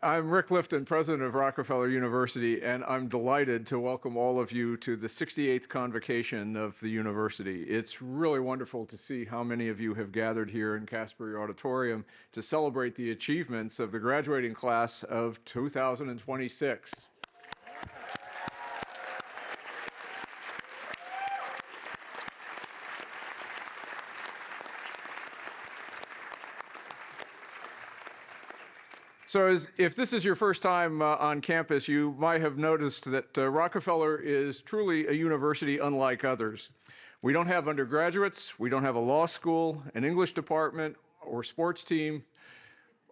I'm Rick Lifton, president of Rockefeller University, and I'm delighted to welcome all of you to the 68th Convocation of the university. It's really wonderful to see how many of you have gathered here in Casper Auditorium to celebrate the achievements of the graduating class of 2026. So if this is your first time on campus, you might have noticed that Rockefeller is truly a university unlike others. We don't have undergraduates, we don't have a law school, an English department, or sports team,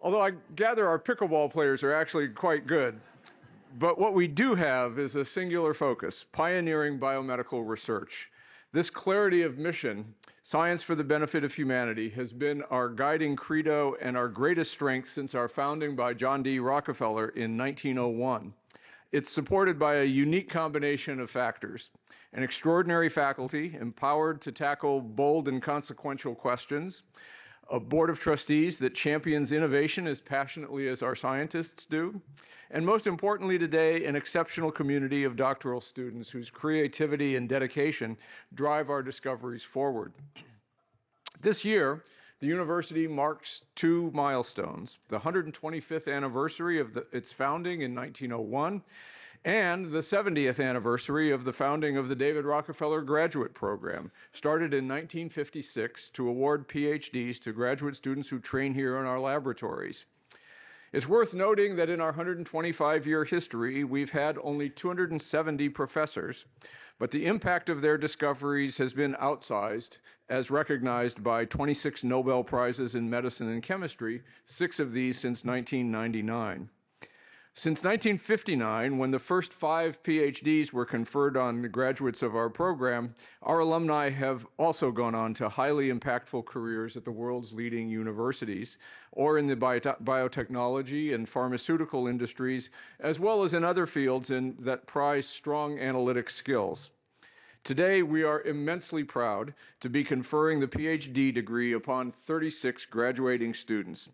although I gather our pickleball players are actually quite good. But what we do have is a singular focus, pioneering biomedical research. This clarity of mission, science for the benefit of humanity, has been our guiding credo and our greatest strength since our founding by John D. Rockefeller in 1901. It's supported by a unique combination of factors: an extraordinary faculty empowered to tackle bold and consequential questions, a board of trustees that champions innovation as passionately as our scientists do, and most importantly today, an exceptional community of doctoral students whose creativity and dedication drive our discoveries forward. This year, the university marks two milestones: the 125th anniversary of its founding in 1901, and the 70th anniversary of the founding of the David Rockefeller Graduate Program, started in 1956 to award Ph.D.s to graduate students who train here in our laboratories. It's worth noting that in our 125-year history, we've had only 270 professors, but the impact of their discoveries has been outsized, as recognized by 26 Nobel Prizes in medicine and chemistry, 6 of these since 1999. Since 1959, when the first 5 PhDs were conferred on the graduates of our program, our alumni have also gone on to highly impactful careers at the world's leading universities, or in the biotechnology and pharmaceutical industries, as well as in other fields that prize strong analytic skills. Today, we are immensely proud to be conferring the PhD degree upon 36 graduating students.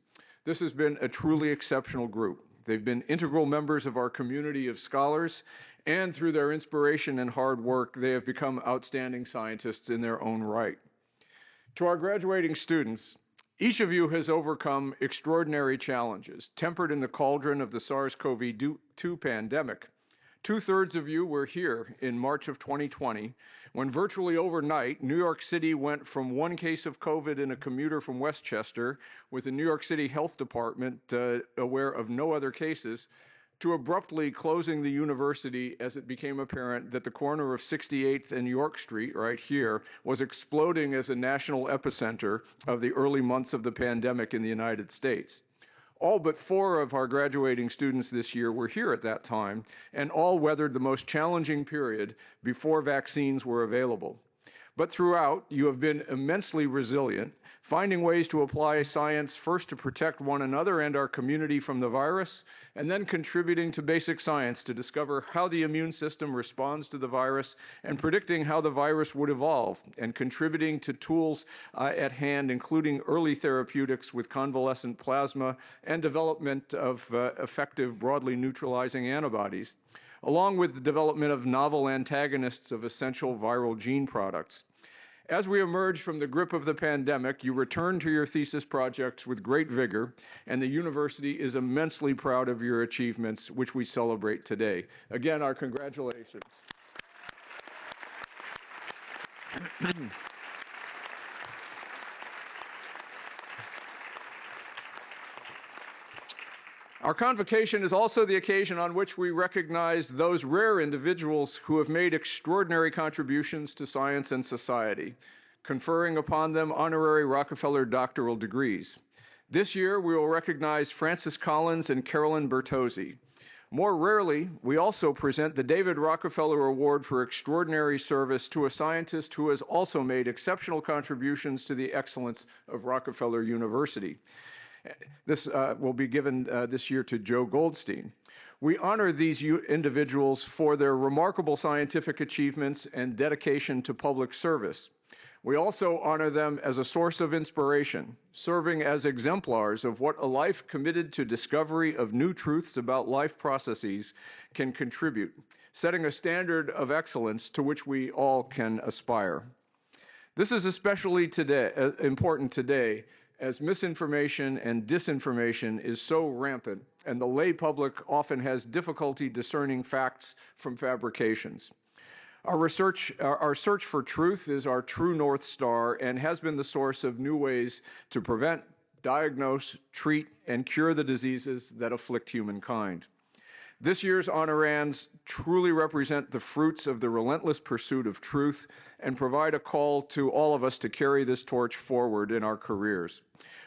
This has been a truly exceptional group. They've been integral members of our community of scholars, and through their inspiration and hard work, they have become outstanding scientists in their own right. To our graduating students, each of you has overcome extraordinary challenges, tempered in the cauldron of the SARS-CoV-2 pandemic. 2/3 of you were here in March of 2020, when virtually overnight, New York City went from 1 case of COVID in a commuter from Westchester, with the New York City Health Department aware of no other cases, to abruptly closing the university as it became apparent that the corner of 68th and York Street, right here, was exploding as a national epicenter of the early months of the pandemic in the United States. All but 4 of our graduating students this year were here at that time, and all weathered the most challenging period before vaccines were available. But throughout, you have been immensely resilient, finding ways to apply science first to protect one another and our community from the virus, and then contributing to basic science to discover how the immune system responds to the virus and predicting how the virus would evolve, and contributing to tools at hand, including early therapeutics with convalescent plasma and development of effective broadly neutralizing antibodies, along with the development of novel antagonists of essential viral gene products. As we emerge from the grip of the pandemic, you return to your thesis projects with great vigor, and the university is immensely proud of your achievements, which we celebrate today. Again, our congratulations. Our convocation is also the occasion on which we recognize those rare individuals who have made extraordinary contributions to science and society, conferring upon them honorary Rockefeller doctoral degrees. This year, we will recognize Francis Collins and Carolyn Bertozzi. More rarely, we also present the David Rockefeller Award for extraordinary service to a scientist who has also made exceptional contributions to the excellence of Rockefeller University. This will be given this year to Joe Goldstein. We honor these individuals for their remarkable scientific achievements and dedication to public service. We also honor them as a source of inspiration, serving as exemplars of what a life committed to discovery of new truths about life processes can contribute, setting a standard of excellence to which we all can aspire. This is especially important today, as misinformation and disinformation is so rampant, and the lay public often has difficulty discerning facts from fabrications. Our search for truth is our true North Star and has been the source of new ways to prevent, diagnose, treat, and cure the diseases that afflict humankind. This year's honorands truly represent the fruits of the relentless pursuit of truth and provide a call to all of us to carry this torch forward in our careers.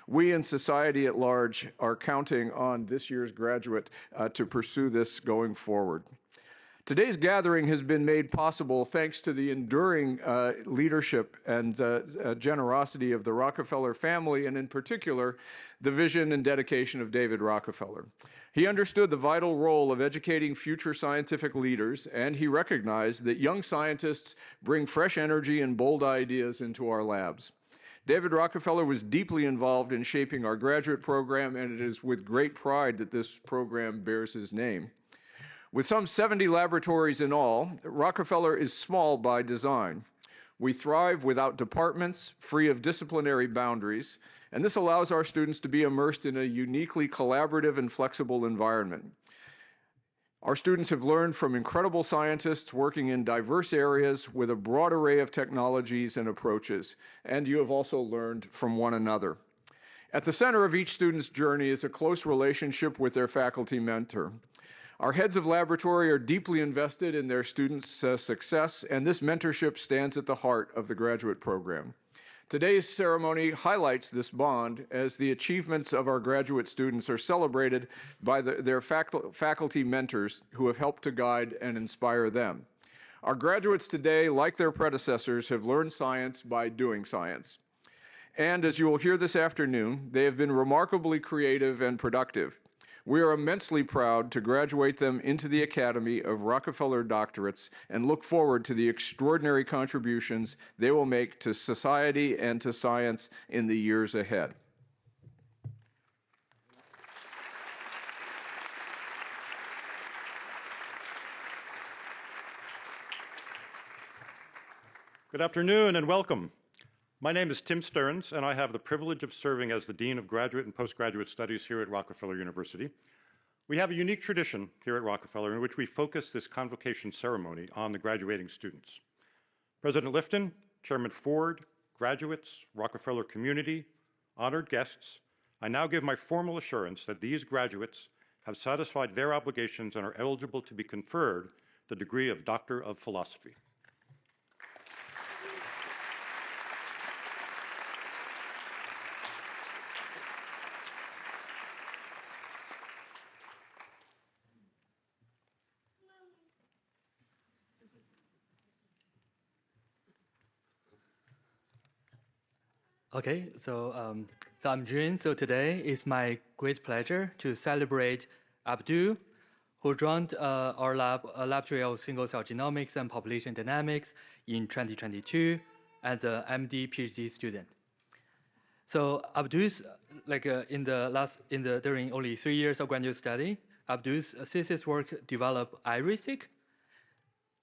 We in society at large are counting on this year's graduate to pursue this going forward. Today's gathering has been made possible thanks to the enduring leadership and generosity of the Rockefeller family, and in particular, the vision and dedication of David Rockefeller. He understood the vital role of educating future scientific leaders, and he recognized that young scientists bring fresh energy and bold ideas into our labs. David Rockefeller was deeply involved in shaping our graduate program, and it is with great pride that this program bears his name. With some 70 laboratories in all, Rockefeller is small by design. We thrive without departments, free of disciplinary boundaries, and this allows our students to be immersed in a uniquely collaborative and flexible environment. Our students have learned from incredible scientists working in diverse areas with a broad array of technologies and approaches, and you have also learned from one another. At the center of each student's journey is a close relationship with their faculty mentor. Our heads of laboratory are deeply invested in their students' success, and this mentorship stands at the heart of the graduate program. Today's ceremony highlights this bond as the achievements of our graduate students are celebrated by their faculty mentors who have helped to guide and inspire them. Our graduates today, like their predecessors, have learned science by doing science. And as you will hear this afternoon, they have been remarkably creative and productive. We are immensely proud to graduate them into the Academy of Rockefeller Doctorates and look forward to the extraordinary contributions they will make to society and to science in the years ahead. Good afternoon and welcome. My name is Tim Stearns, and I have the privilege of serving as the Dean of Graduate and Postgraduate Studies here at Rockefeller University. We have a unique tradition here at Rockefeller in which we focus this convocation ceremony on the graduating students. President Lifton, Chairman Ford, graduates, Rockefeller community, honored guests, I now give my formal assurance that these graduates have satisfied their obligations and are eligible to be conferred the degree of Doctor of Philosophy. Okay, so I'm Jun. So today it's my great pleasure to celebrate Abdul, who joined our laboratory of single-cell genomics and population dynamics in 2022 as a MD PhD student. So Abdul's during only 3 years of graduate study, Abdul's thesis work developed IRISIC,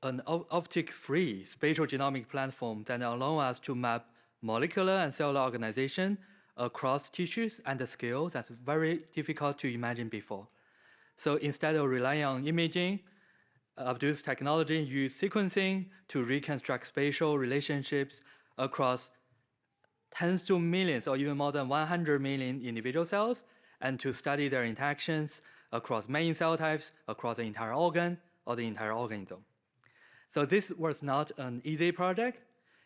an optic-free spatial genomic platform that allows us to map molecular and cellular organization across tissues and the scale that's very difficult to imagine before. So instead of relying on imaging, Abdul's technology used sequencing to reconstruct spatial relationships across tens to millions or even more than 100 million individual cells, and to study their interactions across many cell types, across the entire organ or the entire organism. So this was not an easy project.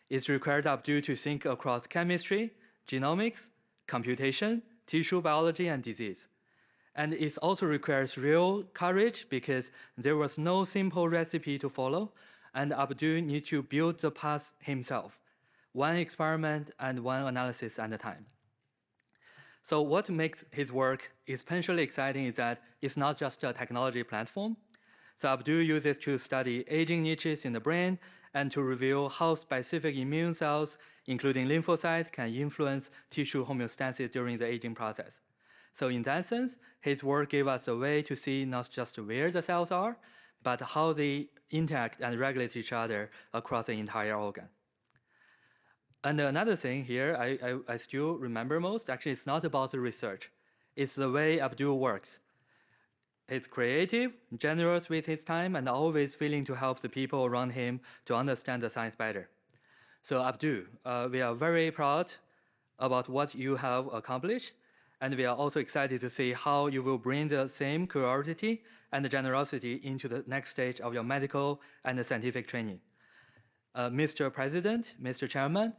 It required Abdul to think across chemistry, genomics, computation, tissue biology, and disease. And it also requires real courage because there was no simple recipe to follow, and Abdul needed to build the path himself, one experiment and one analysis at a time. So what makes his work especially exciting is that it's not just a technology platform. So Abdul uses to study aging niches in the brain and to reveal how specific immune cells, including lymphocytes, can influence tissue homeostasis during the aging process. So in that sense, his work gave us a way to see not just where the cells are, but how they interact and regulate each other across the entire organ. And another thing here I still remember most, actually it's not about the research, it's the way Abdul works. He's creative, generous with his time, and always willing to help the people around him to understand the science better. So Abdul, we are very proud about what you have accomplished, and we are also excited to see how you will bring the same curiosity and generosity into the next stage of your medical and scientific training. Mr. President, Mr. Chairman,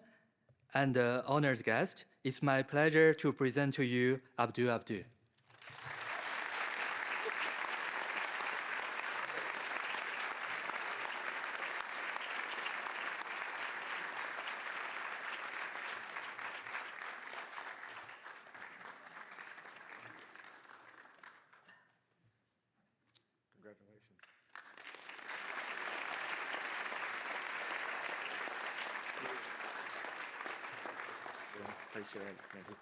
and honored guest, it's my pleasure to present to you Abdul. Congratulations. Appreciate it. Thank you.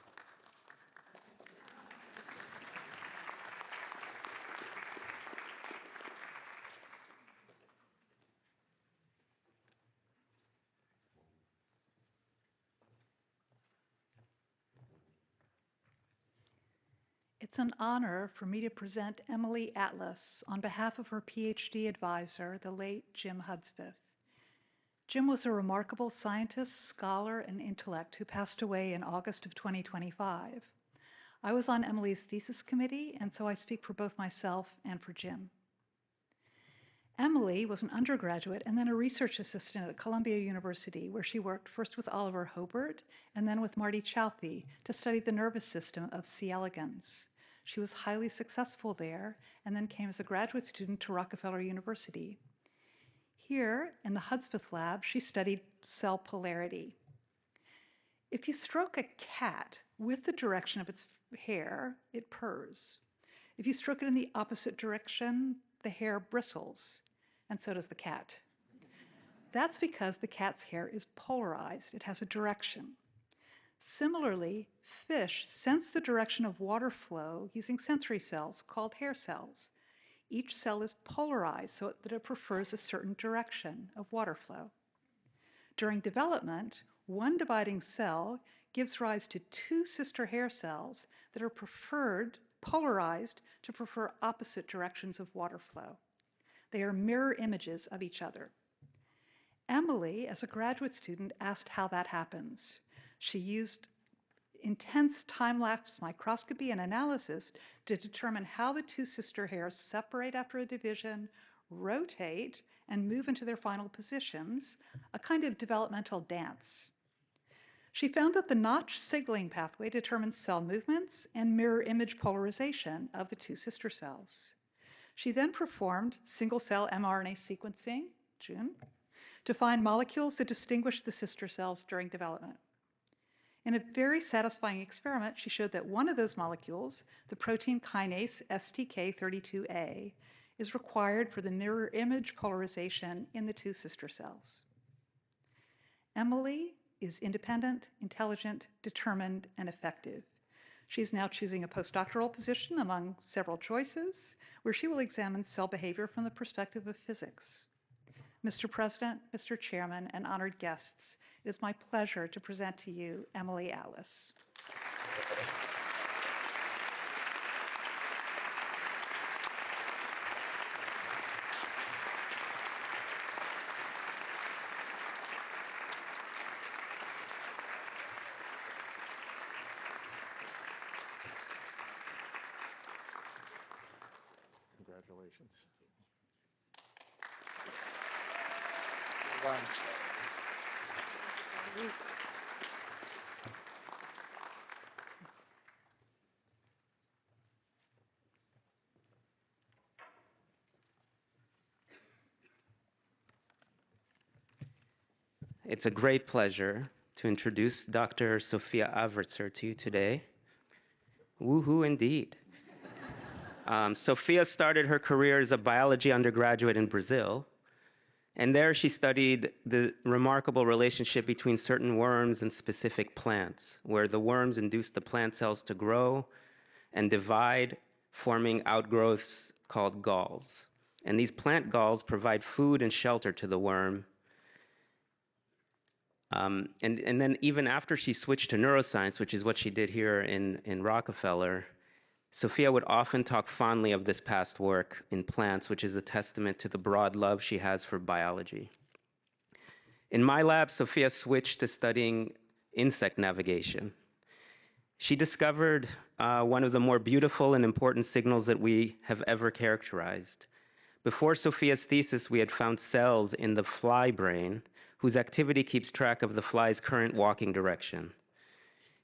It's an honor for me to present Emily Atlas on behalf of her Ph.D. advisor, the late Jim Hudspeth. Jim was a remarkable scientist, scholar, and intellect who passed away in August of 2025. I was on Emily's thesis committee, and so I speak for both myself and for Jim. Emily was an undergraduate and then a research assistant at Columbia University, where she worked first with Oliver Hobart and then with Marty Chaufey to study the nervous system of C. elegans. She was highly successful there and then came as a graduate student to Rockefeller University. Here, in the Hudspeth lab, she studied cell polarity. If you stroke a cat with the direction of its hair, it purrs. If you stroke it in the opposite direction, the hair bristles, and so does the cat. That's because the cat's hair is polarized. It has a direction. Similarly, fish sense the direction of water flow using sensory cells called hair cells. Each cell is polarized so that it prefers a certain direction of water flow. During development, one dividing cell gives rise to two sister hair cells that are polarized to prefer opposite directions of water flow. They are mirror images of each other. Emily, as a graduate student, asked how that happens. She used intense time-lapse microscopy and analysis to determine how the two sister hairs separate after a division, rotate, and move into their final positions, a kind of developmental dance. She found that the notch signaling pathway determines cell movements and mirror image polarization of the two sister cells. She then performed single-cell mRNA sequencing, June, to find molecules that distinguish the sister cells during development. In a very satisfying experiment, she showed that one of those molecules, the protein kinase STK32A, is required for the mirror image polarization in the two sister cells. Emily is independent, intelligent, determined, and effective. She's now choosing a postdoctoral position among several choices, where she will examine cell behavior from the perspective of physics. Mr. President, Mr. Chairman, and honored guests, it is my pleasure to present to you Emily Atlas. Congratulations. It's a great pleasure to introduce Dr. Sophia Avertzer to you today. Woohoo indeed. Sophia started her career as a biology undergraduate in Brazil. And there she studied the remarkable relationship between certain worms and specific plants, where the worms induce the plant cells to grow and divide, forming outgrowths called galls. And these plant galls provide food and shelter to the worm. And then even after she switched to neuroscience, which is what she did here in Rockefeller, Sophia would often talk fondly of this past work in plants, which is a testament to the broad love she has for biology. In my lab, Sophia switched to studying insect navigation. She discovered one of the more beautiful and important signals that we have ever characterized. Before Sophia's thesis, we had found cells in the fly brain whose activity keeps track of the fly's current walking direction.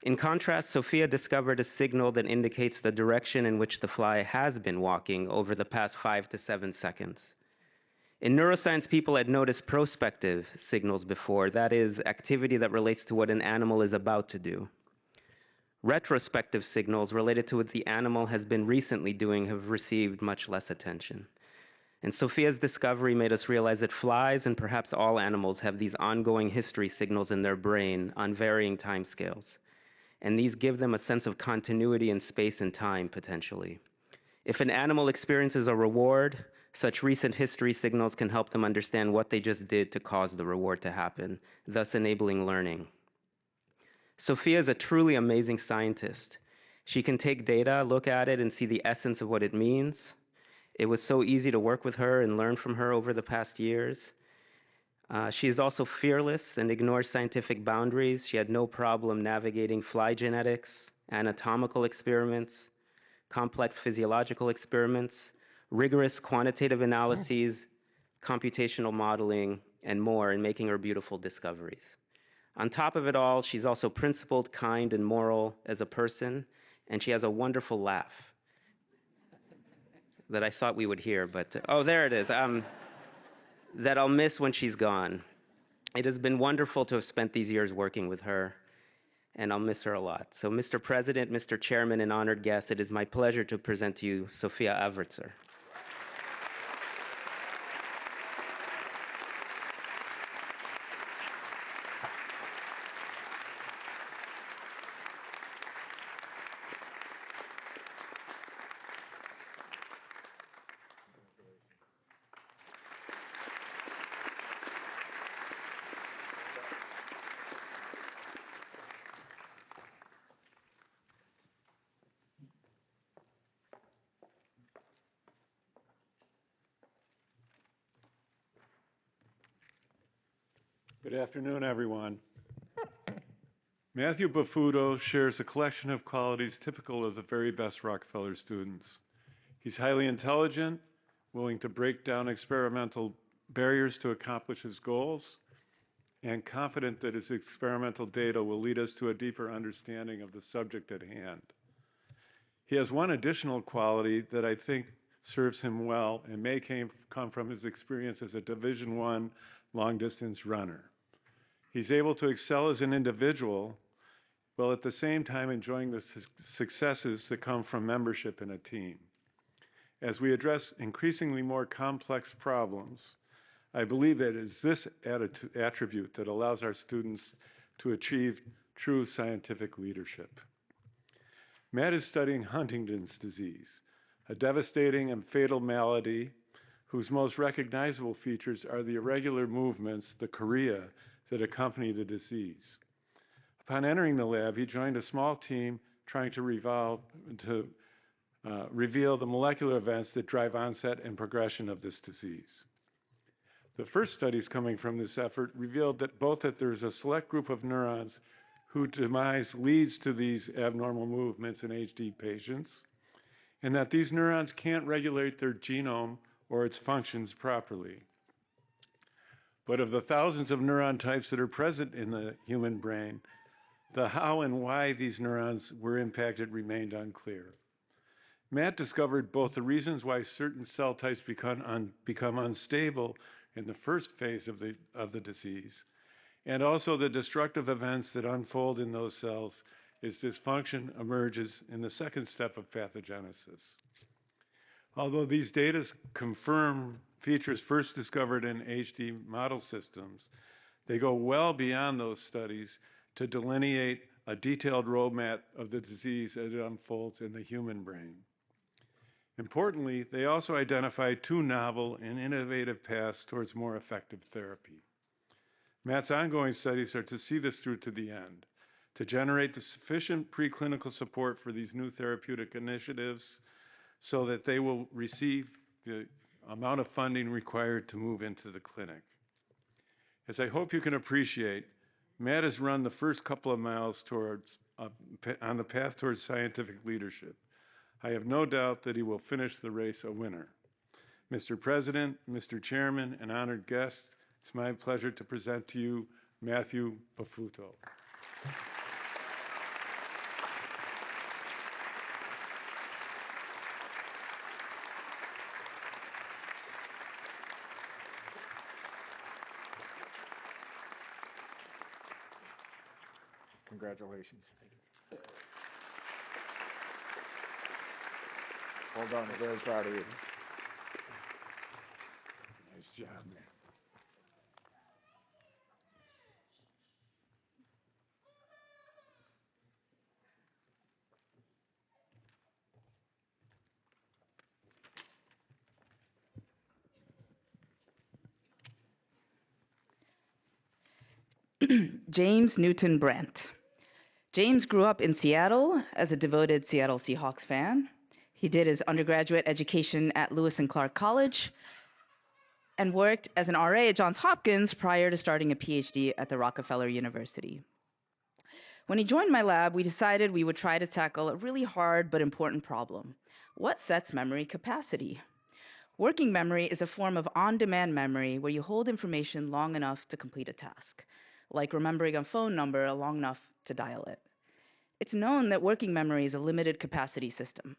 In contrast, Sophia discovered a signal that indicates the direction in which the fly has been walking over the past 5 to 7 seconds. In neuroscience, people had noticed prospective signals before, that is, activity that relates to what an animal is about to do. Retrospective signals related to what the animal has been recently doing have received much less attention. And Sophia's discovery made us realize that flies and perhaps all animals have these ongoing history signals in their brain on varying timescales. And these give them a sense of continuity in space and time, potentially. If an animal experiences a reward, such recent history signals can help them understand what they just did to cause the reward to happen, thus enabling learning. Sophia is a truly amazing scientist. She can take data, look at it, and see the essence of what it means. It was so easy to work with her and learn from her over the past years. She is also fearless and ignores scientific boundaries. She had no problem navigating fly genetics, anatomical experiments, complex physiological experiments, rigorous quantitative analyses, computational modeling, and more in making her beautiful discoveries. On top of it all, she's also principled, kind, and moral as a person, and she has a wonderful laugh that I thought we would hear, but, oh, there it is. That I'll miss when she's gone. It has been wonderful to have spent these years working with her, and I'll miss her a lot. So, Mr. President, Mr. Chairman, and honored guests, it is my pleasure to present to you Sophia Avertzer. Good afternoon, everyone. Matthew Baffuto shares a collection of qualities typical of the very best Rockefeller students. He's highly intelligent, willing to break down experimental barriers to accomplish his goals, and confident that his experimental data will lead us to a deeper understanding of the subject at hand. He has one additional quality that I think serves him well and may come from his experience as a Division I long-distance runner. He's able to excel as an individual, while at the same time enjoying the successes that come from membership in a team. As we address increasingly more complex problems, I believe it is this attribute that allows our students to achieve true scientific leadership. Matt is studying Huntington's disease, a devastating and fatal malady whose most recognizable features are the irregular movements, the chorea, that accompany the disease. Upon entering the lab, he joined a small team trying to reveal the molecular events that drive onset and progression of this disease. The first studies coming from this effort revealed that there's a select group of neurons whose demise leads to these abnormal movements in HD patients, and that these neurons can't regulate their genome or its functions properly. But of the thousands of neuron types that are present in the human brain, the how and why these neurons were impacted remained unclear. Matt discovered both the reasons why certain cell types become unstable in the first phase of the disease, and also the destructive events that unfold in those cells as dysfunction emerges in the second step of pathogenesis. Although these data confirm features first discovered in HD model systems, they go well beyond those studies to delineate a detailed roadmap of the disease as it unfolds in the human brain. Importantly, they also identify two novel and innovative paths towards more effective therapy. Matt's ongoing studies are to see this through to the end, to generate the sufficient preclinical support for these new therapeutic initiatives so that they will receive the amount of funding required to move into the clinic. As I hope you can appreciate, Matt has run the first couple of miles on the path towards scientific leadership. I have no doubt that he will finish the race a winner. Mr. President, Mr. Chairman, and honored guests, it's my pleasure to present to you Matthew Bafuto. Congratulations. Well done. I'm very proud of you. Nice job, man. James Newton Brent. James grew up in Seattle as a devoted Seattle Seahawks fan. He did his undergraduate education at Lewis and Clark College and worked as an RA at Johns Hopkins prior to starting a PhD at the Rockefeller University. When he joined my lab, we decided we would try to tackle a really hard but important problem. What sets memory capacity? Working memory is a form of on-demand memory where you hold information long enough to complete a task, like remembering a phone number long enough to dial it. It's known that working memory is a limited capacity system.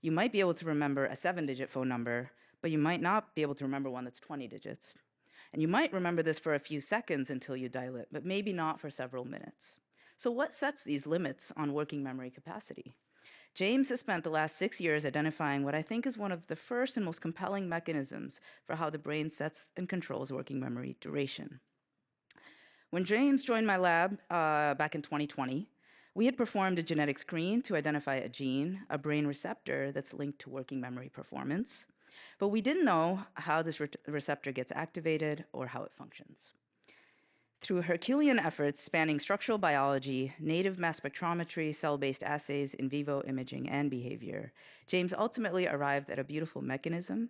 You might be able to remember a 7-digit phone number, but you might not be able to remember one that's 20 digits. And you might remember this for a few seconds until you dial it, but maybe not for several minutes. So what sets these limits on working memory capacity? James has spent the last 6 years identifying what I think is one of the first and most compelling mechanisms for how the brain sets and controls working memory duration. When James joined my lab back in 2020, we had performed a genetic screen to identify a gene, a brain receptor that's linked to working memory performance, but we didn't know how this receptor gets activated or how it functions. Through Herculean efforts spanning structural biology, native mass spectrometry, cell-based assays, in vivo imaging, and behavior, James ultimately arrived at a beautiful mechanism.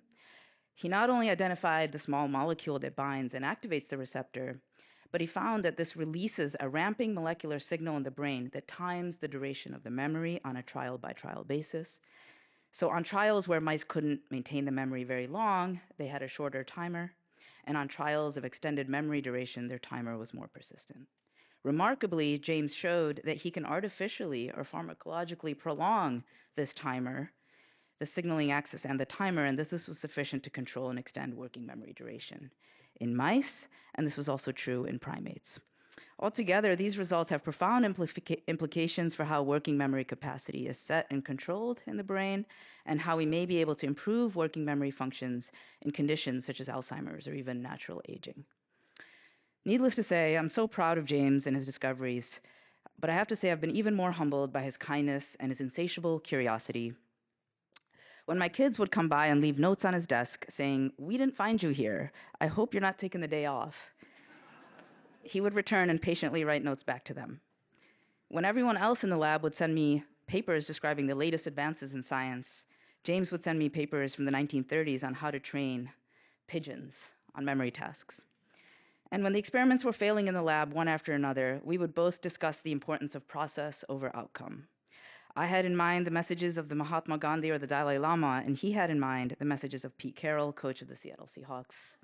He not only identified the small molecule that binds and activates the receptor, but he found that this releases a ramping molecular signal in the brain that times the duration of the memory on a trial-by-trial basis. So on trials where mice couldn't maintain the memory very long, they had a shorter timer. And on trials of extended memory duration, their timer was more persistent. Remarkably, James showed that he can artificially or pharmacologically prolong this timer, the signaling axis and the timer, and this was sufficient to control and extend working memory duration in mice, and this was also true in primates. Altogether, these results have profound implications for how working memory capacity is set and controlled in the brain, and how we may be able to improve working memory functions in conditions such as Alzheimer's or even natural aging. Needless to say, I'm so proud of James and his discoveries, but I have to say I've been even more humbled by his kindness and his insatiable curiosity. When my kids would come by and leave notes on his desk saying, "We didn't find you here. I hope you're not taking the day off," he would return and patiently write notes back to them. When everyone else in the lab would send me papers describing the latest advances in science, James would send me papers from the 1930s on how to train pigeons on memory tasks. And when the experiments were failing in the lab one after another, we would both discuss the importance of process over outcome. I had in mind the messages of the Mahatma Gandhi or the Dalai Lama, and he had in mind the messages of Pete Carroll, coach of the Seattle Seahawks.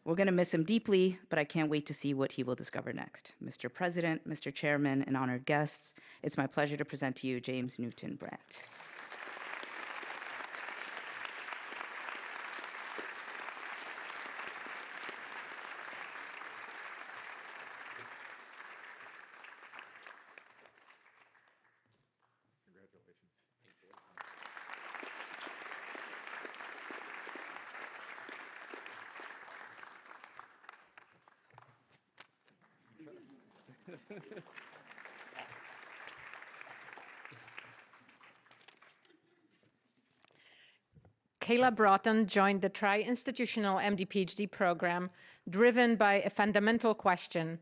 We're going to miss him deeply, but I can't wait to see what he will discover next. Mr. President, Mr. Chairman, and honored guests, it's my pleasure to present to you James Newton Brent. Kayla Broughton joined the tri-institutional MD-PhD program driven by a fundamental question: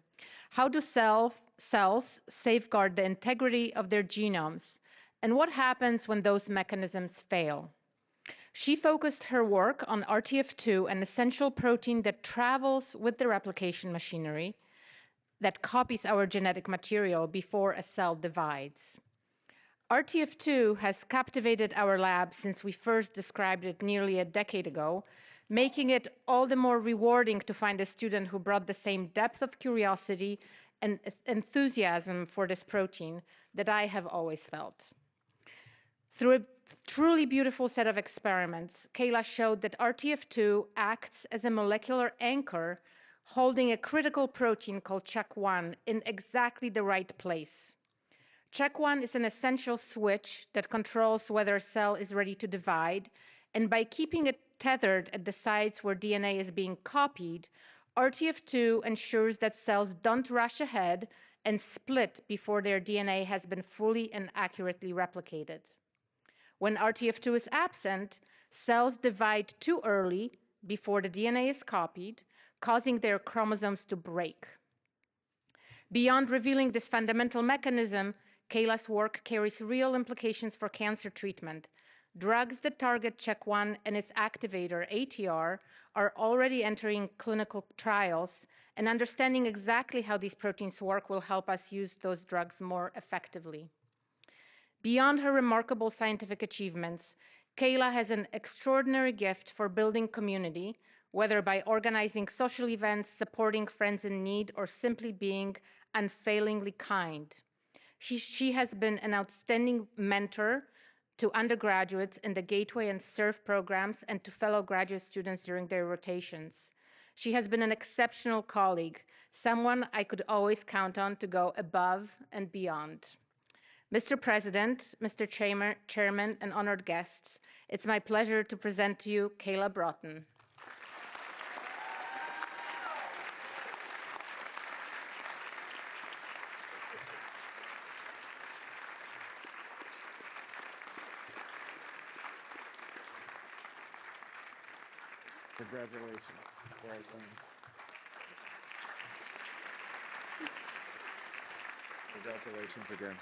how do cells safeguard the integrity of their genomes, and what happens when those mechanisms fail? She focused her work on RTF2, an essential protein that travels with the replication machinery that copies our genetic material before a cell divides. RTF2 has captivated our lab since we first described it nearly a decade ago, making it all the more rewarding to find a student who brought the same depth of curiosity and enthusiasm for this protein that I have always felt. Through a truly beautiful set of experiments, Kayla showed that RTF2 acts as a molecular anchor holding a critical protein called CHEK1 in exactly the right place. CHEK1 is an essential switch that controls whether a cell is ready to divide, and by keeping it tethered at the sites where DNA is being copied, RTF2 ensures that cells don't rush ahead and split before their DNA has been fully and accurately replicated. When RTF2 is absent, cells divide too early before the DNA is copied, causing their chromosomes to break. Beyond revealing this fundamental mechanism, Kayla's work carries real implications for cancer treatment. Drugs that target CHEK1 and its activator, ATR, are already entering clinical trials, and understanding exactly how these proteins work will help us use those drugs more effectively. Beyond her remarkable scientific achievements, Kayla has an extraordinary gift for building community, whether by organizing social events, supporting friends in need, or simply being unfailingly kind. She has been an outstanding mentor to undergraduates in the Gateway and SURF programs and to fellow graduate students during their rotations. She has been an exceptional colleague, someone I could always count on to go above and beyond. Mr. President, Mr. Chairman, and honored guests, it's my pleasure to present to you Kayla Broughton. Congratulations. Well done. Congratulations again.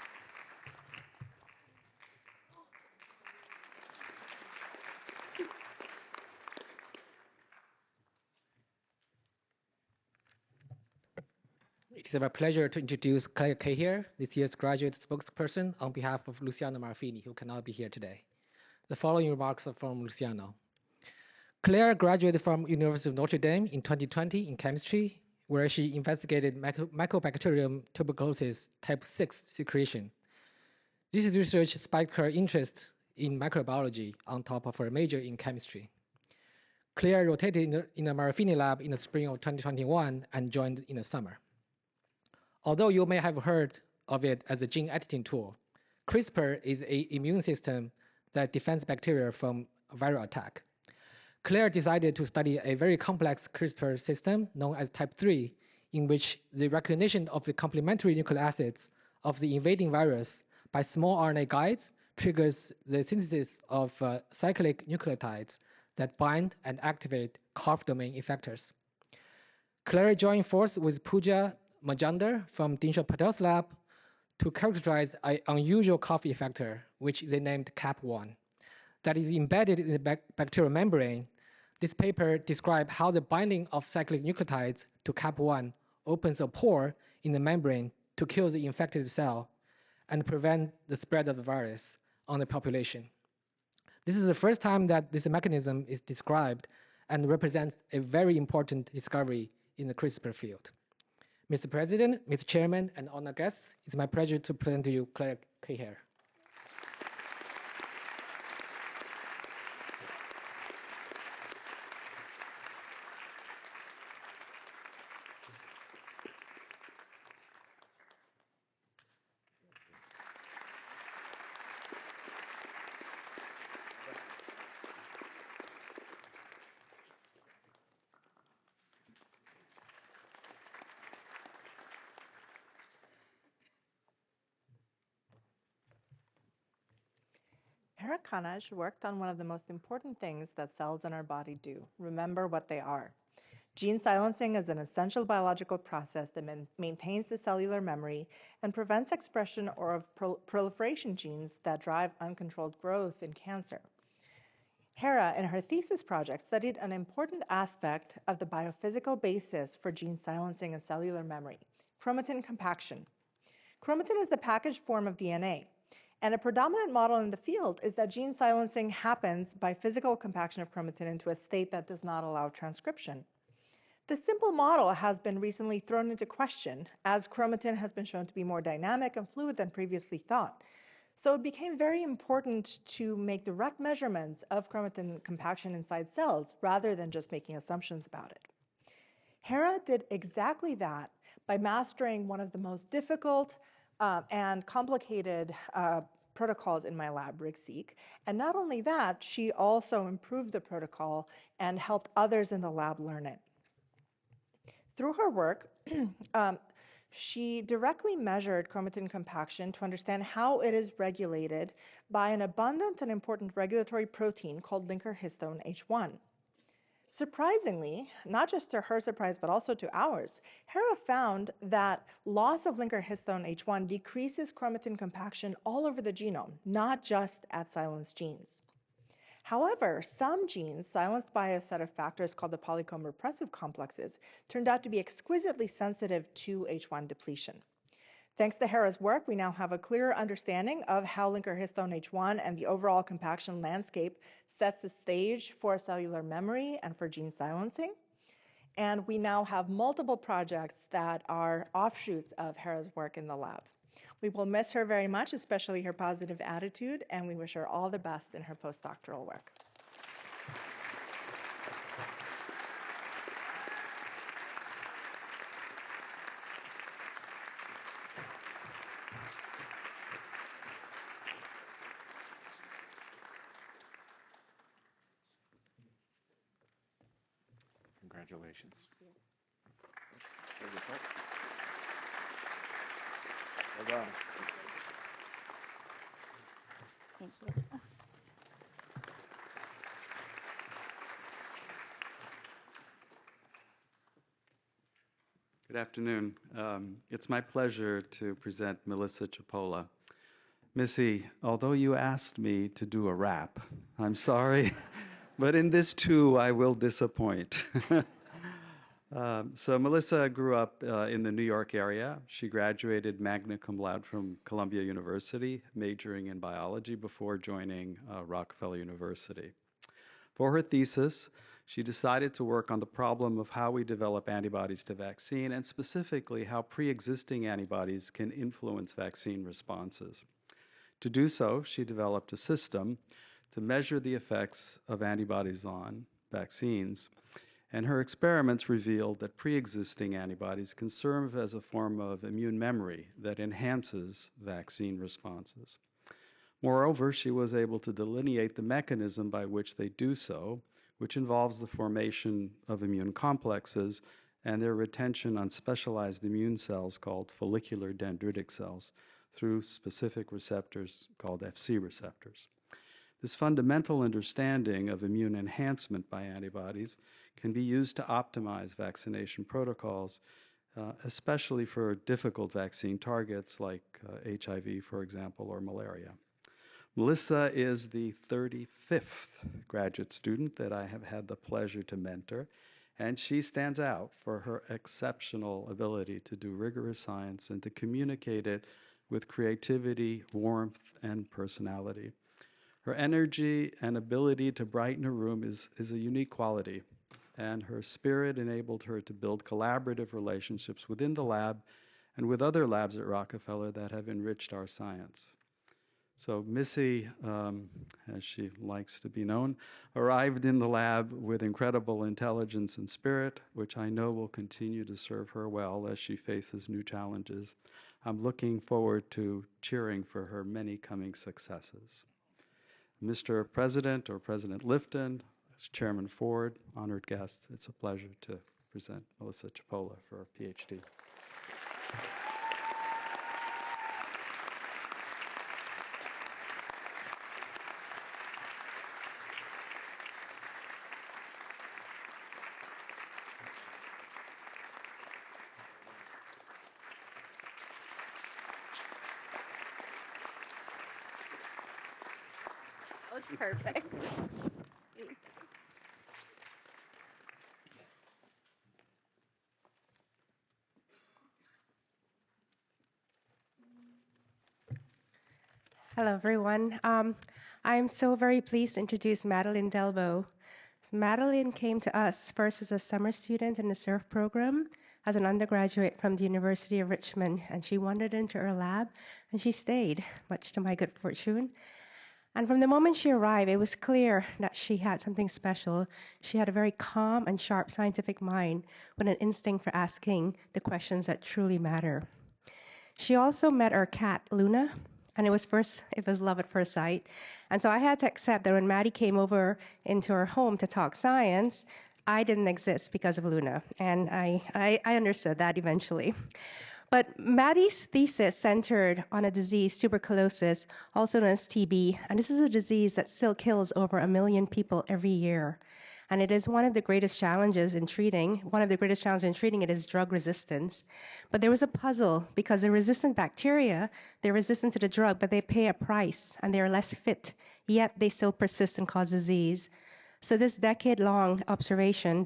It is my pleasure to introduce Claire Cahill, this year's graduate spokesperson on behalf of Luciano Marfini, who cannot be here today. The following remarks are from Luciano. Claire graduated from University of Notre Dame in 2020 in chemistry, where she investigated Mycobacterium tuberculosis type 6 secretion. This research spiked her interest in microbiology on top of her major in chemistry. Claire rotated in the Marfini lab in the spring of 2021 and joined in the summer. Although you may have heard of it as a gene editing tool, CRISPR is an immune system that defends bacteria from a viral attack. Claire decided to study a very complex CRISPR system known as type 3, in which the recognition of the complementary nucleic acids of the invading virus by small RNA guides triggers the synthesis of cyclic nucleotides that bind and activate COF domain effectors. Claire joined forces with Pooja Majumdar from Dinshaw Patel's lab to characterize an unusual COF effector, which they named CAP1, that is embedded in the bacterial membrane. This paper describes how the binding of cyclic nucleotides to CAP1 opens a pore in the membrane to kill the infected cell and prevent the spread of the virus on the population. This is the first time that this mechanism is described and represents a very important discovery in the CRISPR field. Mr. President, Mr. Chairman, and honored guests, it's my pleasure to present to you Claire Cahill. Khanaj worked on one of the most important things that cells in our body do: remember what they are. Gene silencing is an essential biological process that maintains the cellular memory and prevents expression or of proliferation genes that drive uncontrolled growth in cancer. Hera, in her thesis project, studied an important aspect of the biophysical basis for gene silencing and cellular memory: chromatin compaction. Chromatin is the packaged form of DNA, and a predominant model in the field is that gene silencing happens by physical compaction of chromatin into a state that does not allow transcription. This simple model has been recently thrown into question, as chromatin has been shown to be more dynamic and fluid than previously thought. So it became very important to make direct measurements of chromatin compaction inside cells rather than just making assumptions about it. Hera did exactly that by mastering one of the most difficult and complicated protocols in my lab, RIG-seq. And not only that, she also improved the protocol and helped others in the lab learn it. Through her work, she directly measured chromatin compaction to understand how it is regulated by an abundant and important regulatory protein called linker histone H1. Surprisingly, not just to her surprise, but also to ours, Hera found that loss of linker histone H1 decreases chromatin compaction all over the genome, not just at silenced genes. However, some genes silenced by a set of factors called the polycomb repressive complexes turned out to be exquisitely sensitive to H1 depletion. Thanks to Hera's work, we now have a clearer understanding of how linker histone H1 and the overall compaction landscape sets the stage for cellular memory and for gene silencing. And we now have multiple projects that are offshoots of Hera's work in the lab. We will miss her very much, especially her positive attitude, and we wish her all the best in her postdoctoral work. Congratulations. Well done. Thank you. Good afternoon. It's my pleasure to present Melissa Cipolla. Missy, although you asked me to do a rap, I'm sorry, but in this too I will disappoint. So Melissa grew up in the New York area. She graduated magna cum laude from Columbia University, majoring in biology before joining Rockefeller University. For her thesis, she decided to work on the problem of how we develop antibodies to vaccine, and specifically how pre-existing antibodies can influence vaccine responses. To do so, she developed a system to measure the effects of antibodies on vaccines. And her experiments revealed that pre-existing antibodies can serve as a form of immune memory that enhances vaccine responses. Moreover, she was able to delineate the mechanism by which they do so, which involves the formation of immune complexes and their retention on specialized immune cells called follicular dendritic cells through specific receptors called Fc receptors. This fundamental understanding of immune enhancement by antibodies can be used to optimize vaccination protocols, especially for difficult vaccine targets like HIV, for example, or malaria. Melissa is the 35th graduate student that I have had the pleasure to mentor, and she stands out for her exceptional ability to do rigorous science and to communicate it with creativity, warmth, and personality. Her energy and ability to brighten a room is a unique quality, and her spirit enabled her to build collaborative relationships within the lab and with other labs at Rockefeller that have enriched our science. So Missy, as she likes to be known, arrived in the lab with incredible intelligence and spirit, which I know will continue to serve her well as she faces new challenges. I'm looking forward to cheering for her many coming successes. Mr. President or President Lifton, as Chairman Ford, honored guests, it's a pleasure to present Melissa Cipolla for her Ph.D. was perfect. Hello, everyone. I'm so very pleased to introduce Madeline Delbo. Madeline came to us first as a summer student in the SURF program, as an undergraduate from the University of Richmond, and she wandered into our lab, and she stayed, much to my good fortune. And from the moment she arrived, it was clear that she had something special. She had a very calm and sharp scientific mind with an instinct for asking the questions that truly matter. She also met our cat, Luna, and it was love at first sight. And so I had to accept that when Maddie came over into our home to talk science, I didn't exist because of Luna. And I understood that eventually. But Maddie's thesis centered on a disease, tuberculosis, also known as TB. And this is a disease that still kills over 1 million people every year. And it is one of the greatest challenges in treating. One of the greatest challenges in treating it is drug resistance. But there was a puzzle because the resistant bacteria, they're resistant to the drug, but they pay a price and they're less fit, yet they still persist and cause disease. So this decades-long observation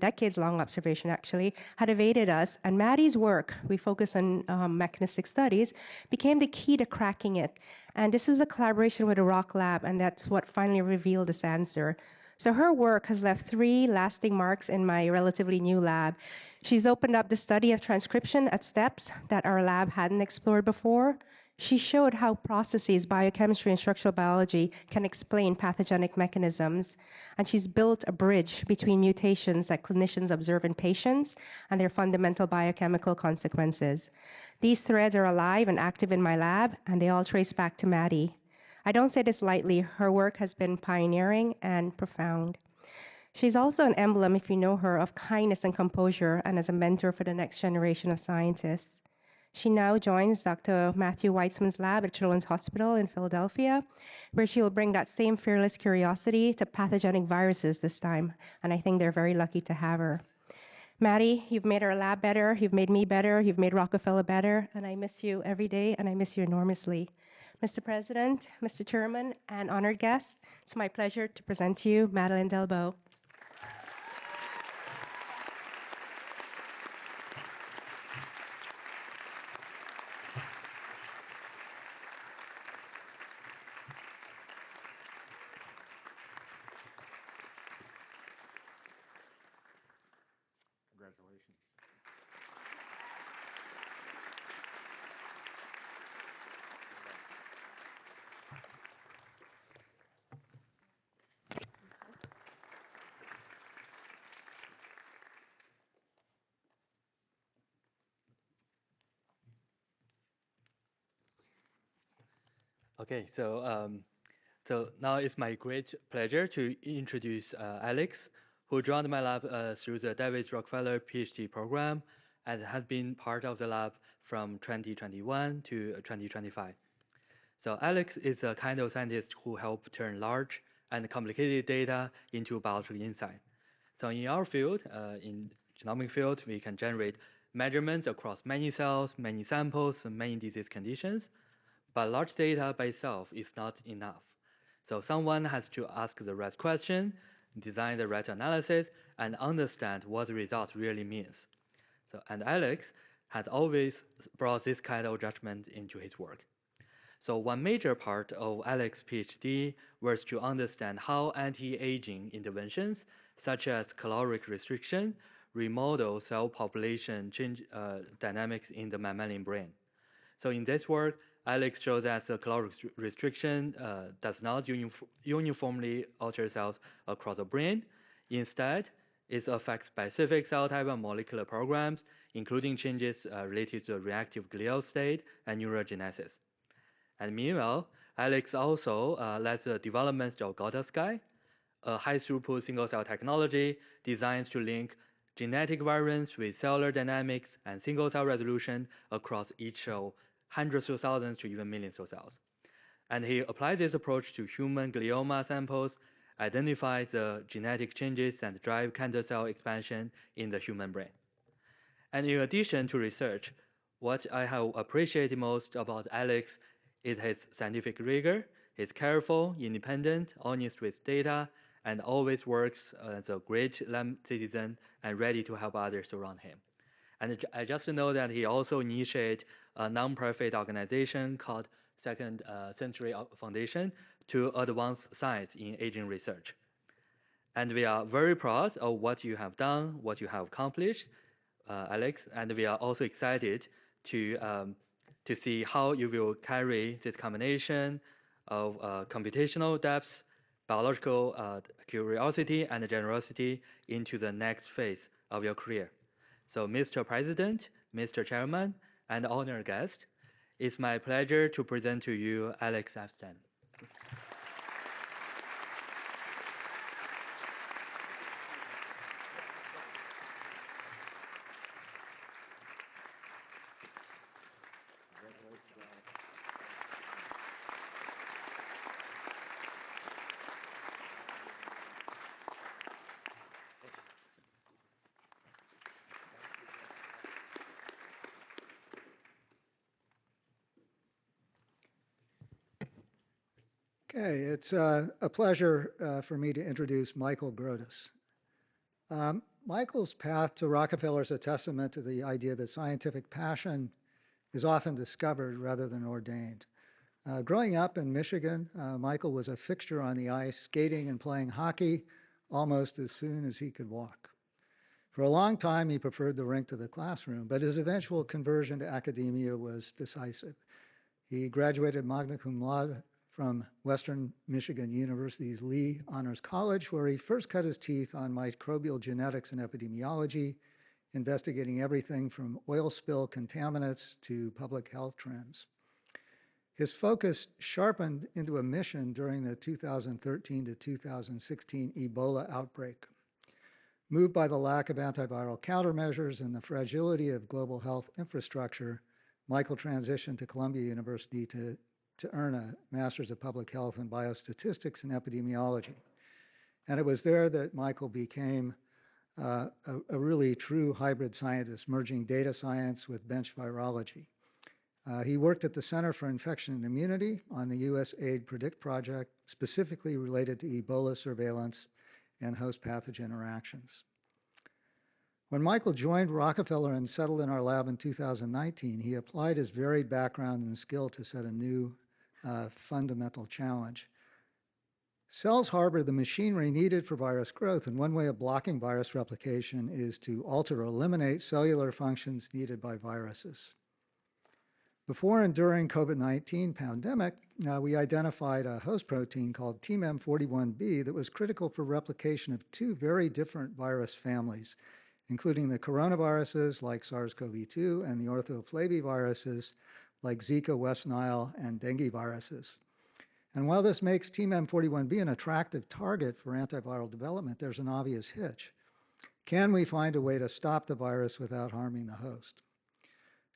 actually, had evaded us. And Maddie's work, we focus on mechanistic studies, became the key to cracking it. And this was a collaboration with the Rock Lab, and that's what finally revealed this answer. So her work has left 3 lasting marks in my relatively new lab. She's opened up the study of transcription at steps that our lab hadn't explored before. She showed how processes, biochemistry, and structural biology can explain pathogenic mechanisms. And she's built a bridge between mutations that clinicians observe in patients and their fundamental biochemical consequences. These threads are alive and active in my lab, and they all trace back to Maddie. I don't say this lightly. Her work has been pioneering and profound. She's also an emblem, if you know her, of kindness and composure, and as a mentor for the next generation of scientists. She now joins Dr. Matthew Weitzman's lab at Children's Hospital in Philadelphia, where she'll bring that same fearless curiosity to pathogenic viruses this time, and I think they're very lucky to have her. Maddie, you've made our lab better, you've made me better, you've made Rockefeller better, and I miss you every day, and I miss you enormously. Mr. President, Mr. Chairman, and honored guests, it's my pleasure to present to you Madeline Delbo. Congratulations. Okay, so now it's my great pleasure to introduce Alex, who joined my lab through the David Rockefeller Ph.D. program and has been part of the lab from 2021 to 2025. So Alex is a kind of scientist who helps turn large and complicated data into biological insight. So in our field, in genomic field, we can generate measurements across many cells, many samples, and many disease conditions. But large data by itself is not enough. So someone has to ask the right question, design the right analysis, and understand what the result really means. And Alex had always brought this kind of judgment into his work. So one major part of Alex's PhD was to understand how anti-aging interventions, such as caloric restriction, remodel cell population change dynamics in the mammalian brain. So in this work, Alex showed that the caloric restriction does not uniformly alter cells across the brain. Instead, it affects specific cell type and molecular programs, including changes related to reactive glial state and neurogenesis. And meanwhile, Alex also led the development of GaltaSky, a high-throughput single-cell technology designed to link genetic variants with cellular dynamics and single-cell resolution across each cell, hundreds of thousands to even millions of cells. And he applied this approach to human glioma samples, identify the genetic changes and drive cancer cell expansion in the human brain. And in addition to research, what I have appreciated most about Alex is his scientific rigor, He's careful, independent, honest with data, and always works as a great citizen and ready to help others around him. And I just know that he also initiated a nonprofit organization called Second Century Foundation to advance science in aging research. And we are very proud of what you have done, what you have accomplished, Alex, and we are also excited to see how you will carry this combination of computational depth, biological curiosity, and generosity into the next phase of your career. So, Mr. President, Mr. Chairman, and honored guest, it's my pleasure to present to you Alex Epstein. Okay, it's a pleasure for me to introduce Michael Grotus. Michael's path to Rockefeller is a testament to the idea that scientific passion is often discovered rather than ordained. Growing up in Michigan, Michael was a fixture on the ice, skating and playing hockey almost as soon as he could walk. For a long time, he preferred the rink to the classroom, but his eventual conversion to academia was decisive. He graduated magna cum laude from Western Michigan University's Lee Honors College, where he first cut his teeth on microbial genetics and epidemiology, investigating everything from oil spill contaminants to public health trends. His focus sharpened into a mission during the 2013 to 2016 Ebola outbreak. Moved by the lack of antiviral countermeasures and the fragility of global health infrastructure, Michael transitioned to Columbia University to earn a Master's of Public Health in Biostatistics and Epidemiology. And it was there that Michael became a really true hybrid scientist, merging data science with bench virology. He worked at the Center for Infection and Immunity on the USAID PREDICT project, specifically related to Ebola surveillance and host pathogen interactions. When Michael joined Rockefeller and settled in our lab in 2019, he applied his varied background and skill to set a new fundamental challenge. Cells harbor the machinery needed for virus growth, and one way of blocking virus replication is to alter or eliminate cellular functions needed by viruses. Before and during COVID-19 pandemic, we identified a host protein called TMEM41B that was critical for replication of two very different virus families, including the coronaviruses like SARS-CoV-2 and the orthoflaviviruses like Zika, West Nile, and dengue viruses. And while this makes TMEM41B an attractive target for antiviral development, there's an obvious hitch. Can we find a way to stop the virus without harming the host?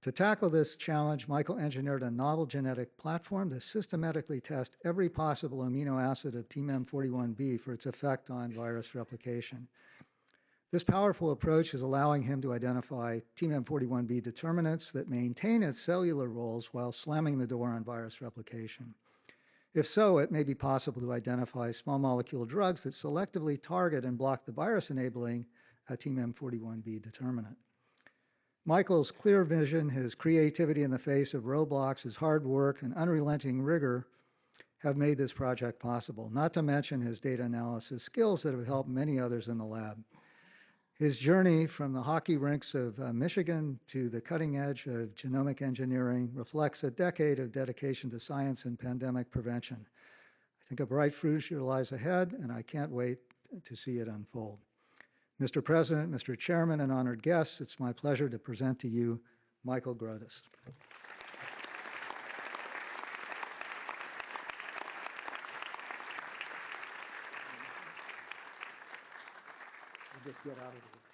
To tackle this challenge, Michael engineered a novel genetic platform to systematically test every possible amino acid of TMEM41B for its effect on virus replication. This powerful approach is allowing him to identify TMEM41B determinants that maintain its cellular roles while slamming the door on virus replication. If so, it may be possible to identify small molecule drugs that selectively target and block the virus-enabling TMEM41B determinant. Michael's clear vision, his creativity in the face of roadblocks, his hard work, and unrelenting rigor have made this project possible, not to mention his data analysis skills that have helped many others in the lab. His journey from the hockey rinks of Michigan to the cutting edge of genomic engineering reflects a decade of dedication to science and pandemic prevention. I think a bright future lies ahead, and I can't wait to see it unfold. Mr. President, Mr. Chairman, and honored guests, it's my pleasure to present to you Michael Grotus. Just get out of here.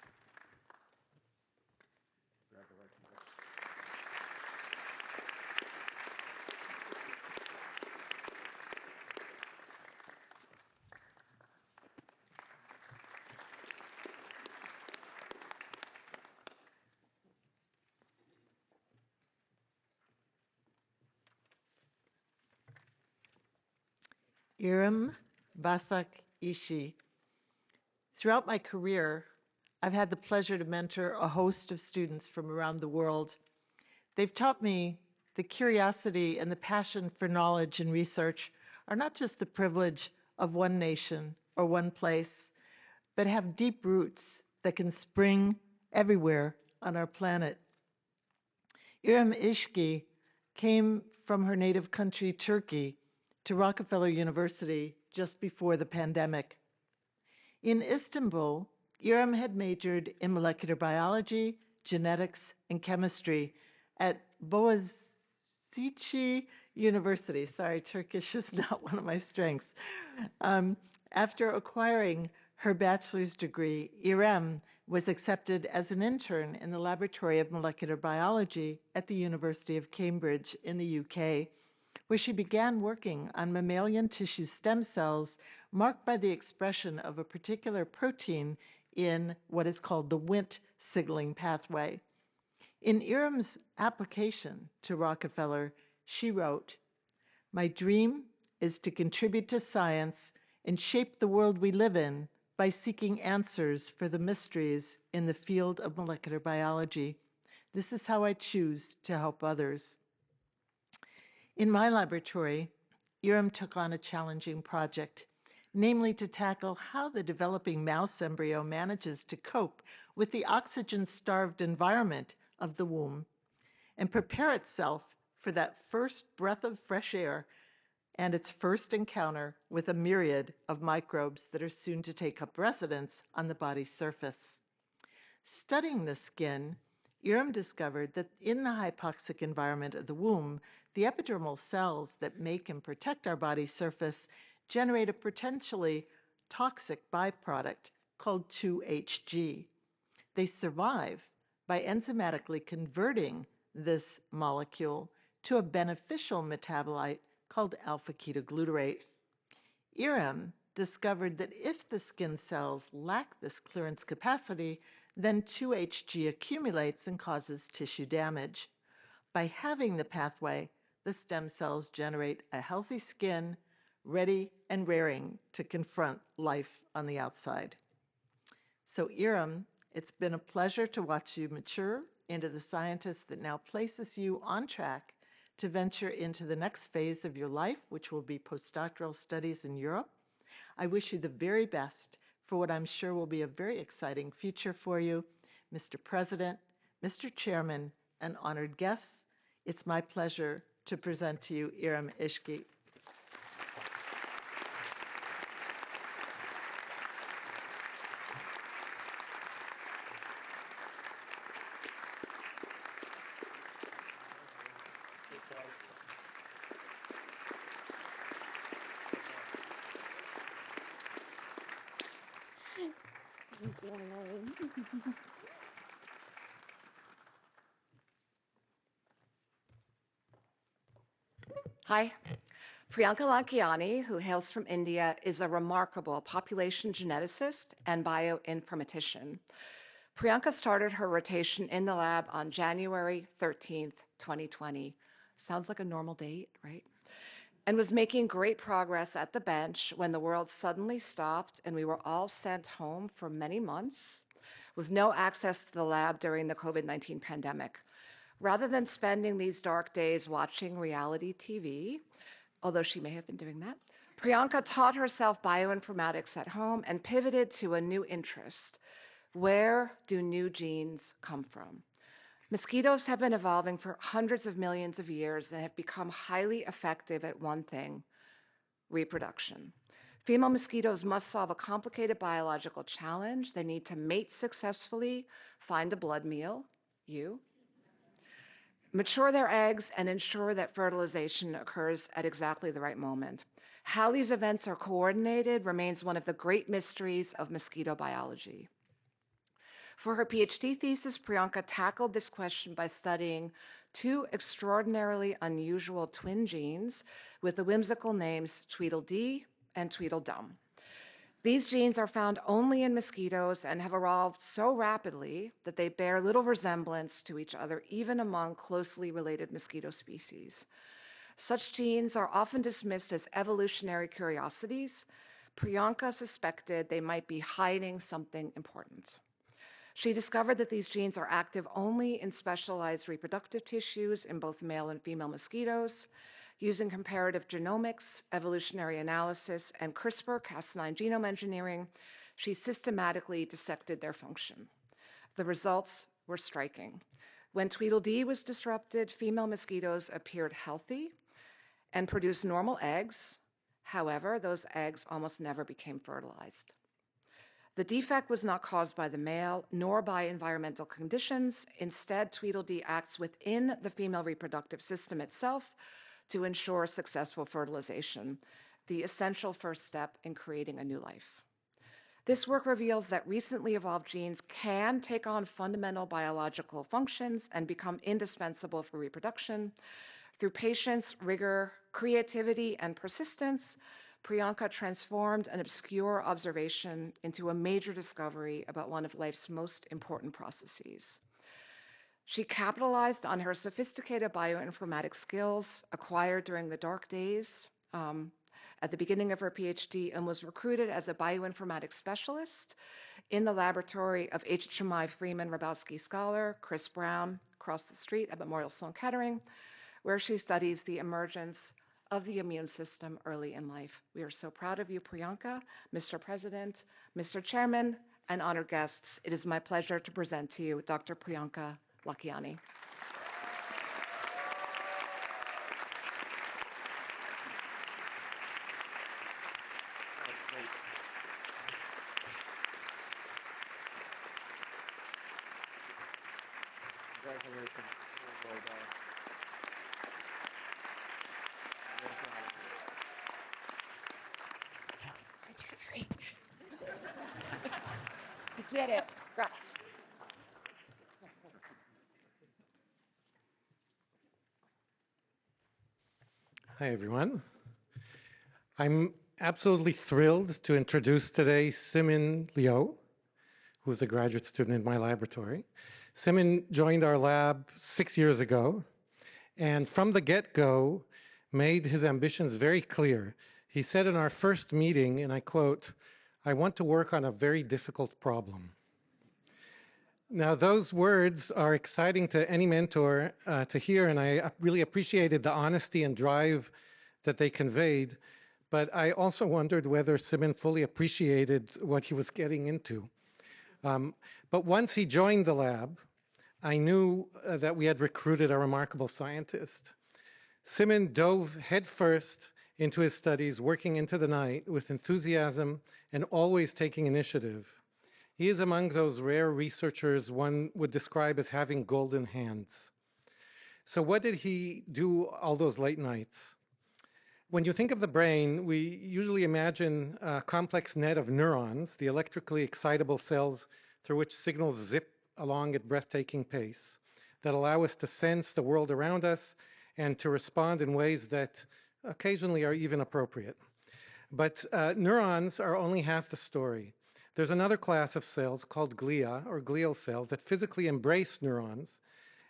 Iram Basak Ishi. Throughout my career, I've had the pleasure to mentor a host of students from around the world. They've taught me the curiosity and the passion for knowledge and research are not just the privilege of one nation or one place, but have deep roots that can spring everywhere on our planet. Iram Ishki came from her native country, Turkey, to Rockefeller University just before the pandemic. In Istanbul, Iram had majored in molecular biology, genetics, and chemistry at Boğaziçi University. Sorry, Turkish is not one of my strengths. After acquiring her bachelor's degree, Iram was accepted as an intern in the Laboratory of Molecular Biology at the University of Cambridge in the UK, where she began working on mammalian tissue stem cells marked by the expression of a particular protein in what is called the Wnt signaling pathway. In Iram's application to Rockefeller, she wrote, "My dream is to contribute to science and shape the world we live in by seeking answers for the mysteries in the field of molecular biology. This is how I choose to help others." In my laboratory, Iram took on a challenging project, namely to tackle how the developing mouse embryo manages to cope with the oxygen-starved environment of the womb and prepare itself for that first breath of fresh air and its first encounter with a myriad of microbes that are soon to take up residence on the body's surface. Studying the skin, Iram discovered that in the hypoxic environment of the womb, the epidermal cells that make and protect our body's surface generate a potentially toxic byproduct called 2-HG. They survive by enzymatically converting this molecule to a beneficial metabolite called alpha-ketoglutarate. Iram discovered that if the skin cells lack this clearance capacity, then 2-HG accumulates and causes tissue damage. By having the pathway, the stem cells generate a healthy skin, ready and raring to confront life on the outside. So Iram, it's been a pleasure to watch you mature into the scientist that now places you on track to venture into the next phase of your life, which will be postdoctoral studies in Europe. I wish you the very best for what I'm sure will be a very exciting future for you. Mr. President, Mr. Chairman, and honored guests, it's my pleasure to present to you Iram Ishki. Hi. Priyanka Lankiani, who hails from India, is a remarkable population geneticist and bioinformatician. Priyanka started her rotation in the lab on January 13th, 2020. Sounds like a normal date, right? And was making great progress at the bench when the world suddenly stopped and we were all sent home for many months with no access to the lab during the COVID-19 pandemic. Rather than spending these dark days watching reality TV, although she may have been doing that, Priyanka taught herself bioinformatics at home and pivoted to a new interest. Where do new genes come from? Mosquitoes have been evolving for hundreds of millions of years and have become highly effective at one thing: reproduction. Female mosquitoes must solve a complicated biological challenge. They need to mate successfully, find a blood meal, you, mature their eggs, and ensure that fertilization occurs at exactly the right moment. How these events are coordinated remains one of the great mysteries of mosquito biology. For her Ph.D. thesis, Priyanka tackled this question by studying two extraordinarily unusual twin genes with the whimsical names Tweedledee and Tweedledum. These genes are found only in mosquitoes and have evolved so rapidly that they bear little resemblance to each other, even among closely related mosquito species. Such genes are often dismissed as evolutionary curiosities. Priyanka suspected they might be hiding something important. She discovered that these genes are active only in specialized reproductive tissues in both male and female mosquitoes. Using comparative genomics, evolutionary analysis, and CRISPR-Cas9 genome engineering, she systematically dissected their function. The results were striking. When Tweedledee was disrupted, female mosquitoes appeared healthy and produced normal eggs. However, those eggs almost never became fertilized. The defect was not caused by the male nor by environmental conditions. Instead, Tweedledee acts within the female reproductive system itself to ensure successful fertilization, the essential first step in creating a new life. This work reveals that recently evolved genes can take on fundamental biological functions and become indispensable for reproduction. Through patience, rigor, creativity, and persistence, Priyanka transformed an obscure observation into a major discovery about one of life's most important processes. She capitalized on her sophisticated bioinformatics skills acquired during the dark days at the beginning of her Ph.D. and was recruited as a bioinformatics specialist in the laboratory of HHMI Freeman Rabowski scholar Chris Brown across the street at Memorial Sloan Kettering, where she studies the emergence of the immune system early in life. We are so proud of you, Priyanka, Mr. President, Mr. Chairman, and honored guests. It is my pleasure to present to you Dr. Priyanka Lakiani. Congratulations. Well done. One, two, three. You did it. Congrats. Hi, everyone. I'm absolutely thrilled to introduce today Simin Liu, who's a graduate student in my laboratory. Simin joined our lab 6 years ago, and from the get-go, made his ambitions very clear. He said in our first meeting, and I quote, "I want to work on a very difficult problem." Now, those words are exciting to any mentor to hear, and I really appreciated the honesty and drive that they conveyed, but I also wondered whether Simin fully appreciated what he was getting into. But once he joined the lab, I knew that we had recruited a remarkable scientist. Simin dove headfirst into his studies, working into the night with enthusiasm and always taking initiative. He is among those rare researchers one would describe as having golden hands. So what did he do all those late nights? When you think of the brain, we usually imagine a complex net of neurons, the electrically excitable cells through which signals zip along at breathtaking pace, that allow us to sense the world around us and to respond in ways that occasionally are even appropriate. But neurons are only half the story. There's another class of cells called glia, or glial cells, that physically embrace neurons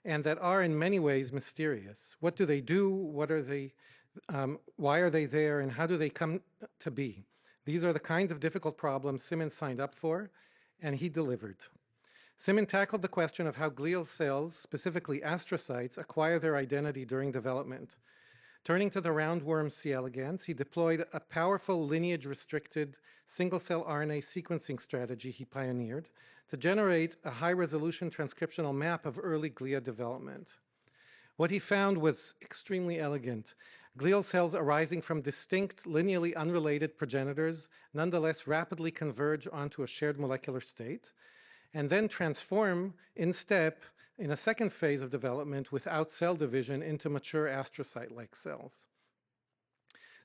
and that are in many ways mysterious. What do they do? What are they? Why are they there? And how do they come to be? These are the kinds of difficult problems Simin signed up for, and he delivered. Simin tackled the question of how glial cells, specifically astrocytes, acquire their identity during development. Turning to the roundworm C. elegans, he deployed a powerful lineage-restricted single-cell RNA sequencing strategy he pioneered to generate a high-resolution transcriptional map of early glia development. What he found was extremely elegant. Glial cells arising from distinct, lineally unrelated progenitors nonetheless rapidly converge onto a shared molecular state, and then transform in step in a second phase of development without cell division into mature astrocyte-like cells.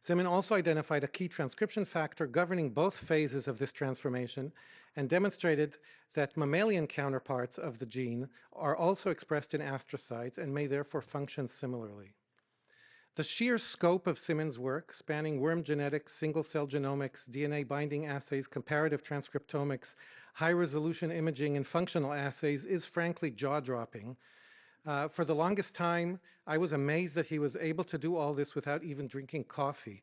Simin also identified a key transcription factor governing both phases of this transformation and demonstrated that mammalian counterparts of the gene are also expressed in astrocytes and may therefore function similarly. The sheer scope of Simin's work, spanning worm genetics, single-cell genomics, DNA binding assays, comparative transcriptomics, high-resolution imaging, and functional assays, is frankly jaw-dropping. For the longest time, I was amazed that he was able to do all this without even drinking coffee.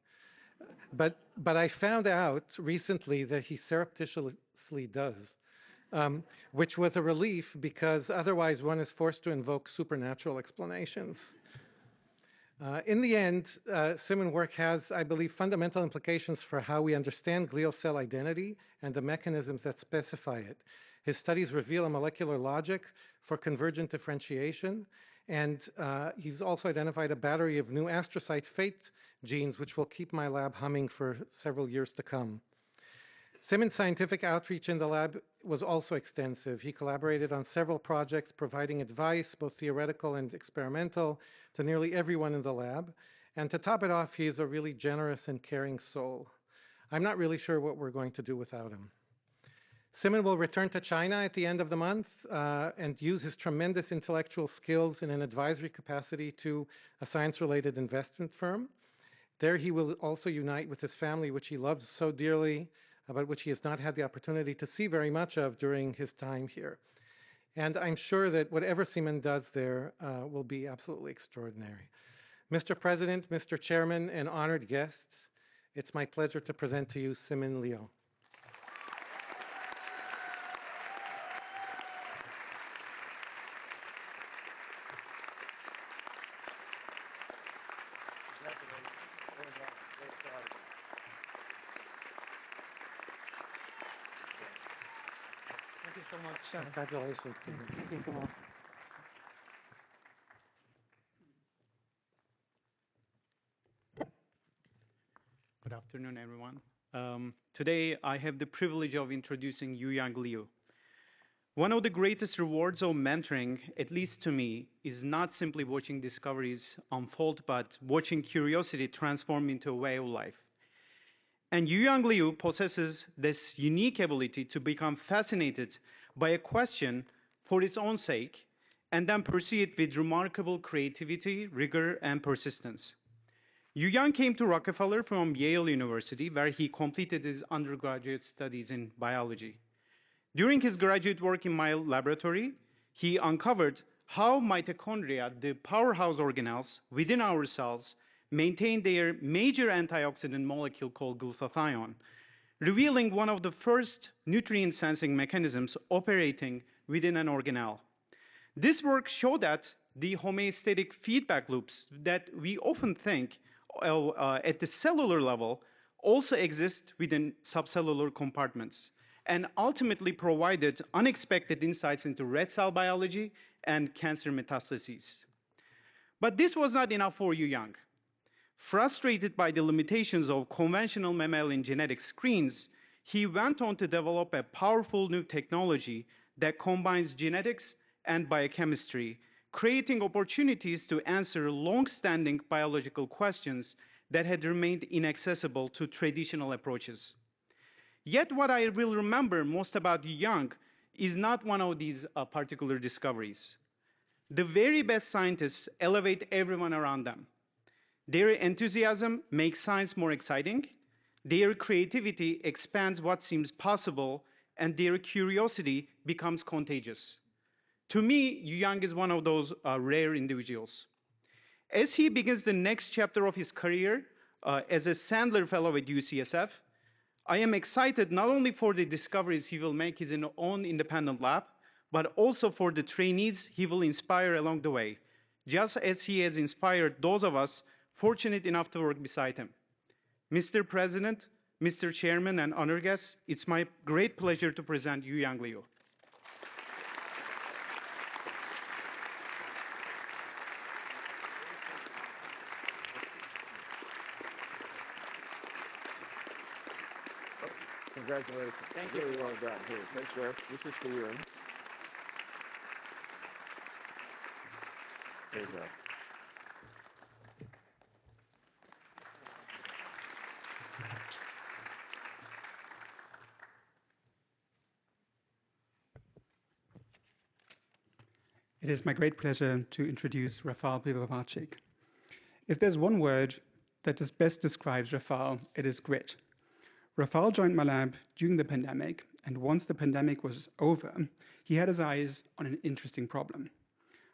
But I found out recently that he surreptitiously does, which was a relief because otherwise one is forced to invoke supernatural explanations. In the end, Simon's work has, I believe, fundamental implications for how we understand glial cell identity and the mechanisms that specify it. His studies reveal a molecular logic for convergent differentiation, and he's also identified a battery of new astrocyte fate genes, which will keep my lab humming for several years to come. Simon's scientific outreach in the lab was also extensive. He collaborated on several projects, providing advice, both theoretical and experimental, to nearly everyone in the lab. And to top it off, he is a really generous and caring soul. I'm not really sure what we're going to do without him. Simon will return to China at the end of the month and use his tremendous intellectual skills in an advisory capacity to a science-related investment firm. There he will also unite with his family, which he loves so dearly, but which he has not had the opportunity to see very much of during his time here. And I'm sure that whatever Simon does there will be absolutely extraordinary. Mr. President, Mr. Chairman, and honored guests, it's my pleasure to present to you Simon Liu. Thank you so much. Congratulations. Thank you so much. Good afternoon, everyone. Today, I have the privilege of introducing Yu-Yang Liu. One of the greatest rewards of mentoring, at least to me, is not simply watching discoveries unfold, but watching curiosity transform into a way of life. And Yu-Yang Liu possesses this unique ability to become fascinated by a question for its own sake, and then pursue it with remarkable creativity, rigor, and persistence. Yu-Yang came to Rockefeller from Yale University, where he completed his undergraduate studies in biology. During his graduate work in my laboratory, he uncovered how mitochondria, the powerhouse organelles within our cells, maintain their major antioxidant molecule called glutathione, revealing one of the first nutrient-sensing mechanisms operating within an organelle. This work showed that the homeostatic feedback loops that we often think at the cellular level also exist within subcellular compartments, and ultimately provided unexpected insights into red cell biology and cancer metastases. But this was not enough for Yu-Yang. Frustrated by the limitations of conventional mammalian genetic screens, he went on to develop a powerful new technology that combines genetics and biochemistry, creating opportunities to answer long-standing biological questions that had remained inaccessible to traditional approaches. Yet what I will remember most about Yu-Yang is not one of these particular discoveries. The very best scientists elevate everyone around them. Their enthusiasm makes science more exciting, their creativity expands what seems possible, and their curiosity becomes contagious. To me, Yu-Yang is one of those rare individuals. As he begins the next chapter of his career as a Sandler Fellow at UCSF, I am excited not only for the discoveries he will make in his own independent lab, but also for the trainees he will inspire along the way, just as he has inspired those of us fortunate enough to work beside him. Mr. President, Mr. Chairman, and honor guests, it's my great pleasure to present Yu-Yang Liu. Congratulations. Thank you. Really well done. Here, take this. This is for you. There you go. It is my great pleasure to introduce Rafał Piwowarczyk. If there's one word that just best describes Rafał, it is grit. Rafał joined my lab during the pandemic, and once the pandemic was over, he had his eyes on an interesting problem.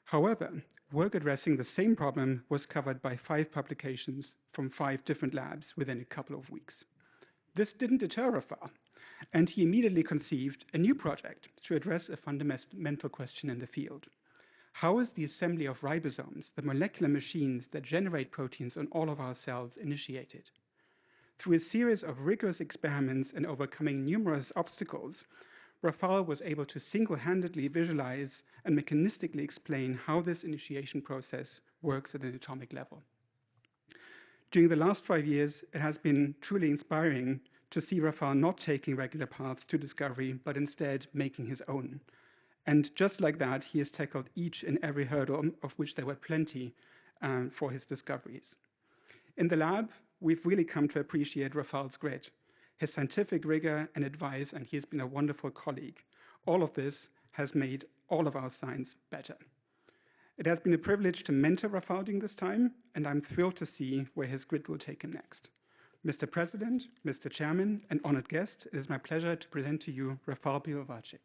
However, work addressing the same problem was covered by 5 publications from 5 different labs within a couple of weeks. This didn't deter Rafal, and he immediately conceived a new project to address a fundamental question in the field. How is the assembly of ribosomes, the molecular machines that generate proteins on all of our cells, initiated? Through a series of rigorous experiments and overcoming numerous obstacles, Rafal was able to single-handedly visualize and mechanistically explain how this initiation process works at an atomic level. During the last 5 years, it has been truly inspiring to see Rafal not taking regular paths to discovery, but instead making his own. And just like that, he has tackled each and every hurdle, of which there were plenty for his discoveries. In the lab, we've really come to appreciate Rafal's grit, his scientific rigor and advice, and he has been a wonderful colleague. All of this has made all of our science better. It has been a privilege to mentor Rafal during this time, and I'm thrilled to see where his grit will take him next. Mr. President, Mr. Chairman, and honored guest, it is my pleasure to present to you Rafal Pivovarczyk.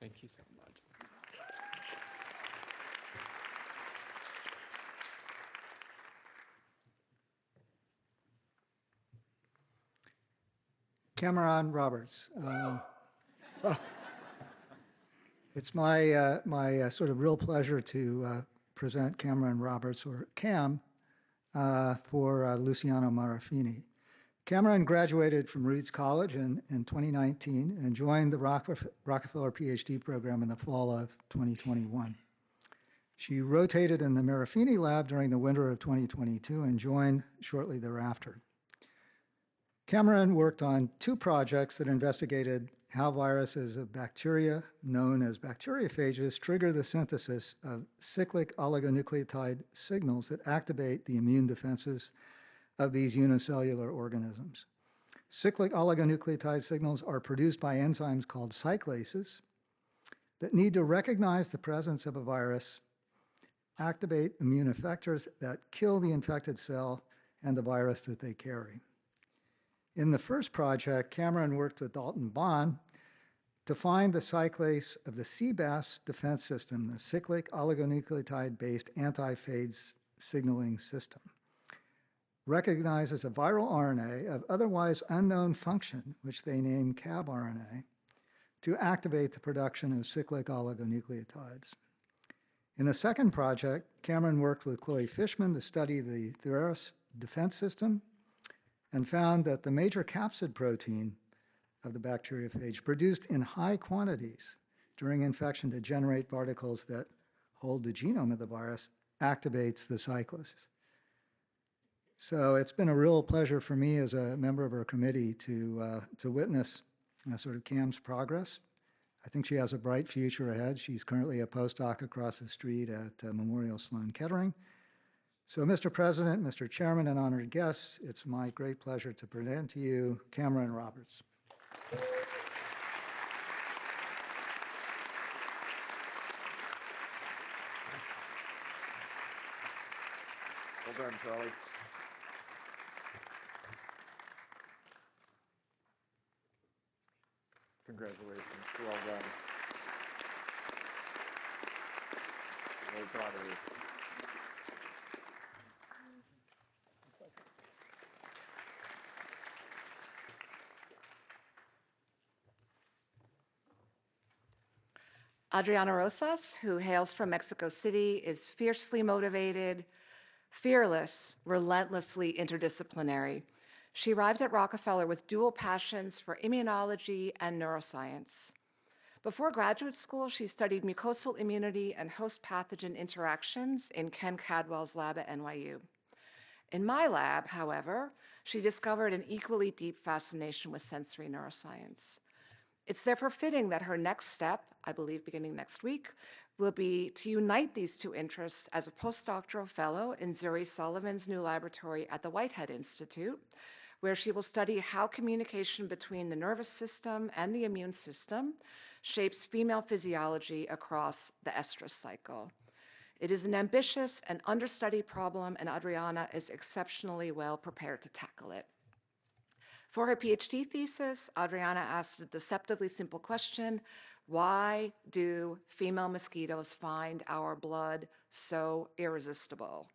Thank you so much. Cameron Roberts. It's my sort of real pleasure to present Cameron Roberts, or Cam, for Luciano Marafini. Cameron graduated from Reeds College in 2019 and joined the Rockefeller Ph.D. program in the fall of 2021. She rotated in the Marafini lab during the winter of 2022 and joined shortly thereafter. Cameron worked on 2 projects that investigated how viruses of bacteria, known as bacteriophages, trigger the synthesis of cyclic oligonucleotide signals that activate the immune defenses of these unicellular organisms. Cyclic oligonucleotide signals are produced by enzymes called cyclases that need to recognize the presence of a virus, activate immune effectors that kill the infected cell and the virus that they carry. In the first project, Cameron worked with Dalton Bond to find the cyclase of the CBAS defense system, the cyclic oligonucleotide-based anti-phage signaling system. Recognizes a viral RNA of otherwise unknown function, which they name CAB RNA, to activate the production of cyclic oligonucleotides. In the second project, Cameron worked with Chloe Fishman to study the Thuris defense system and found that the major capsid protein of the bacteriophage produced in high quantities during infection to generate particles that hold the genome of the virus activates the cyclases. So it's been a real pleasure for me as a member of our committee to witness sort of Cam's progress. I think she has a bright future ahead. She's currently a postdoc across the street at Memorial Sloan Kettering. So, Mr. President, Mr. Chairman, and honored guests, it's my great pleasure to present to you Cameron Roberts. Well done, Charlie. Congratulations. Well done. Very proud of you. Adriana Rosas, who hails from Mexico City, is fiercely motivated, fearless, relentlessly interdisciplinary. She arrived at Rockefeller with dual passions for immunology and neuroscience. Before graduate school, she studied mucosal immunity and host pathogen interactions in Ken Cadwell's lab at NYU. In my lab, however, she discovered an equally deep fascination with sensory neuroscience. It's therefore fitting that her next step, I believe beginning next week, will be to unite these 2 interests as a postdoctoral fellow in Zuri Sullivan's new laboratory at the Whitehead Institute, where she will study how communication between the nervous system and the immune system shapes female physiology across the estrus cycle. It is an ambitious and understudied problem, and Adriana is exceptionally well prepared to tackle it. For her PhD thesis, Adriana asked a deceptively simple question: why do female mosquitoes find our blood so irresistible?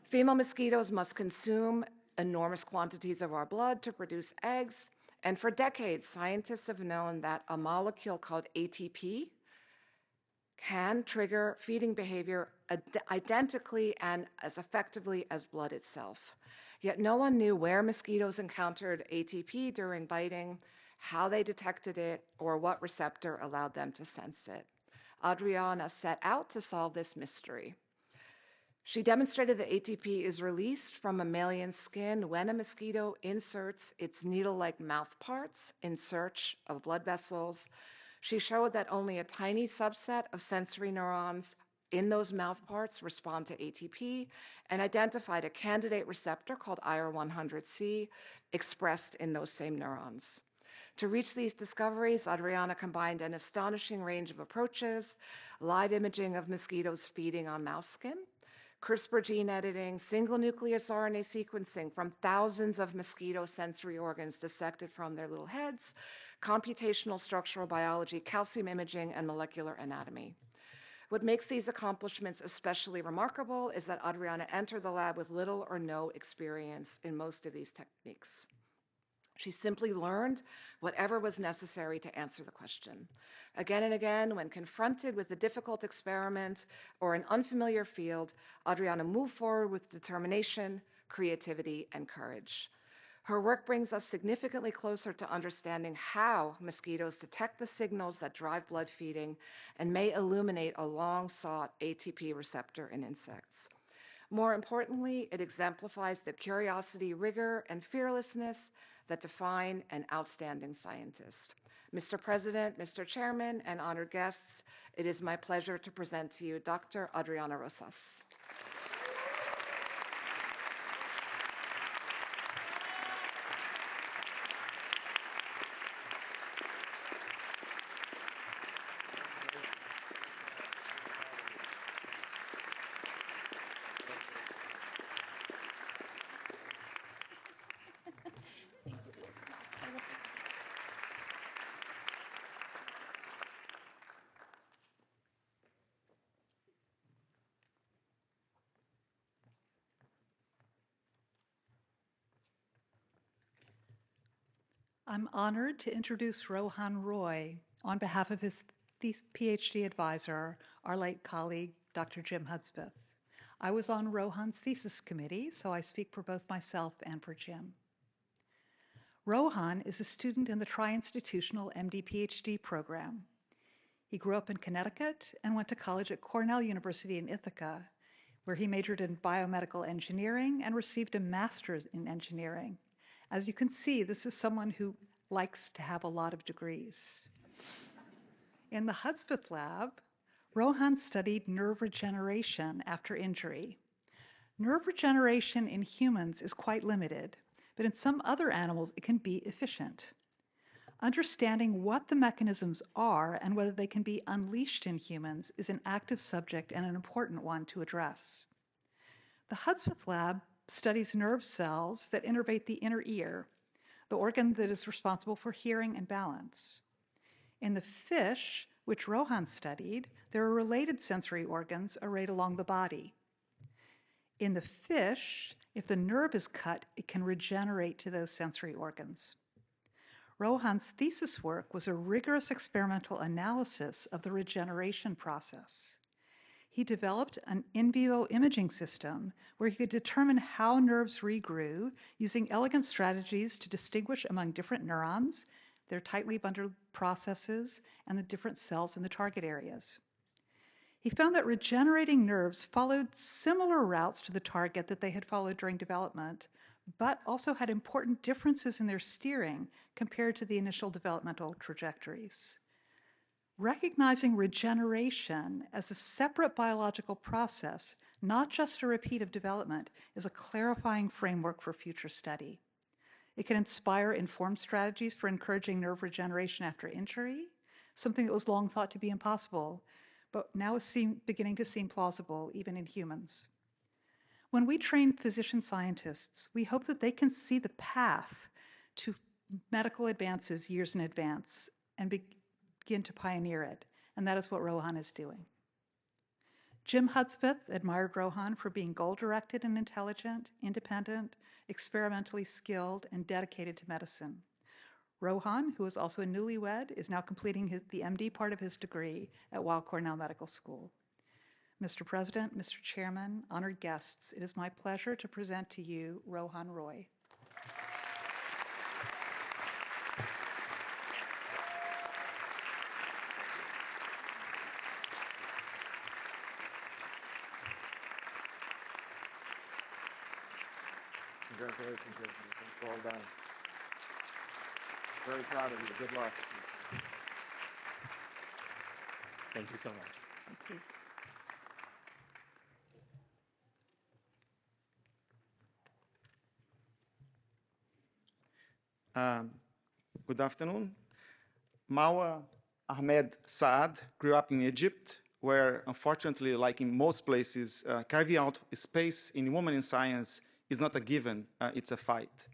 Female mosquitoes must consume enormous quantities of our blood to produce eggs, and for decades, scientists have known that a molecule called ATP can trigger feeding behavior identically and as effectively as blood itself. Yet no one knew where mosquitoes encountered ATP during biting, how they detected it, or what receptor allowed them to sense it. Adriana set out to solve this mystery. She demonstrated that ATP is released from mammalian skin when a mosquito inserts its needle-like mouth parts in search of blood vessels. She showed that only a tiny subset of sensory neurons in those mouth parts respond to ATP, and identified a candidate receptor called IR100C expressed in those same neurons. To reach these discoveries, Adriana combined an astonishing range of approaches: live imaging of mosquitoes feeding on mouse skin, CRISPR gene editing, single nucleus RNA sequencing from thousands of mosquito sensory organs dissected from their little heads, computational structural biology, calcium imaging, and molecular anatomy. What makes these accomplishments especially remarkable is that Adriana entered the lab with little or no experience in most of these techniques. She simply learned whatever was necessary to answer the question. Again and again, when confronted with a difficult experiment or an unfamiliar field, Adriana moved forward with determination, creativity, and courage. Her work brings us significantly closer to understanding how mosquitoes detect the signals that drive blood feeding and may illuminate a long-sought ATP receptor in insects. More importantly, it exemplifies the curiosity, rigor, and fearlessness that define an outstanding scientist. Mr. President, Mr. Chairman, and honored guests, it is my pleasure to present to you Dr. Adriana Rosas. I'm honored to introduce Rohan Roy on behalf of his PhD advisor, our late colleague, Dr. Jim Hudspeth. I was on Rohan's thesis committee, so I speak for both myself and for Jim. Rohan is a student in the Tri-Institutional MD-PhD program. He grew up in Connecticut and went to college at Cornell University in Ithaca, where he majored in biomedical engineering and received a master's in engineering. As you can see, this is someone who likes to have a lot of degrees. In the Hudspeth lab, Rohan studied nerve regeneration after injury. Nerve regeneration in humans is quite limited, but in some other animals it can be efficient. Understanding what the mechanisms are and whether they can be unleashed in humans is an active subject and an important one to address. The Hudspeth lab studies nerve cells that innervate the inner ear, the organ that is responsible for hearing and balance. In the fish, which Rohan studied, there are related sensory organs arrayed along the body. In the fish, if the nerve is cut, it can regenerate to those sensory organs. Rohan's thesis work was a rigorous experimental analysis of the regeneration process. He developed an in vivo imaging system where he could determine how nerves regrew using elegant strategies to distinguish among different neurons, their tightly bundled processes, and the different cells in the target areas. He found that regenerating nerves followed similar routes to the target that they had followed during development, but also had important differences in their steering compared to the initial developmental trajectories. Recognizing regeneration as a separate biological process, not just a repeat of development, is a clarifying framework for future study. It can inspire informed strategies for encouraging nerve regeneration after injury, something that was long thought to be impossible, but now is beginning to seem plausible even in humans. When we train physician scientists, we hope that they can see the path to medical advances years in advance and begin to pioneer it, and that is what Rohan is doing. Jim Hudspeth admired Rohan for being goal-directed and intelligent, independent, experimentally skilled, and dedicated to medicine. Rohan, who is also a newlywed, is now completing the MD part of his degree at Weill Cornell Medical School. Mr. President, Mr. Chairman, honored guests, it is my pleasure to present to you Rohan Roy. Congratulations, it's all done. Very proud of you. Good luck. Thank you so much. Thank you. Good afternoon. Mawa Ahmed Saad grew up in Egypt, where, unfortunately, like in most places, carving out space in women in science is not a given, it's a fight.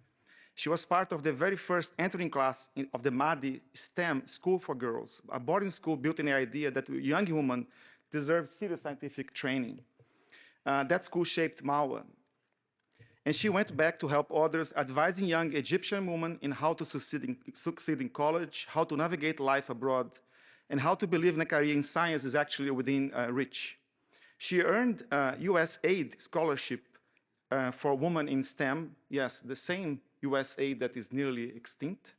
She was part of the very first entering class of the Mahdi STEM School for Girls, a boarding school built on the idea that young women deserve serious scientific training. That school shaped Mawa. And she went back to help others, advising young Egyptian women in how to succeed in college, how to navigate life abroad, and how to believe in a career in science is actually within reach. She earned a US aid scholarship for women in STEM, yes, the same US aid that is nearly extinct.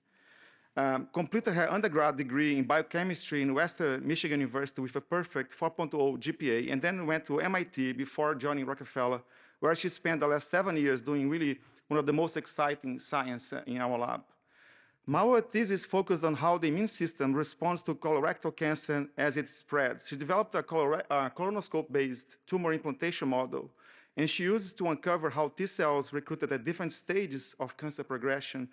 Completed her undergrad degree in biochemistry in Western Michigan University with a perfect 4.0 GPA, and then went to MIT before joining Rockefeller, where she spent the last 7 years doing really one of the most exciting science in our lab. Mawa's thesis focused on how the immune system responds to colorectal cancer as it spreads. She developed a colonoscope-based tumor implantation model, and she used to uncover how T cells recruited at different stages of cancer progression,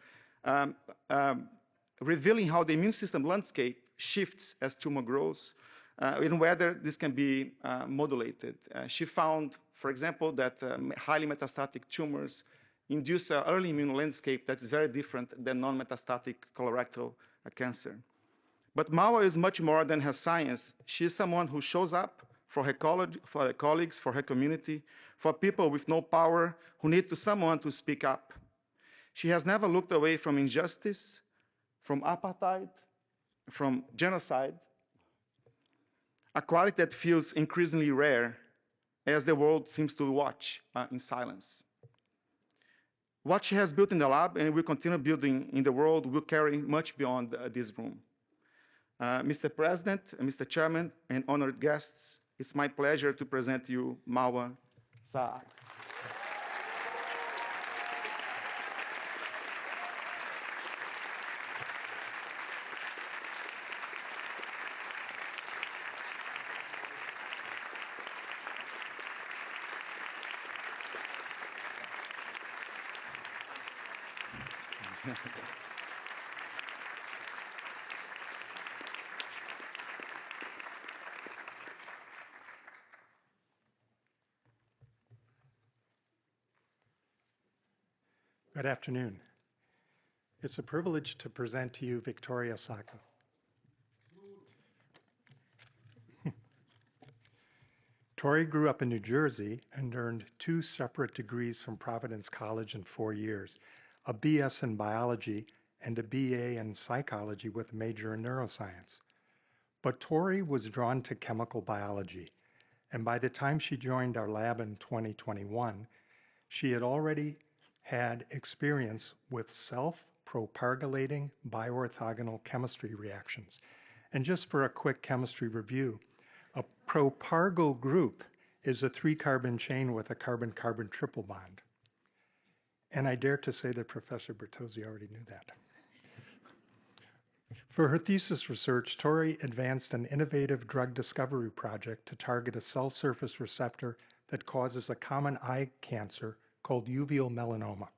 revealing how the immune system landscape shifts as tumor grows, and whether this can be modulated. She found, for example, that highly metastatic tumors induce an early immune landscape that's very different than non-metastatic colorectal cancer. But Mawa is much more than her science. She is someone who shows up for her colleagues, for her community, for people with no power who need someone to speak up. She has never looked away from injustice, from apartheid, from genocide, a quality that feels increasingly rare as the world seems to watch in silence. What she has built in the lab and will continue building in the world will carry much beyond this room. Mr. President, Mr. Chairman, and honored guests, it's my pleasure to present to you Mawa Saad. Good afternoon. It's a privilege to present to you Victoria Sacco. Tori grew up in New Jersey and earned 2 separate degrees from Providence College in 4 years, a BS in biology and a BA in psychology with a major in neuroscience. But Tori was drawn to chemical biology, and by the time she joined our lab in 2021, she had already had experience with self-propargylating bioorthogonal chemistry reactions. And just for a quick chemistry review, a propargyl group is a 3-carbon chain with a carbon-carbon triple bond. And I dare to say that Professor Bertozzi already knew that. For her thesis research, Tori advanced an innovative drug discovery project to target a cell surface receptor that causes a common eye cancer called uveal melanoma.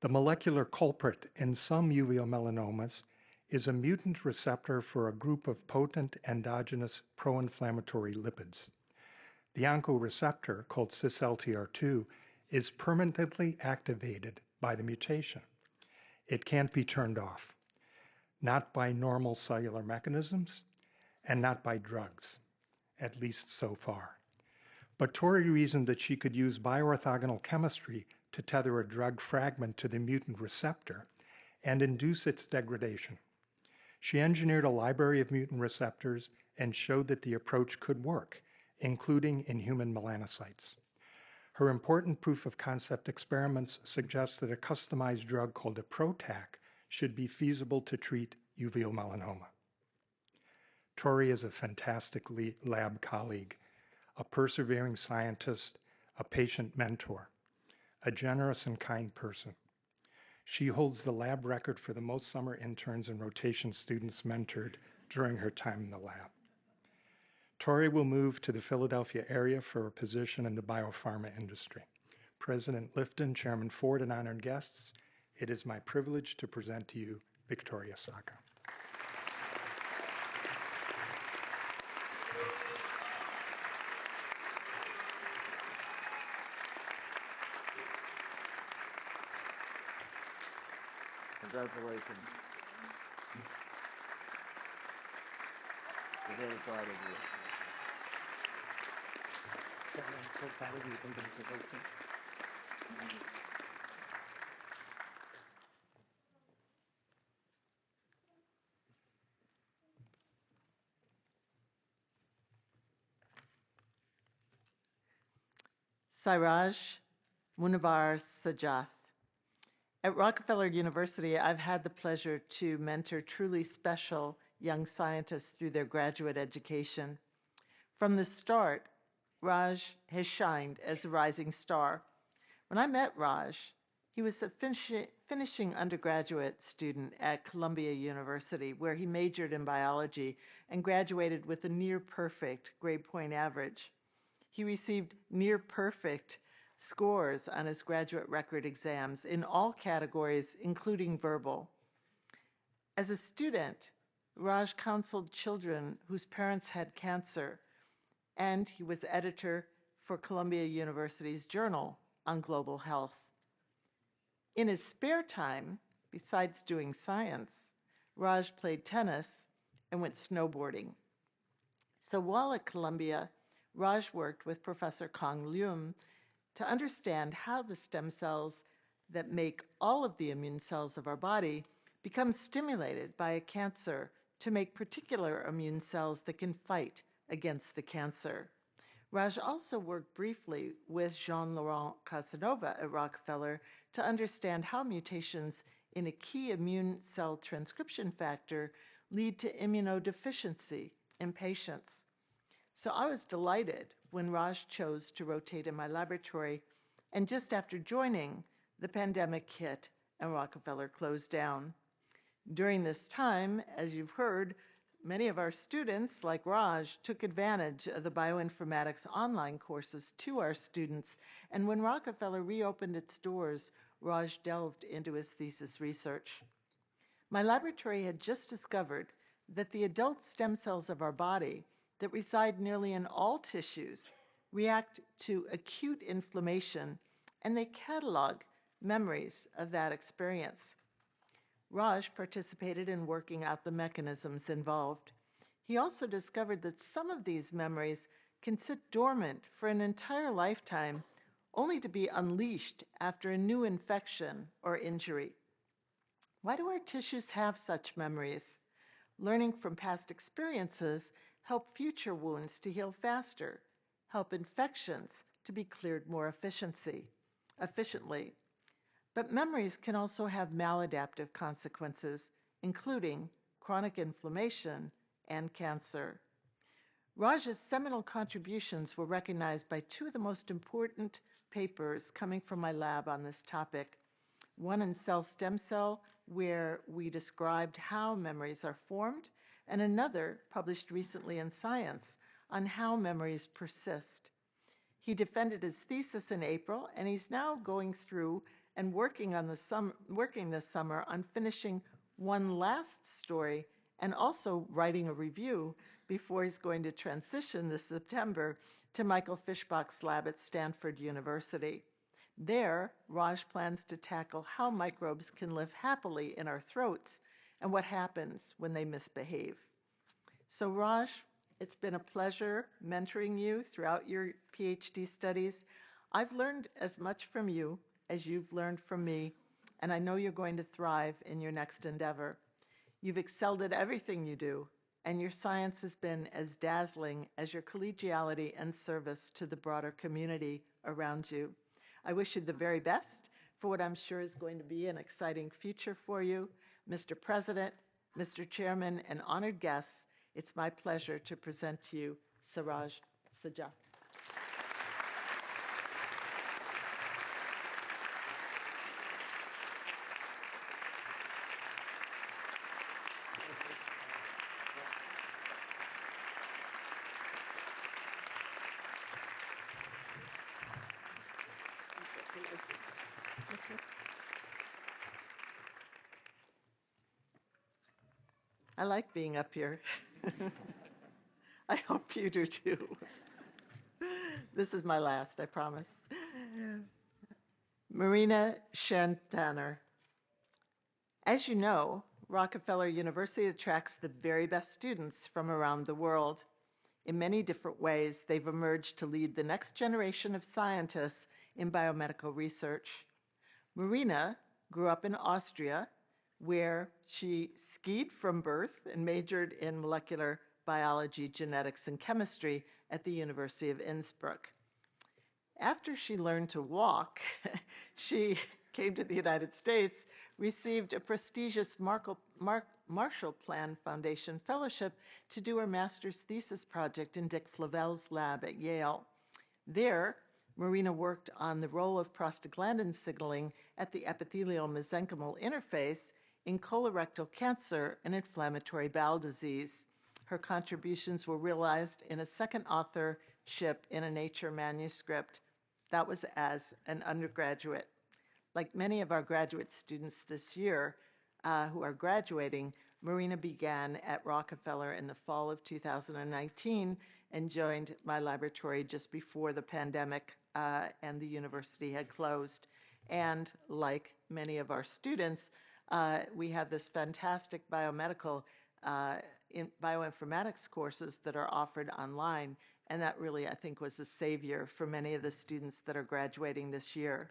The molecular culprit in some uveal melanomas is a mutant receptor for a group of potent endogenous pro-inflammatory lipids. The oncoreceptor, called cis-LTR2, is permanently activated by the mutation. It can't be turned off, not by normal cellular mechanisms and not by drugs, at least so far. But Tori reasoned that she could use bioorthogonal chemistry to tether a drug fragment to the mutant receptor and induce its degradation. She engineered a library of mutant receptors and showed that the approach could work, including in human melanocytes. Her important proof of concept experiments suggest that a customized drug called a PROTAC should be feasible to treat uveal melanoma. Tori is a fantastic lab colleague, a persevering scientist, a patient mentor, a generous and kind person. She holds the lab record for the most summer interns and rotation students mentored during her time in the lab. Tori will move to the Philadelphia area for a position in the biopharma industry. President Lifton, Chairman Ford, and honored guests, it is my privilege to present to you Victoria Saka. Congratulations. We're very proud of you. I'm so proud of you. Congratulations. Sairaj Munawar Sajath. At Rockefeller University, I've had the pleasure to mentor truly special young scientists through their graduate education. From the start, Raj has shined as a rising star. When I met Raj, he was a finishing undergraduate student at Columbia University, where he majored in biology and graduated with a near-perfect grade point average. He received near-perfect scores on his graduate record exams in all categories, including verbal. As a student, Raj counseled children whose parents had cancer, and he was editor for Columbia University's Journal on Global Health. In his spare time, besides doing science, Raj played tennis and went snowboarding. So while at Columbia, Raj worked with Professor Kong Leum to understand how the stem cells that make all of the immune cells of our body become stimulated by a cancer to make particular immune cells that can fight against the cancer. Raj also worked briefly with Jean-Laurent Casanova at Rockefeller to understand how mutations in a key immune cell transcription factor lead to immunodeficiency in patients. So I was delighted when Raj chose to rotate in my laboratory, and just after joining, the pandemic hit and Rockefeller closed down. During this time, as you've heard, many of our students, like Raj, took advantage of the bioinformatics online courses to our students, and when Rockefeller reopened its doors, Raj delved into his thesis research. My laboratory had just discovered that the adult stem cells of our body that reside nearly in all tissues react to acute inflammation, and they catalog memories of that experience. Raj participated in working out the mechanisms involved. He also discovered that some of these memories can sit dormant for an entire lifetime, only to be unleashed after a new infection or injury. Why do our tissues have such memories? Learning from past experiences help future wounds to heal faster, help infections to be cleared more efficiently. But memories can also have maladaptive consequences, including chronic inflammation and cancer. Raj's seminal contributions were recognized by two of the most important papers coming from my lab on this topic. One in Cell Stem Cell, where we described how memories are formed, and another published recently in Science on how memories persist. He defended his thesis in April, and he's now going through and working this summer on finishing one last story and also writing a review before he's going to transition this September to Michael Fischbach's lab at Stanford University. There, Raj plans to tackle how microbes can live happily in our throats and what happens when they misbehave. So Raj, it's been a pleasure mentoring you throughout your PhD studies. I've learned as much from you as you've learned from me, and I know you're going to thrive in your next endeavor. You've excelled at everything you do, and your science has been as dazzling as your collegiality and service to the broader community around you. I wish you the very best for what I'm sure is going to be an exciting future for you. Mr. President, Mr. Chairman, and honored guests, it's my pleasure to present to you Suraj Sajja. I like being up here. I hope you do too. This is my last, I promise. Marina Schenthaner. As you know, Rockefeller University attracts the very best students from around the world. In many different ways, they've emerged to lead the next generation of scientists in biomedical research. Marina grew up in Austria, where she skied from birth and majored in molecular biology, genetics, and chemistry at the University of Innsbruck. After she learned to walk, she came to the United States, received a prestigious Marshall Plan Foundation fellowship to do her master's thesis project in Dick Flavel's lab at Yale. There, Marina worked on the role of prostaglandin signaling at the epithelial-mesenchymal interface in colorectal cancer and inflammatory bowel disease. Her contributions were realized in a second authorship in a Nature manuscript. That was as an undergraduate. Like many of our graduate students this year who are graduating, Marina began at Rockefeller in the fall of 2019 and joined my laboratory just before the pandemic and the university had closed. And like many of our students, we have this fantastic biomedical bioinformatics courses that are offered online. And that really, I think, was a savior for many of the students that are graduating this year.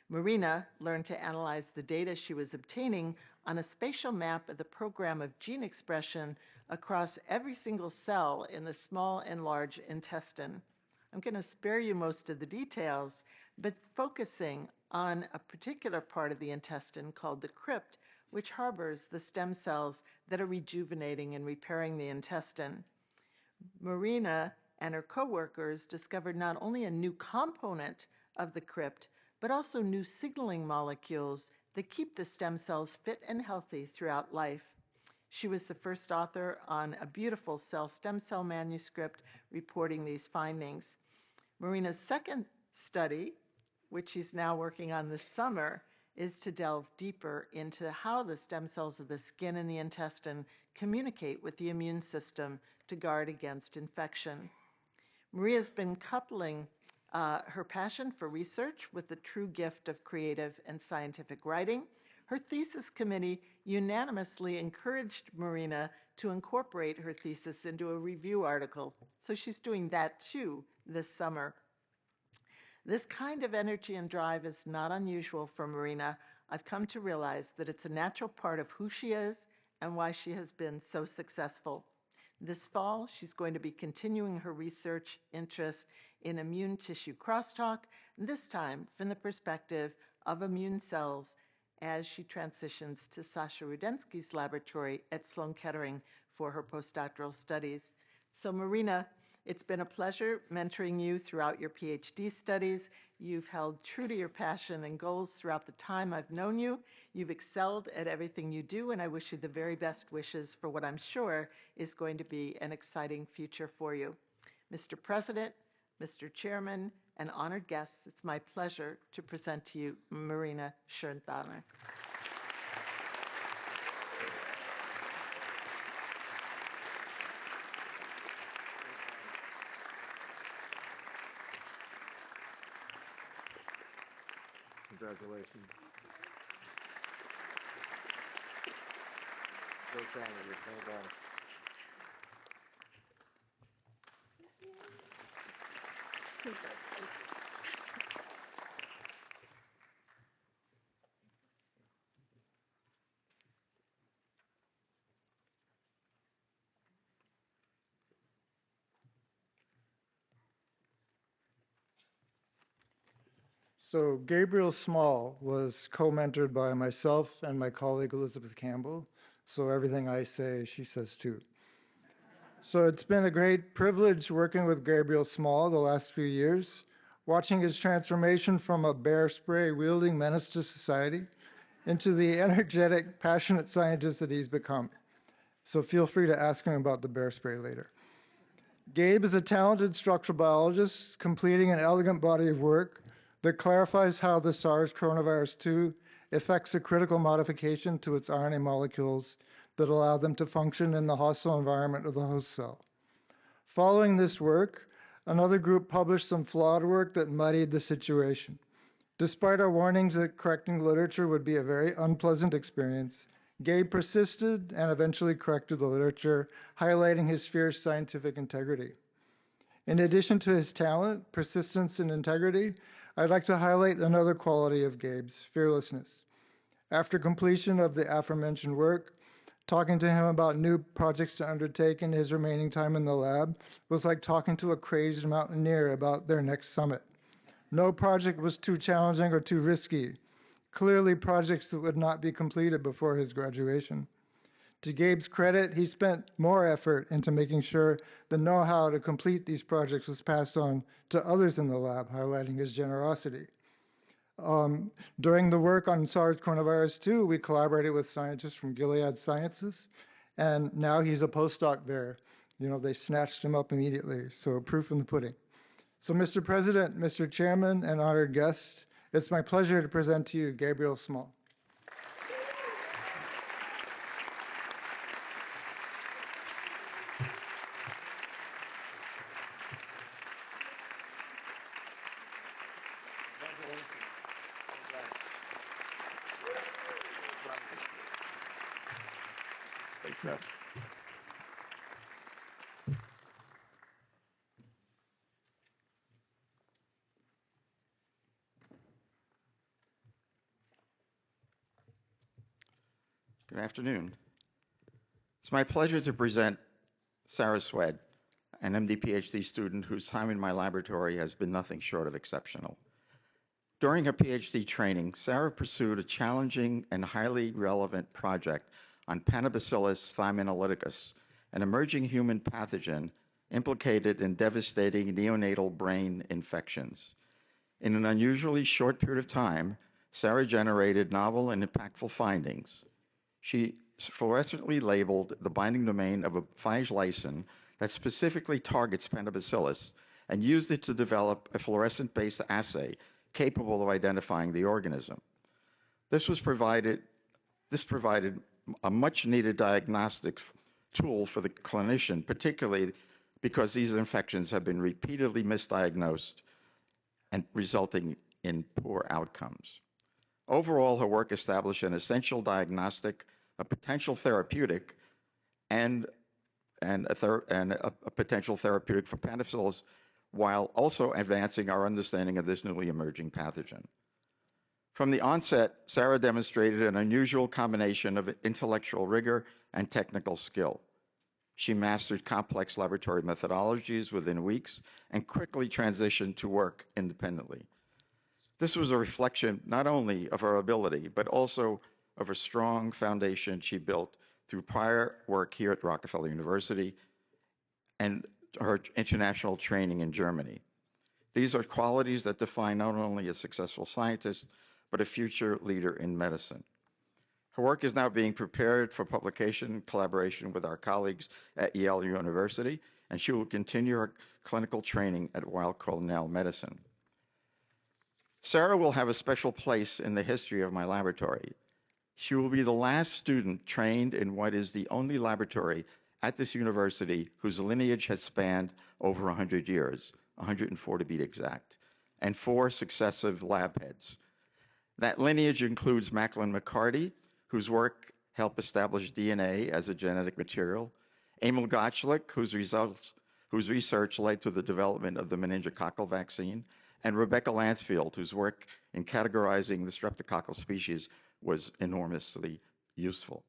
Marina learned to analyze the data she was obtaining on a spatial map of the program of gene expression across every single cell in the small and large intestine. I'm going to spare you most of the details, but focusing on a particular part of the intestine called the crypt, which harbors the stem cells that are rejuvenating and repairing the intestine. Marina and her coworkers discovered not only a new component of the crypt, but also new signaling molecules that keep the stem cells fit and healthy throughout life. She was the first author on a beautiful cell stem cell manuscript reporting these findings. Marina's second study, which she's now working on this summer, is to delve deeper into how the stem cells of the skin and the intestine communicate with the immune system to guard against infection. Maria's been coupling her passion for research with the true gift of creative and scientific writing. Her thesis committee unanimously encouraged Marina to incorporate her thesis into a review article, so she's doing that too this summer. This kind of energy and drive is not unusual for Marina. I've come to realize that it's a natural part of who she is and why she has been so successful. This fall, she's going to be continuing her research interest in immune tissue crosstalk, this time from the perspective of immune cells as she transitions to Sasha Rudensky's laboratory at Sloan Kettering for her postdoctoral studies. So Marina, it's been a pleasure mentoring you throughout your PhD studies. You've held true to your passion and goals throughout the time I've known you. You've excelled at everything you do, and I wish you the very best wishes for what I'm sure is going to be an exciting future for you. Mr. President, Mr. Chairman, and honored guests, it's my pleasure to present to you Marina Schurnthaler. Congratulations. Great job, well done. So Gabriel Small was co-mentored by myself and my colleague Elizabeth Campbell. So everything I say, she says too. So it's been a great privilege working with Gabriel Small the last few years, watching his transformation from a bear spray wielding menace to society into the energetic, passionate scientist that he's become. So feel free to ask him about the bear spray later. Gabe is a talented structural biologist completing an elegant body of work that clarifies how the SARS coronavirus 2 affects a critical modification to its RNA molecules that allow them to function in the hostile environment of the host cell. Following this work, another group published some flawed work that muddied the situation. Despite our warnings that correcting literature would be a very unpleasant experience, Gabe persisted and eventually corrected the literature, highlighting his fierce scientific integrity. In addition to his talent, persistence, and integrity, I'd like to highlight another quality of Gabe's, fearlessness. After completion of the aforementioned work, talking to him about new projects to undertake in his remaining time in the lab was like talking to a crazed mountaineer about their next summit. No project was too challenging or too risky. Clearly projects that would not be completed before his graduation. To Gabe's credit, he spent more effort into making sure the know-how to complete these projects was passed on to others in the lab, highlighting his generosity. During the work on SARS coronavirus 2, we collaborated with scientists from Gilead Sciences, and now he's a postdoc there. You know, they snatched him up immediately, so proof in the pudding. So Mr. President, Mr. Chairman, and honored guests, it's my pleasure to present to you Gabriel Small. Thanks, Seth. Good afternoon. It's my pleasure to present Sarah Swed, an MD PhD student whose time in my laboratory has been nothing short of exceptional. During her PhD training, Sarah pursued a challenging and highly relevant project on Panabacillus thyminolyticus, an emerging human pathogen implicated in devastating neonatal brain infections. In an unusually short period of time, Sarah generated novel and impactful findings. She fluorescently labeled the binding domain of a phage lysine that specifically targets Panabacillus and used it to develop a fluorescent-based assay capable of identifying the organism. This provided a much-needed diagnostic tool for the clinician, particularly because these infections have been repeatedly misdiagnosed and resulting in poor outcomes. Overall, her work established an essential diagnostic, a potential therapeutic, and a potential therapeutic for Panabacillus, while also advancing our understanding of this newly emerging pathogen. From the onset, Sarah demonstrated an unusual combination of intellectual rigor and technical skill. She mastered complex laboratory methodologies within weeks and quickly transitioned to work independently. This was a reflection not only of her ability, but also of a strong foundation she built through prior work here at Rockefeller University and her international training in Germany. These are qualities that define not only a successful scientist, but a future leader in medicine. Her work is now being prepared for publication in collaboration with our colleagues at Yale University, and she will continue her clinical training at Weill Cornell Medicine. Sarah will have a special place in the history of my laboratory. She will be the last student trained in what is the only laboratory at this university whose lineage has spanned over 100 years, 104 to be exact, and 4 successive lab heads. That lineage includes Macklin McCarty, whose work helped establish DNA as a genetic material, Emil Gottschalk, whose research led to the development of the meningococcal vaccine, and Rebecca Lansfield, whose work in categorizing the streptococcal species was enormously useful.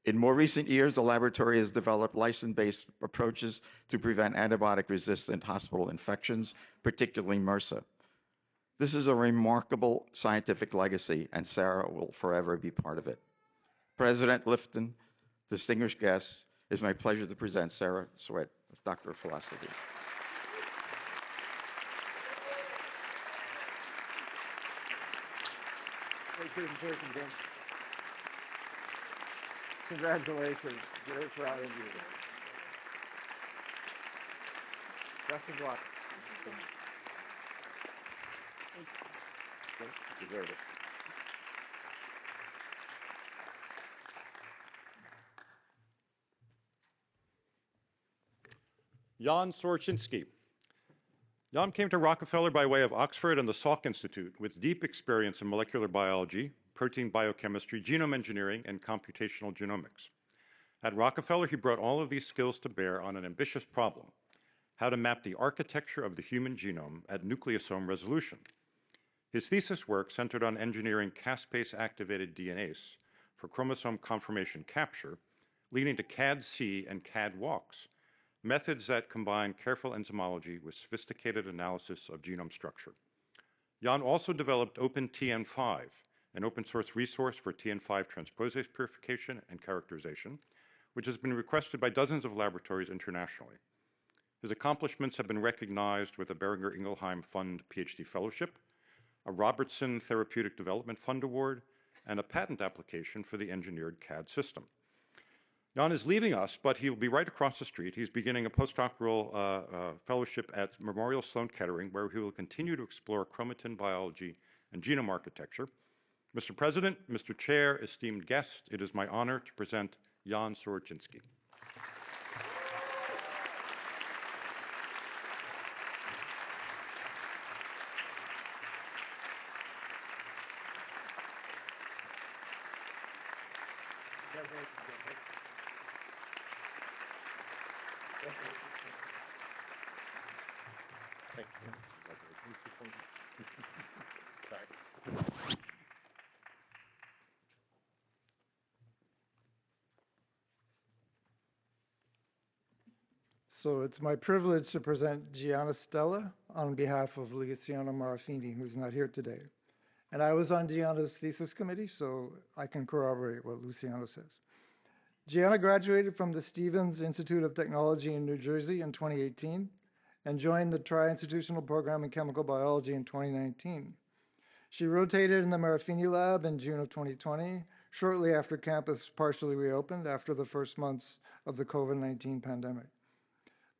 In more recent years, the laboratory has developed license-based approaches to prevent antibiotic-resistant hospital infections, particularly MRSA. This is a remarkable scientific legacy, and Sarah will forever be part of it. President Lifton, distinguished guests, it's my pleasure to present Sarah Swed, Doctor of Philosophy. Great presentation, Jim. Congratulations. Very proud of you. Best of luck. You deserve it. Jan Swarczynski. Jan came to Rockefeller by way of Oxford and the Salk Institute with deep experience in molecular biology, protein biochemistry, genome engineering, and computational genomics. At Rockefeller, he brought all of these skills to bear on an ambitious problem: how to map the architecture of the human genome at nucleosome resolution. His thesis work centered on engineering caspase-activated DNase for chromosome conformation capture, leading to CAD-C and CAD-WalkS, methods that combine careful enzymology with sophisticated analysis of genome structure. Jan also developed OpenTN5, an open source resource for TN5 transposase purification and characterization, which has been requested by dozens of laboratories internationally. His accomplishments have been recognized with a Boehringer Ingelheim Fund Ph.D. fellowship, a Robertson Therapeutic Development Fund Award, and a patent application for the engineered CAD system. Jan is leaving us, but he will be right across the street. He's beginning a postdoctoral fellowship at Memorial Sloan Kettering, where he will continue to explore chromatin biology and genome architecture. Mr. President, Mr. Chair, esteemed guests, it is my honor to present Jan Swarczynski. So it's my privilege to present Gianna Stella on behalf of Luciano Marafini, who's not here today. And I was on Gianna's thesis committee, so I can corroborate what Luciano says. Gianna graduated from the Stevens Institute of Technology in New Jersey in 2018 and joined the Tri-Institutional Program in Chemical Biology in 2019. She rotated in the Marafini lab in June of 2020, shortly after campus partially reopened after the first months of the COVID-19 pandemic.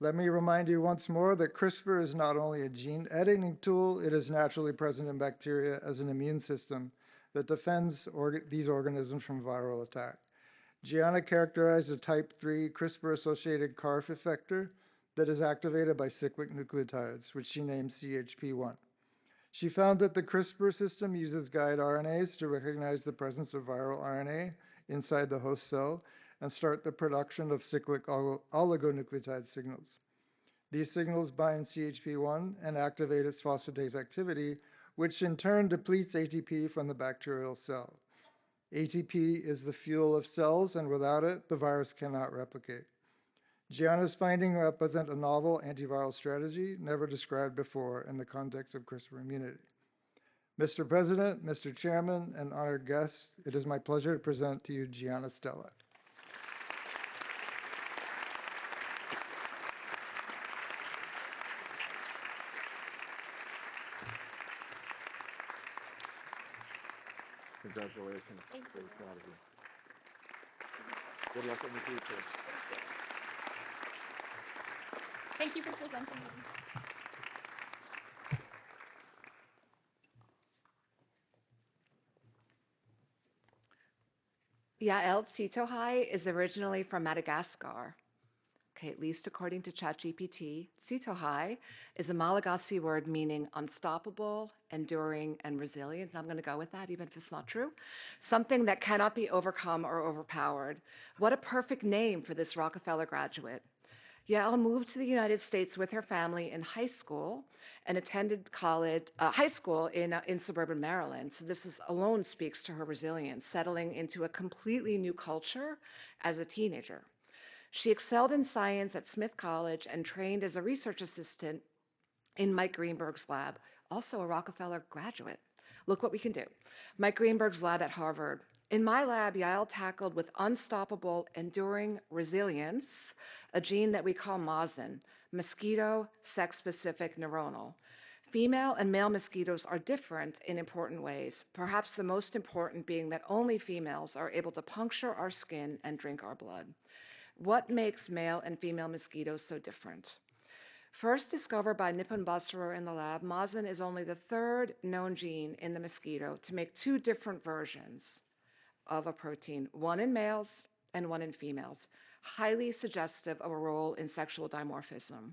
Let me remind you once more that CRISPR is not only a gene editing tool, it is naturally present in bacteria as an immune system that defends these organisms from viral attack. Gianna characterized a type 3 CRISPR-associated CARF effector that is activated by cyclic nucleotides, which she named CHP1. She found that the CRISPR system uses guide RNAs to recognize the presence of viral RNA inside the host cell and start the production of cyclic oligonucleotide signals. These signals bind CHP1 and activate its phosphatase activity, which in turn depletes ATP from the bacterial cell. ATP is the fuel of cells, and without it, the virus cannot replicate. Gianna's findings represent a novel antiviral strategy never described before in the context of CRISPR immunity. Mr. President, Mr. Chairman, and honored guests, it is my pleasure to present to you Gianna Stella. Congratulations. Very proud of you. Good luck in the future. Thank you for presenting me. Yael Tsitohai is originally from Madagascar. Okay, at least according to ChatGPT, Tsitohai is a Malagasy word meaning unstoppable, enduring, and resilient. And I'm going to go with that, even if it's not true. Something that cannot be overcome or overpowered. What a perfect name for this Rockefeller graduate. Yael moved to the United States with her family in high school and attended high school in suburban Maryland. So this alone speaks to her resilience, settling into a completely new culture as a teenager. She excelled in science at Smith College and trained as a research assistant in Mike Greenberg's lab, also a Rockefeller graduate. Look what we can do. Mike Greenberg's lab at Harvard. In my lab, Yael tackled with unstoppable, enduring resilience a gene that we call MOSIN, mosquito sex-specific neuronal. Female and male mosquitoes are different in important ways, perhaps the most important being that only females are able to puncture our skin and drink our blood. What makes male and female mosquitoes so different? First discovered by Nipun Basra in the lab, MOSIN is only the third known gene in the mosquito to make two different versions of a protein, one in males and one in females, highly suggestive of a role in sexual dimorphism.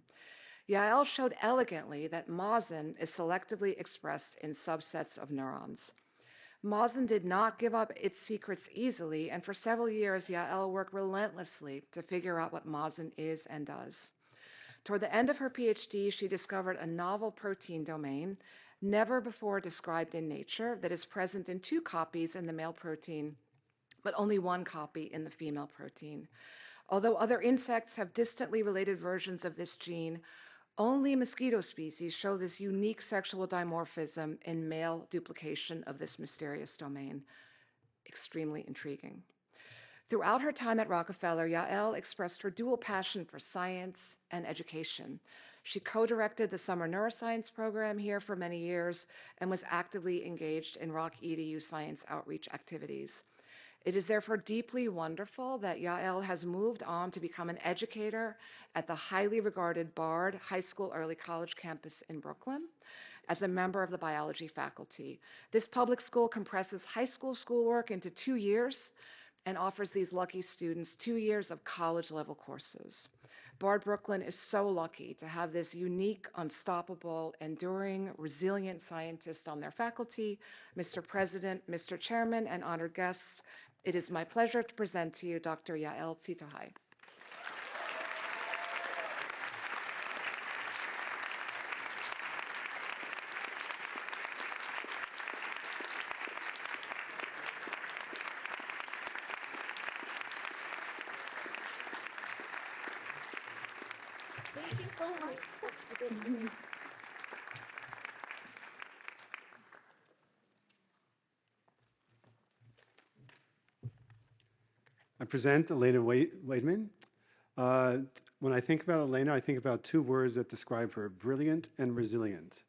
Yael showed elegantly that MOSIN is selectively expressed in subsets of neurons. MOSIN did not give up its secrets easily, and for several years, Yael worked relentlessly to figure out what MOSIN is and does. Toward the end of her Ph.D., she discovered a novel protein domain, never before described in nature, that is present in two copies in the male protein, but only one copy in the female protein. Although other insects have distantly related versions of this gene, only mosquito species show this unique sexual dimorphism in male duplication of this mysterious domain. Extremely intriguing. Throughout her time at Rockefeller, Yael expressed her dual passion for science and education. She co-directed the summer neuroscience program here for many years and was actively engaged in RockEDU science outreach activities. It is therefore deeply wonderful that Yael has moved on to become an educator at the highly regarded Bard High School Early College campus in Brooklyn as a member of the biology faculty. This public school compresses high school schoolwork into 2 years and offers these lucky students 2 years of college-level courses. Bard Brooklyn is so lucky to have this unique, unstoppable, enduring, resilient scientist on their faculty. Mr. President, Mr. Chairman, and honored guests, it is my pleasure to present to you Dr. Yael Tsitohai. Thank you so much. I present Elena Waidman. When I think about Elena, I think about two words that describe her: brilliant and resilient.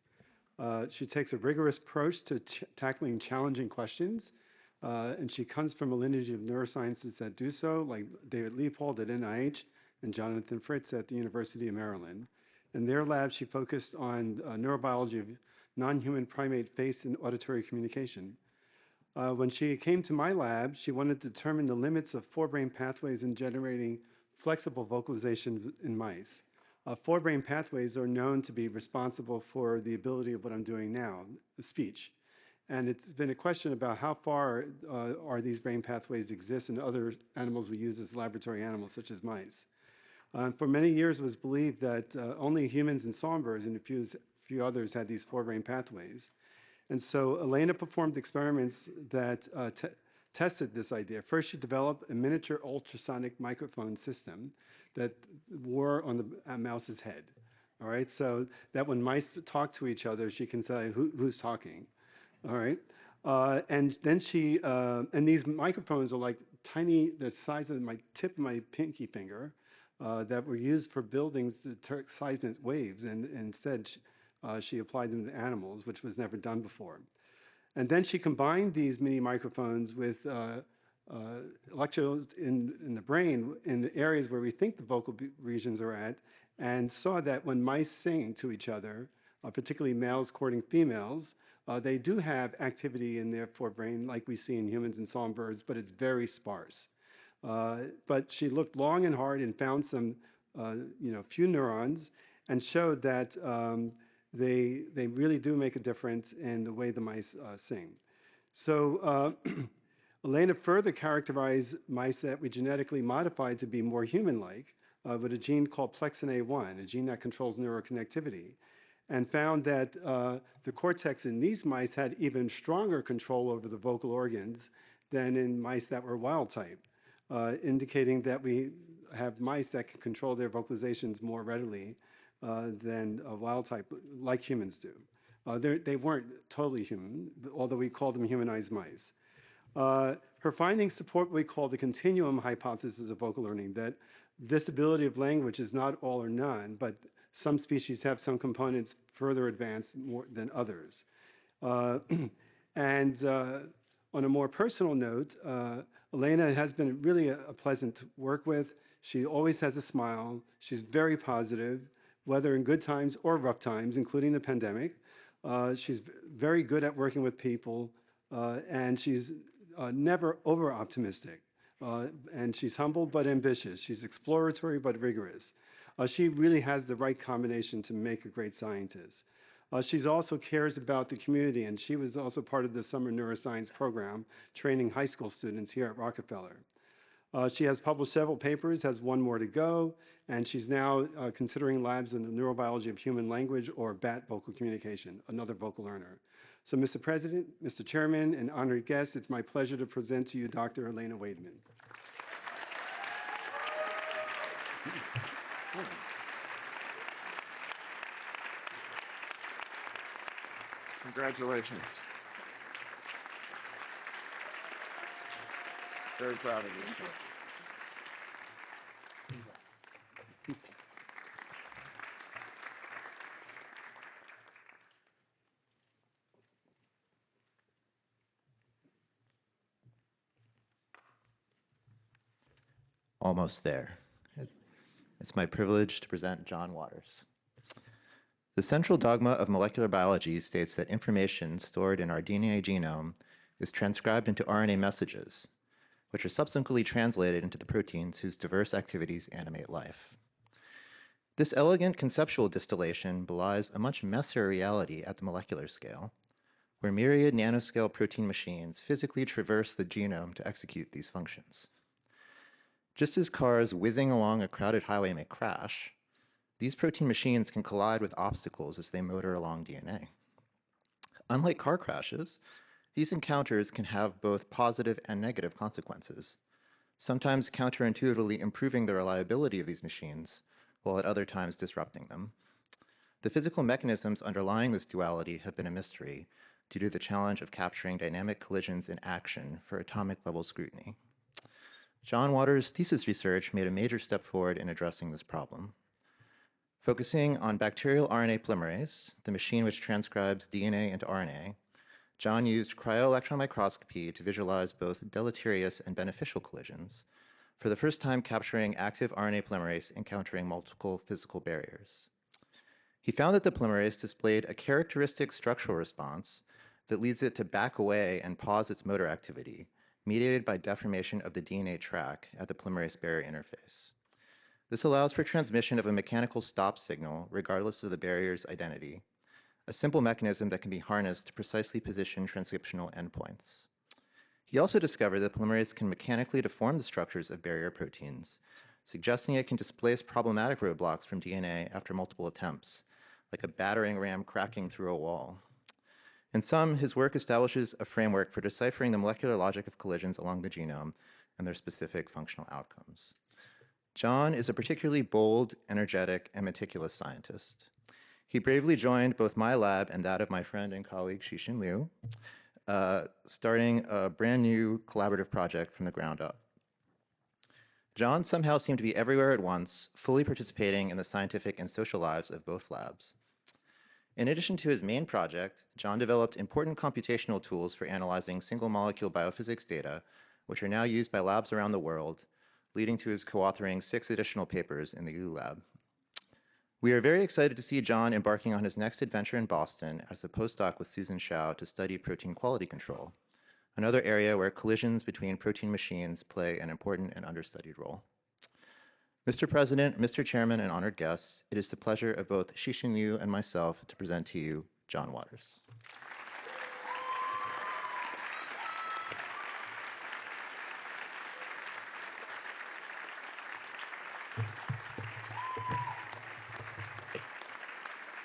She takes a rigorous approach to tackling challenging questions, and she comes from a lineage of neuroscientists that do so, like David Leopold at NIH and Jonathan Fritz at the University of Maryland. In their lab, she focused on neurobiology of non-human primate face and auditory communication. When she came to my lab, she wanted to determine the limits of forebrain pathways in generating flexible vocalization in mice. Forebrain pathways are known to be responsible for the ability of what I'm doing now, speech. And it's been a question about how far are these brain pathways exist in other animals we use as laboratory animals, such as mice. For many years, it was believed that only humans and songbirds and a few others had these forebrain pathways. And so Elena performed experiments that tested this idea. First, she developed a miniature ultrasonic microphone system that wore on the mouse's head. All right, so that when mice talk to each other, she can say who's talking. All right, and then she and these microphones are like tiny, the size of my tip of my pinky finger, that were used for buildings that took seismic waves, and instead she applied them to animals, which was never done before. And then she combined these mini microphones with electrodes in the brain in the areas where we think the vocal regions are at, and saw that when mice sing to each other, particularly males courting females, They do have activity in their forebrain like we see in humans and songbirds, but it's very sparse. But she looked long and hard and found some, few neurons and showed that they really do make a difference in the way the mice sing. So Elena further characterized mice that we genetically modified to be more human-like with a gene called plexin A1, a gene that controls neuroconnectivity, and found that the cortex in these mice had even stronger control over the vocal organs than in mice that were wild type, indicating that we have mice that can control their vocalizations more readily than wild type, like humans do. They weren't totally human, although we call them humanized mice. Her findings support what we call the continuum hypothesis of vocal learning, that this ability of language is not all or none, but some species have some components further advanced more than others. And on a more personal note, Elena has been really a pleasant to work with. She always has a smile. She's very positive, whether in good times or rough times, including the pandemic. She's very good at working with people, and she's never over-optimistic. And she's humble but ambitious. She's exploratory but rigorous. She really has the right combination to make a great scientist. She also cares about the community, and she was also part of the summer neuroscience program, training high school students here at Rockefeller. She has published several papers, has one more to go, and she's now considering labs in the neurobiology of human language or BAT vocal communication, another vocal learner. So, Mr. President, Mr. Chairman, and honored guests, it's my pleasure to present to you Dr. Elena Waidman. Congratulations. Very proud of you. Almost there. It's my privilege to present John Waters. The central dogma of molecular biology states that information stored in our DNA genome is transcribed into RNA messages, which are subsequently translated into the proteins whose diverse activities animate life. This elegant conceptual distillation belies a much messier reality at the molecular scale, where myriad nanoscale protein machines physically traverse the genome to execute these functions. Just as cars whizzing along a crowded highway may crash, these protein machines can collide with obstacles as they motor along DNA. Unlike car crashes, these encounters can have both positive and negative consequences, sometimes counterintuitively improving the reliability of these machines, while at other times disrupting them. The physical mechanisms underlying this duality have been a mystery due to the challenge of capturing dynamic collisions in action for atomic-level scrutiny. John Waters' thesis research made a major step forward in addressing this problem. Focusing on bacterial RNA polymerase, the machine which transcribes DNA into RNA, John used cryo-electron microscopy to visualize both deleterious and beneficial collisions, for the first time capturing active RNA polymerase encountering multiple physical barriers. He found that the polymerase displayed a characteristic structural response that leads it to back away and pause its motor activity, mediated by deformation of the DNA track at the polymerase barrier interface. This allows for transmission of a mechanical stop signal regardless of the barrier's identity, a simple mechanism that can be harnessed to precisely position transcriptional endpoints. He also discovered that polymerase can mechanically deform the structures of barrier proteins, suggesting it can displace problematic roadblocks from DNA after multiple attempts, like a battering ram cracking through a wall. In sum, his work establishes a framework for deciphering the molecular logic of collisions along the genome and their specific functional outcomes. John is a particularly bold, energetic, and meticulous scientist. He bravely joined both my lab and that of my friend and colleague Xixin Liu, starting a brand new collaborative project from the ground up. John somehow seemed to be everywhere at once, fully participating in the scientific and social lives of both labs. In addition to his main project, John developed important computational tools for analyzing single molecule biophysics data, which are now used by labs around the world, leading to his co-authoring 6 additional papers in the U Lab. We are very excited to see John embarking on his next adventure in Boston as a postdoc with Susan Shao to study protein quality control, another area where collisions between protein machines play an important and understudied role. Mr. President, Mr. Chairman, and honored guests, it is the pleasure of both Xixin Liu and myself to present to you John Waters.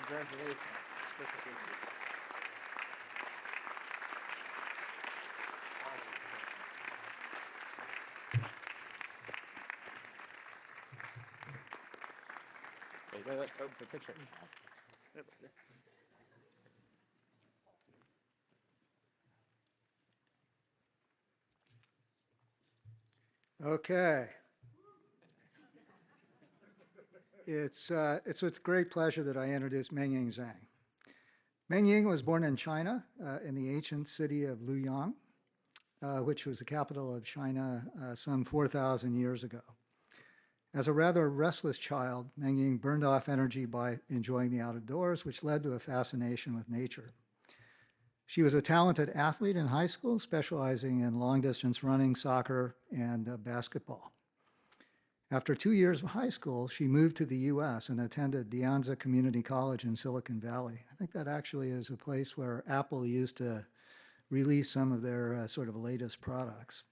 Congratulations. Wait, the picture. Okay. It's with great pleasure that I introduce Mengying Zhang. Mengying was born in China in the ancient city of Luoyang, which was the capital of China some 4,000 years ago. As a rather restless child, Mengying burned off energy by enjoying the outdoors, which led to a fascination with nature. She was a talented athlete in high school, specializing in long-distance running, soccer, and basketball. After 2 years of high school, she moved to the U.S. and attended De Anza Community College in Silicon Valley. I think that actually is a place where Apple used to release some of their sort of latest products.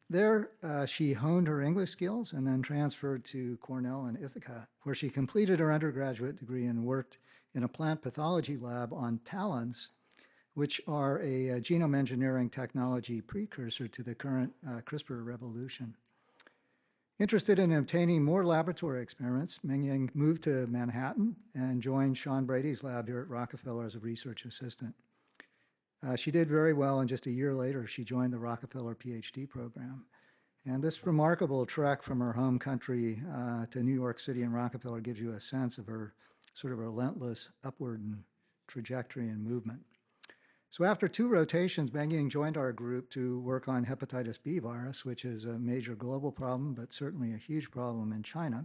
There, she honed her English skills and then transferred to Cornell in Ithaca, where she completed her undergraduate degree and worked in a plant pathology lab on talons, which are a genome engineering technology precursor to the current CRISPR revolution. Interested in obtaining more laboratory experiments, Mengying moved to Manhattan and joined Sean Brady's lab here at Rockefeller as a research assistant. She did very well, and just a year later, she joined the Rockefeller Ph.D. program. And this remarkable trek from her home country to New York City and Rockefeller gives you a sense of her sort of relentless upward trajectory and movement. So after 2 rotations, Mengying joined our group to work on hepatitis B virus, which is a major global problem, but certainly a huge problem in China.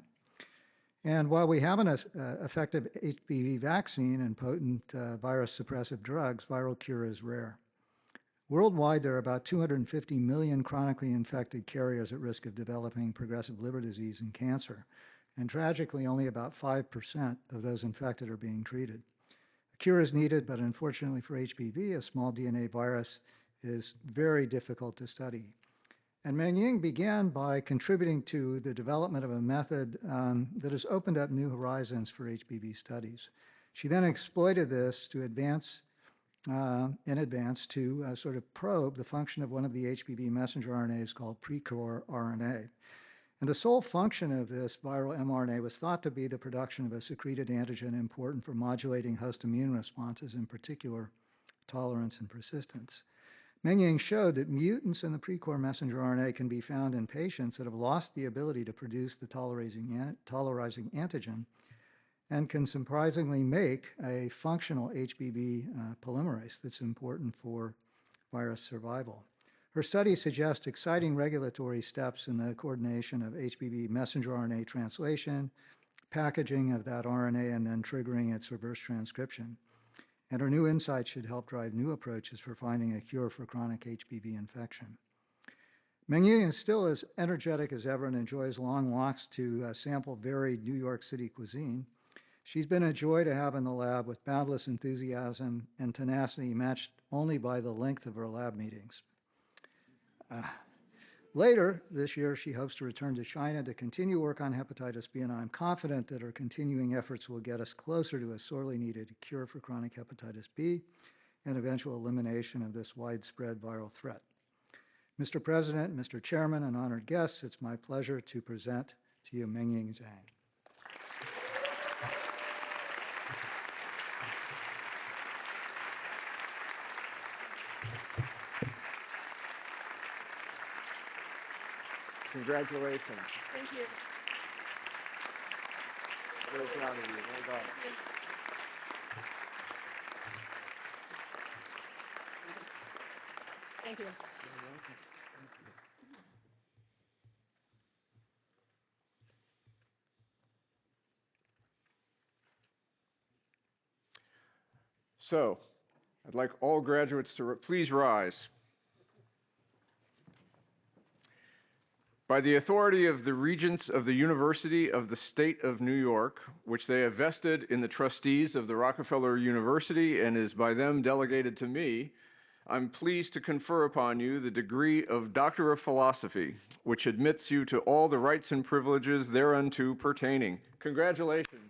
And while we have an effective HBV vaccine and potent virus suppressive drugs, viral cure is rare. Worldwide, there are about 250 million chronically infected carriers at risk of developing progressive liver disease and cancer. And tragically, only about 5% of those infected are being treated. A cure is needed, but unfortunately for HBV, a small DNA virus is very difficult to study. And Mengying began by contributing to the development of a method that has opened up new horizons for HBV studies. She then exploited this to sort of probe the function of one of the HBV messenger RNAs called precore RNA. And the sole function of this viral mRNA was thought to be the production of a secreted antigen important for modulating host immune responses, in particular tolerance and persistence. Mengying showed that mutants in the precore messenger RNA can be found in patients that have lost the ability to produce the tolerizing antigen and can surprisingly make a functional HBV polymerase that's important for virus survival. Her study suggests exciting regulatory steps in the coordination of HBV messenger RNA translation, packaging of that RNA, and then triggering its reverse transcription. And her new insights should help drive new approaches for finding a cure for chronic HBV infection. Mengying is still as energetic as ever and enjoys long walks to sample varied New York City cuisine. She's been a joy to have in the lab with boundless enthusiasm and tenacity matched only by the length of her lab meetings. Later this year, she hopes to return to China to continue work on hepatitis B, and I'm confident that her continuing efforts will get us closer to a sorely needed cure for chronic hepatitis B and eventual elimination of this widespread viral threat. Mr. President, Mr. Chairman, and honored guests, it's my pleasure to present to you Mengying Zhang. Congratulations. Thank you. Very proud of you. Well done. Thank you. So, I'd like all graduates to please rise. By the authority of the Regents of the University of the State of New York, which they have vested in the trustees of the Rockefeller University and is by them delegated to me, I'm pleased to confer upon you the degree of Doctor of Philosophy, which admits you to all the rights and privileges thereunto pertaining. Congratulations.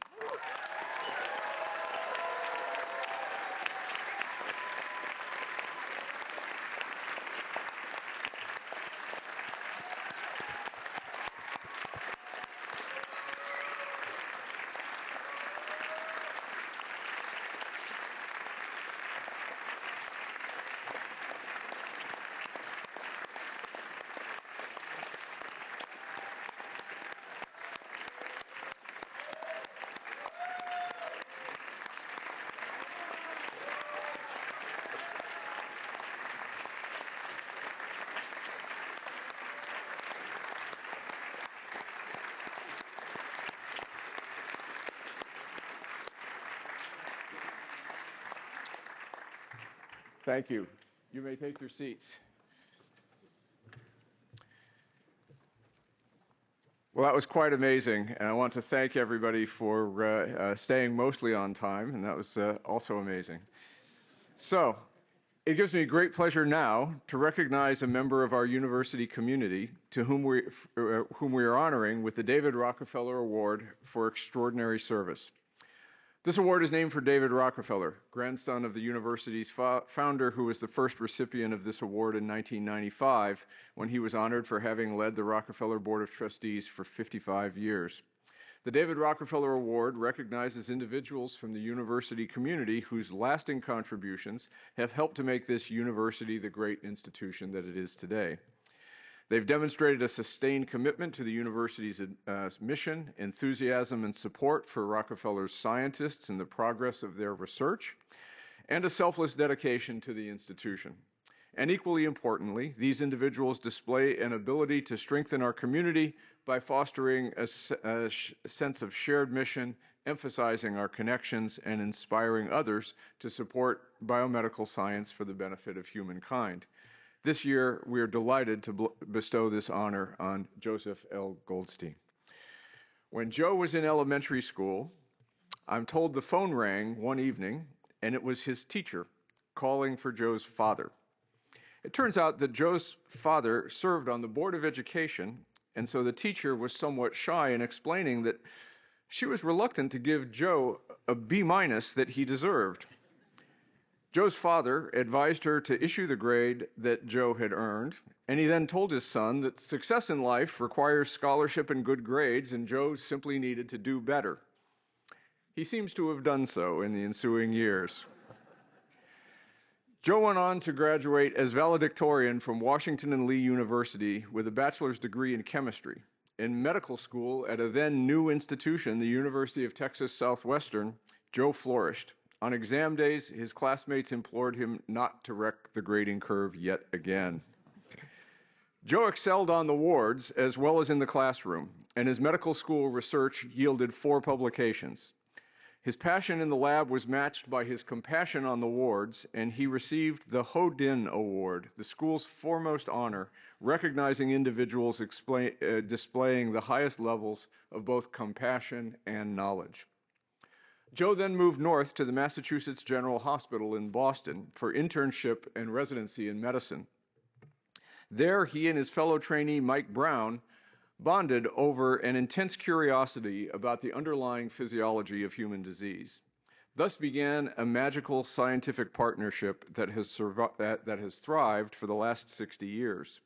Thank you. You may take your seats. Well, that was quite amazing, and I want to thank everybody for staying mostly on time, and that was also amazing. So, it gives me great pleasure now to recognize a member of our university community to whom we are honoring with the David Rockefeller Award for Extraordinary Service. This award is named for David Rockefeller, grandson of the university's founder, who was the first recipient of this award in 1995 when he was honored for having led the Rockefeller Board of Trustees for 55 years. The David Rockefeller Award recognizes individuals from the university community whose lasting contributions have helped to make this university the great institution that it is today. They've demonstrated a sustained commitment to the university's mission, enthusiasm, and support for Rockefeller's scientists and the progress of their research, and a selfless dedication to the institution. And equally importantly, these individuals display an ability to strengthen our community by fostering a sense of shared mission, emphasizing our connections, and inspiring others to support biomedical science for the benefit of humankind. This year, we are delighted to bestow this honor on Joseph L. Goldstein. When Joe was in elementary school, I'm told the phone rang one evening, and it was his teacher calling for Joe's father. It turns out that Joe's father served on the Board of Education, and so the teacher was somewhat shy in explaining that she was reluctant to give Joe a B- that he deserved. Joe's father advised her to issue the grade that Joe had earned, and he then told his son that success in life requires scholarship and good grades, and Joe simply needed to do better. He seems to have done so in the ensuing years. Joe went on to graduate as valedictorian from Washington and Lee University with a bachelor's degree in chemistry. In medical school at a then new institution, the University of Texas Southwestern, Joe flourished. On exam days, his classmates implored him not to wreck the grading curve yet again. Joe excelled on the wards as well as in the classroom, and his medical school research yielded 4 publications. His passion in the lab was matched by his compassion on the wards, and he received the Ho Din Award, the school's foremost honor, recognizing individuals displaying the highest levels of both compassion and knowledge. Joe then moved north to the Massachusetts General Hospital in Boston for internship and residency in medicine. There, he and his fellow trainee, Mike Brown, bonded over an intense curiosity about the underlying physiology of human disease. Thus began a magical scientific partnership that has thrived for the last 60 years.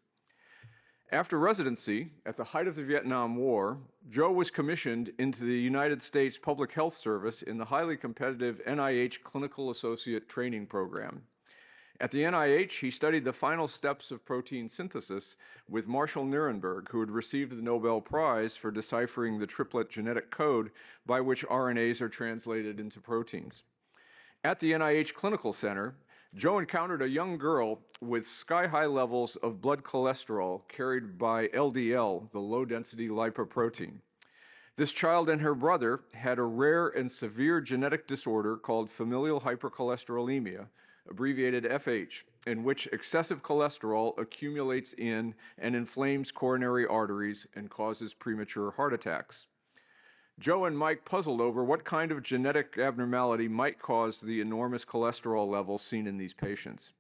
After residency, at the height of the Vietnam War, Joe was commissioned into the United States Public Health Service in the highly competitive NIH Clinical Associate Training Program. At the NIH, he studied the final steps of protein synthesis with Marshall Nirenberg, who had received the Nobel Prize for deciphering the triplet genetic code by which RNAs are translated into proteins. At the NIH Clinical Center, Joe encountered a young girl with sky-high levels of blood cholesterol carried by LDL, the low-density lipoprotein. This child and her brother had a rare and severe genetic disorder called familial hypercholesterolemia, abbreviated FH, in which excessive cholesterol accumulates in and inflames coronary arteries and causes premature heart attacks. Joe and Mike puzzled over what kind of genetic abnormality might cause the enormous cholesterol levels seen in these patients.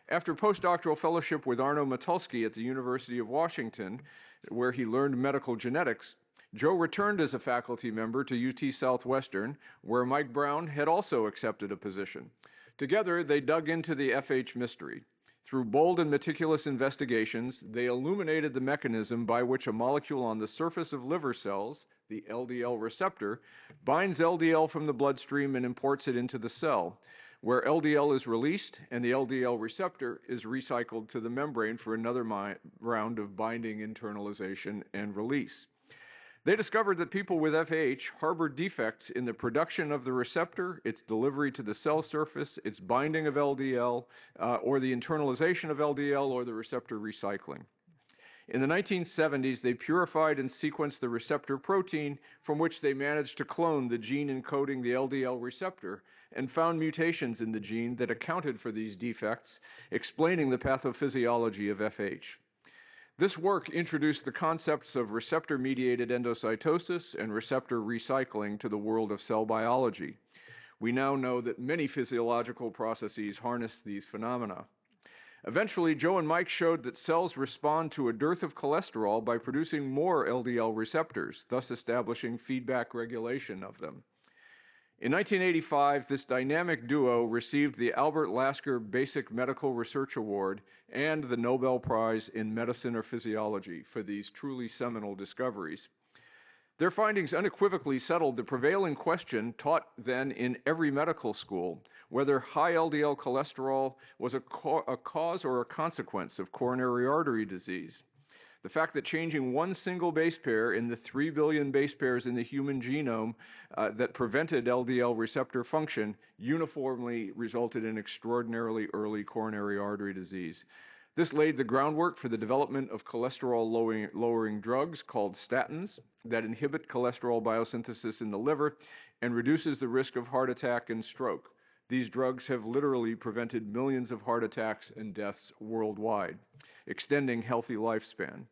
After postdoctoral fellowship with Arno Matulski at the University of Washington, where he learned medical genetics, Joe returned as a faculty member to UT Southwestern, where Mike Brown had also accepted a position. Together, they dug into the FH mystery. Through bold and meticulous investigations, they illuminated the mechanism by which a molecule on the surface of liver cells, the LDL receptor, binds LDL from the bloodstream and imports it into the cell, where LDL is released and the LDL receptor is recycled to the membrane for another round of binding, internalization, and release. They discovered that people with FH harbor defects in the production of the receptor, its delivery to the cell surface, its binding of LDL, or the internalization of LDL, or the receptor recycling. In the 1970s, they purified and sequenced the receptor protein, from which they managed to clone the gene encoding the LDL receptor, and found mutations in the gene that accounted for these defects, explaining the pathophysiology of FH. This work introduced the concepts of receptor-mediated endocytosis and receptor recycling to the world of cell biology. We now know that many physiological processes harness these phenomena. Eventually, Joe and Mike showed that cells respond to a dearth of cholesterol by producing more LDL receptors, thus establishing feedback regulation of them. In 1985, this dynamic duo received the Albert Lasker Basic Medical Research Award and the Nobel Prize in Medicine or Physiology for these truly seminal discoveries. Their findings unequivocally settled the prevailing question taught then in every medical school, whether high LDL cholesterol was a cause or a consequence of coronary artery disease. The fact that changing one single base pair in the 3 billion base pairs in the human genome that prevented LDL receptor function uniformly resulted in extraordinarily early coronary artery disease. This laid the groundwork for the development of cholesterol-lowering drugs called statins that inhibit cholesterol biosynthesis in the liver and reduces the risk of heart attack and stroke. These drugs have literally prevented millions of heart attacks and deaths worldwide, extending healthy lifespan.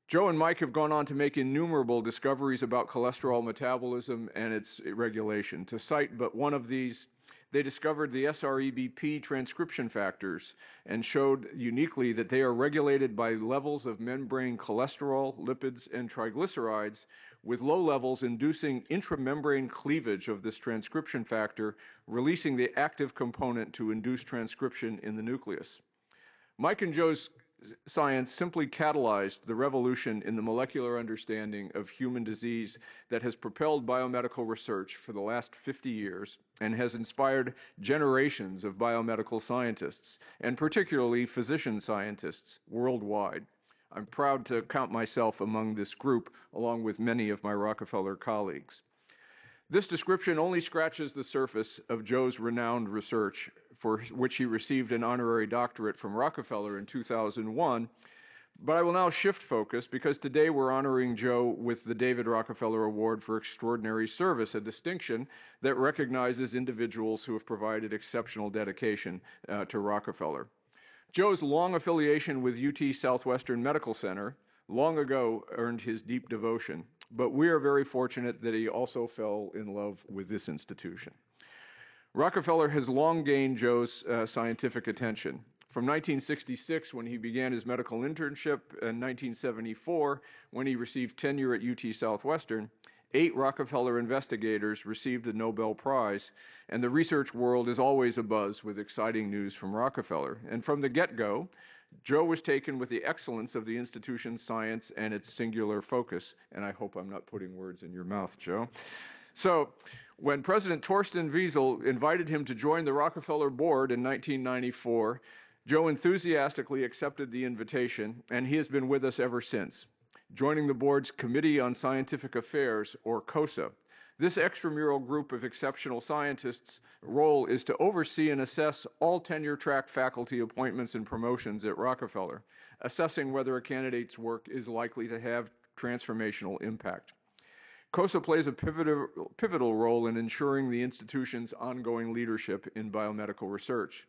Joe and Mike have gone on to make innumerable discoveries about cholesterol metabolism and its regulation. To cite but one of these, they discovered the SREBP transcription factors and showed uniquely that they are regulated by levels of membrane cholesterol, lipids, and triglycerides, with low levels inducing intramembrane cleavage of this transcription factor, releasing the active component to induce transcription in the nucleus. Mike and Joe's science simply catalyzed the revolution in the molecular understanding of human disease that has propelled biomedical research for the last 50 years and has inspired generations of biomedical scientists, and particularly physician scientists worldwide. I'm proud to count myself among this group, along with many of my Rockefeller colleagues. This description only scratches the surface of Joe's renowned research, for which he received an honorary doctorate from Rockefeller in 2001. But I will now shift focus because today we're honoring Joe with the David Rockefeller Award for Extraordinary Service, a distinction that recognizes individuals who have provided exceptional dedication to Rockefeller. Joe's long affiliation with UT Southwestern Medical Center long ago earned his deep devotion, but we are very fortunate that he also fell in love with this institution. Rockefeller has long gained Joe's scientific attention. From 1966, when he began his medical internship, and 1974, when he received tenure at UT Southwestern, 8 Rockefeller investigators received the Nobel Prize, and the research world is always abuzz with exciting news from Rockefeller. And from the get-go, Joe was taken with the excellence of the institution's science and its singular focus. And I hope I'm not putting words in your mouth, Joe. So when President Torsten Wiesel invited him to join the Rockefeller board in 1994, Joe enthusiastically accepted the invitation, and he has been with us ever since, joining the board's Committee on Scientific Affairs, or COSA. This extramural group of exceptional scientists' role is to oversee and assess all tenure-track faculty appointments and promotions at Rockefeller, assessing whether a candidate's work is likely to have transformational impact. COSA plays a pivotal role in ensuring the institution's ongoing leadership in biomedical research.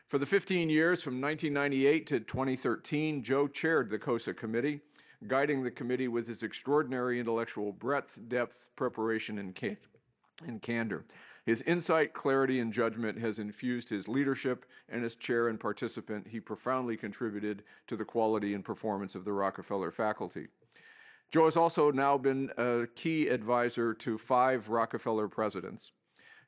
For the 15 years from 1998 to 2013, Joe chaired the COSA committee, guiding the committee with his extraordinary intellectual breadth, depth, preparation, and candor. His insight, clarity, and judgment has infused his leadership, and as chair and participant, he profoundly contributed to the quality and performance of the Rockefeller faculty. Joe has also now been a key advisor to 5 Rockefeller presidents.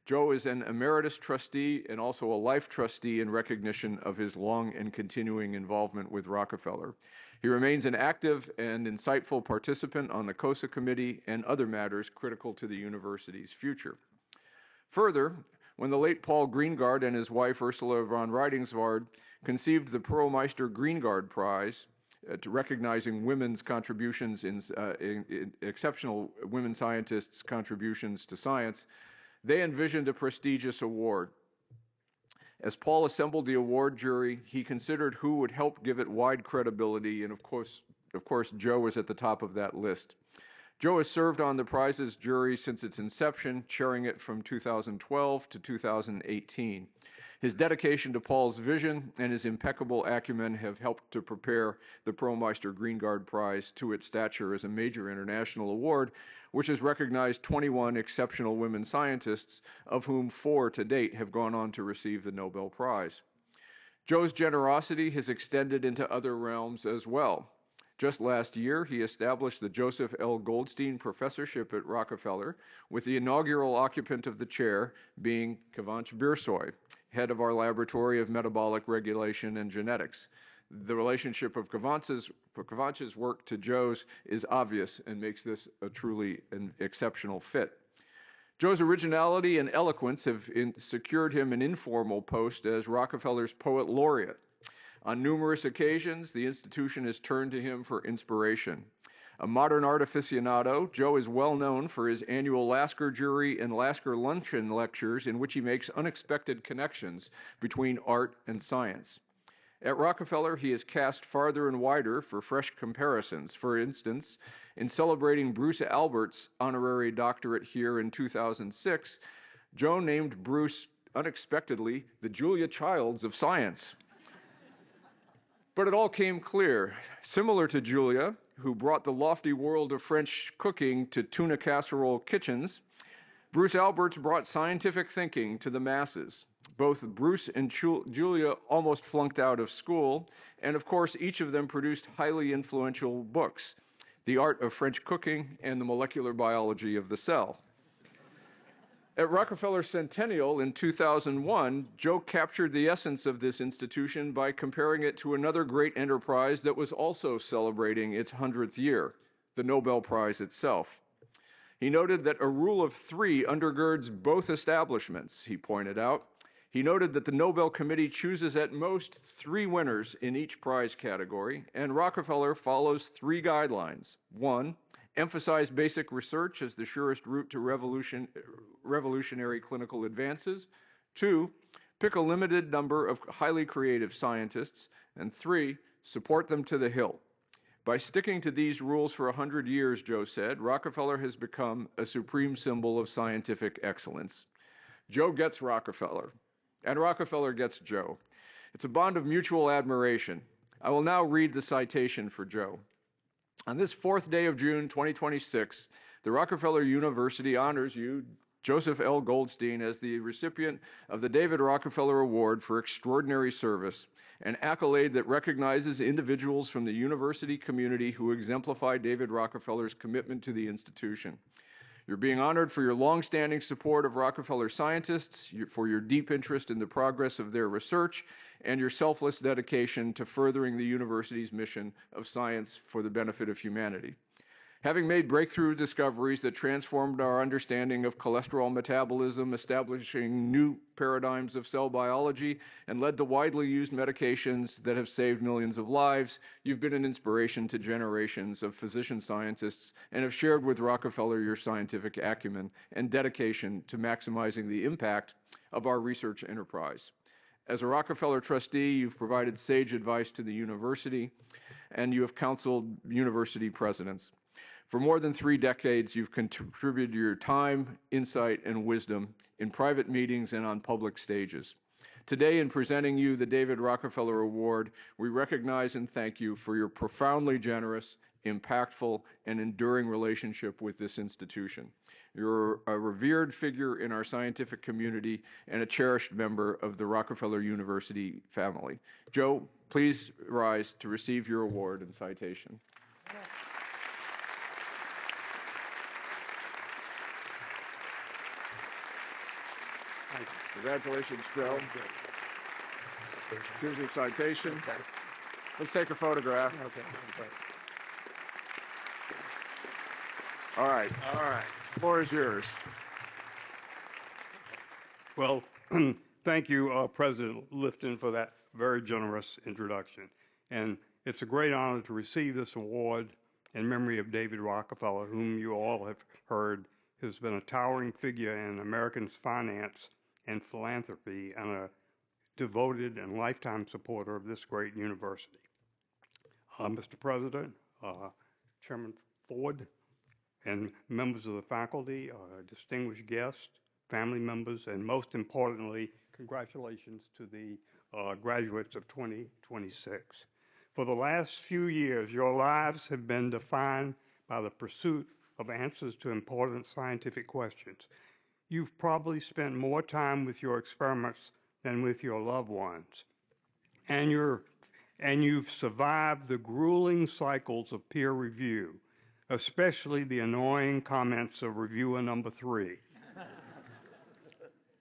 Joe is an emeritus trustee and also a life trustee in recognition of his long and continuing involvement with Rockefeller. He remains an active and insightful participant on the COSA committee and other matters critical to the university's future. Further, when the late Paul Greengard and his wife Ursula von Reidingsward conceived the Perlmeister Greengard Prize, to recognizing women's contributions in exceptional women scientists' contributions to science, they envisioned a prestigious award. As Paul assembled the award jury, he considered who would help give it wide credibility, and of course, Joe was at the top of that list. Joe has served on the prize's jury since its inception, chairing it from 2012 to 2018. His dedication to Paul's vision and his impeccable acumen have helped to prepare the Perlmeister Greengard Prize to its stature as a major international award, which has recognized 21 exceptional women scientists, of whom 4 to date have gone on to receive the Nobel Prize. Joe's generosity has extended into other realms as well. Just last year, he established the Joseph L. Goldstein Professorship at Rockefeller, with the inaugural occupant of the chair being Kvanch Birsoy, head of our Laboratory of Metabolic Regulation and Genetics. The relationship of Kvanch's work to Joe's is obvious and makes this a truly an exceptional fit. Joe's originality and eloquence have secured him an informal post as Rockefeller's Poet Laureate. On numerous occasions, the institution has turned to him for inspiration. A modern art aficionado, Joe is well known for his annual Lasker Jury and Lasker Luncheon lectures, in which he makes unexpected connections between art and science. At Rockefeller, he is cast farther and wider for fresh comparisons. For instance, in celebrating Bruce Albert's honorary doctorate here in 2006, Joe named Bruce unexpectedly the Julia Childs of science. But it all came clear. Similar to Julia, who brought the lofty world of French cooking to tuna casserole kitchens, Bruce Alberts brought scientific thinking to the masses. Both Bruce and Julia almost flunked out of school, and of course, each of them produced highly influential books, The Art of French Cooking and The Molecular Biology of the Cell. At Rockefeller Centennial in 2001, Joe captured the essence of this institution by comparing it to another great enterprise that was also celebrating its 100th year, the Nobel Prize itself. He noted that a rule of 3 undergirds both establishments, he pointed out. He noted that the Nobel Committee chooses at most 3 winners in each prize category, and Rockefeller follows 3 guidelines. 1, emphasize basic research as the surest route to revolutionary clinical advances. 2, pick a limited number of highly creative scientists. And 3, support them to the hilt. By sticking to these rules for 100 years, Joe said, Rockefeller has become a supreme symbol of scientific excellence. Joe gets Rockefeller, and Rockefeller gets Joe. It's a bond of mutual admiration. I will now read the citation for Joe. On this 4th day of June, 2026, the Rockefeller University honors you, Joseph L. Goldstein, as the recipient of the David Rockefeller Award for extraordinary service, an accolade that recognizes individuals from the university community who exemplify David Rockefeller's commitment to the institution. You're being honored for your longstanding support of Rockefeller scientists, for your deep interest in the progress of their research, and your selfless dedication to furthering the university's mission of science for the benefit of humanity. Having made breakthrough discoveries that transformed our understanding of cholesterol metabolism, establishing new paradigms of cell biology, and led to widely used medications that have saved millions of lives, you've been an inspiration to generations of physician scientists and have shared with Rockefeller your scientific acumen and dedication to maximizing the impact of our research enterprise. As a Rockefeller trustee, you've provided sage advice to the university, and you have counseled university presidents. For more than 3 decades, you've contributed your time, insight, and wisdom in private meetings and on public stages. Today, in presenting you the David Rockefeller Award, we recognize and thank you for your profoundly generous, impactful, and enduring relationship with this institution. You're a revered figure in our scientific community and a cherished member of the Rockefeller University family. Joe, please rise to receive your award and citation. Congratulations, Joe. Here's your citation. Let's take a photograph. Okay. All right. The floor is yours. Well, thank you, President Lifton, for that very generous introduction. And it's a great honor to receive this award in memory of David Rockefeller, whom you all have heard has been a towering figure in American finance and philanthropy and a devoted and lifetime supporter of this great university. Mr. President, Chairman Ford, and members of the faculty, distinguished guests, family members, and most importantly, congratulations to the graduates of 2026. For the last few years, your lives have been defined by the pursuit of answers to important scientific questions. You've probably spent more time with your experiments than with your loved ones. And you've survived the grueling cycles of peer review, especially the annoying comments of reviewer number 3.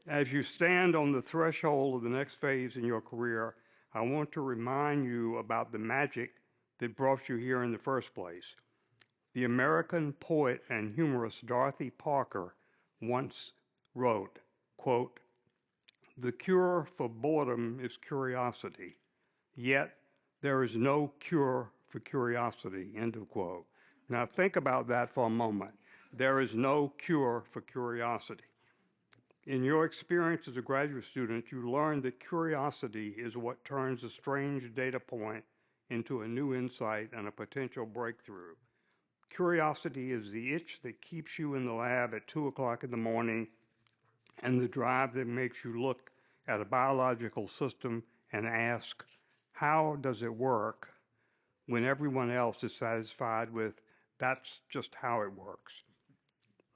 As you stand on the threshold of the next phase in your career, I want to remind you about the magic that brought you here in the first place. The American poet and humorist Dorothy Parker once wrote, quote, "The cure for boredom is curiosity, yet there is no cure for curiosity," end of quote. Now think about that for a moment. There is no cure for curiosity. In your experience as a graduate student, you learned that curiosity is what turns a strange data point into a new insight and a potential breakthrough. Curiosity is the itch that keeps you in the lab at 2 o'clock in the morning and the drive that makes you look at a biological system and ask, how does it work, when everyone else is satisfied with, that's just how it works.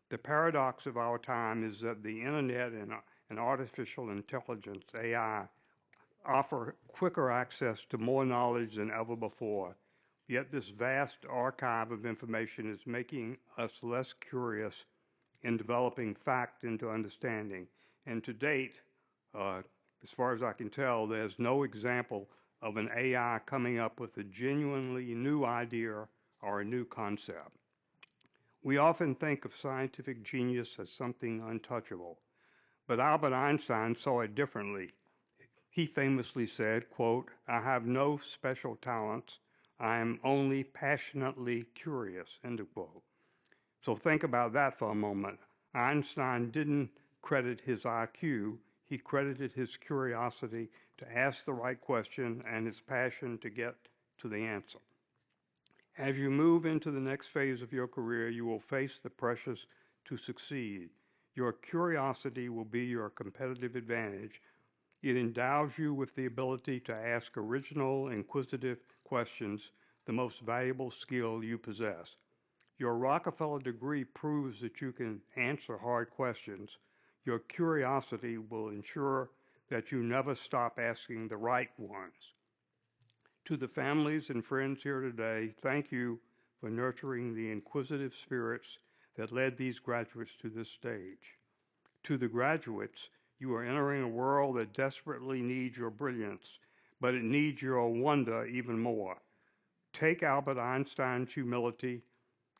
The paradox of our time is that the internet and artificial intelligence, AI, offer quicker access to more knowledge than ever before. Yet this vast archive of information is making us less curious in developing fact into understanding. And to date, as far as I can tell, there's no example of an AI coming up with a genuinely new idea or a new concept. We often think of scientific genius as something untouchable, but Albert Einstein saw it differently. He famously said, quote, "I have no special talents. I am only passionately curious," end of quote. So think about that for a moment. Einstein didn't credit his IQ, he credited his curiosity to ask the right question and his passion to get to the answer. As you move into the next phase of your career, you will face the pressures to succeed. Your curiosity will be your competitive advantage. It endows you with the ability to ask original, inquisitive questions, the most valuable skill you possess. Your Rockefeller degree proves that you can answer hard questions. Your curiosity will ensure that you never stop asking the right ones. To the families and friends here today, thank you for nurturing the inquisitive spirits that led these graduates to this stage. To the graduates, you are entering a world that desperately needs your brilliance, but it needs your wonder even more. Take Albert Einstein's humility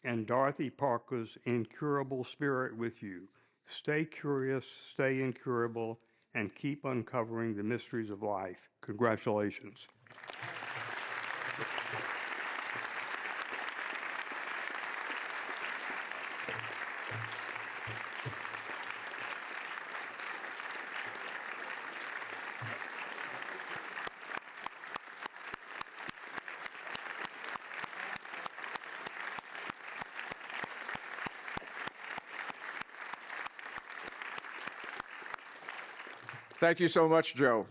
and Dorothy Parker's incurable spirit with you. Stay curious, stay incurable, and keep uncovering the mysteries of life. Congratulations. Thank you so much, Joe.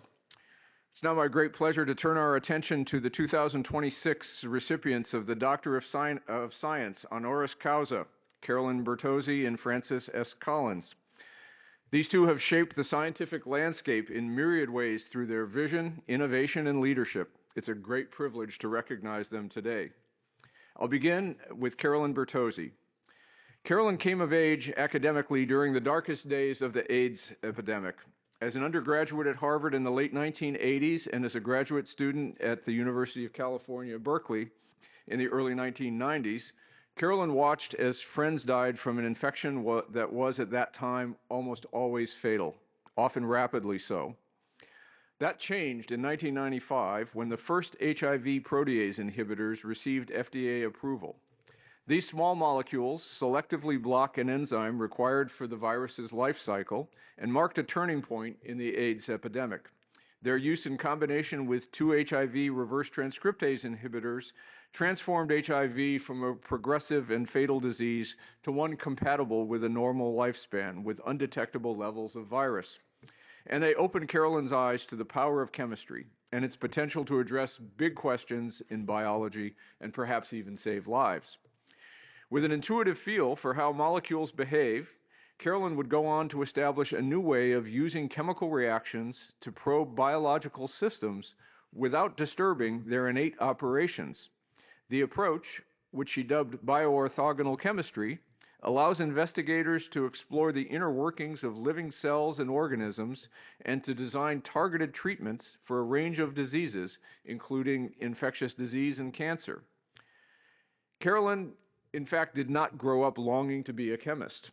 It's now my great pleasure to turn our attention to the 2026 recipients of the Doctor of Science honoris causa, Carolyn Bertozzi and Francis S. Collins. These two have shaped the scientific landscape in myriad ways through their vision, innovation, and leadership. It's a great privilege to recognize them today. I'll begin with Carolyn Bertozzi. Carolyn came of age academically during the darkest days of the AIDS epidemic. As an undergraduate at Harvard in the late 1980s and as a graduate student at the University of California, Berkeley in the early 1990s, Carolyn watched as friends died from an infection that was at that time almost always fatal, often rapidly so. That changed in 1995 when the first HIV protease inhibitors received FDA approval. These small molecules selectively block an enzyme required for the virus's life cycle and marked a turning point in the AIDS epidemic. Their use in combination with two HIV reverse transcriptase inhibitors transformed HIV from a progressive and fatal disease to one compatible with a normal lifespan with undetectable levels of virus. And they opened Carolyn's eyes to the power of chemistry and its potential to address big questions in biology and perhaps even save lives. With an intuitive feel for how molecules behave, Carolyn would go on to establish a new way of using chemical reactions to probe biological systems without disturbing their innate operations. The approach, which she dubbed bioorthogonal chemistry, allows investigators to explore the inner workings of living cells and organisms and to design targeted treatments for a range of diseases, including infectious disease and cancer. Carolyn, in fact, did not grow up longing to be a chemist.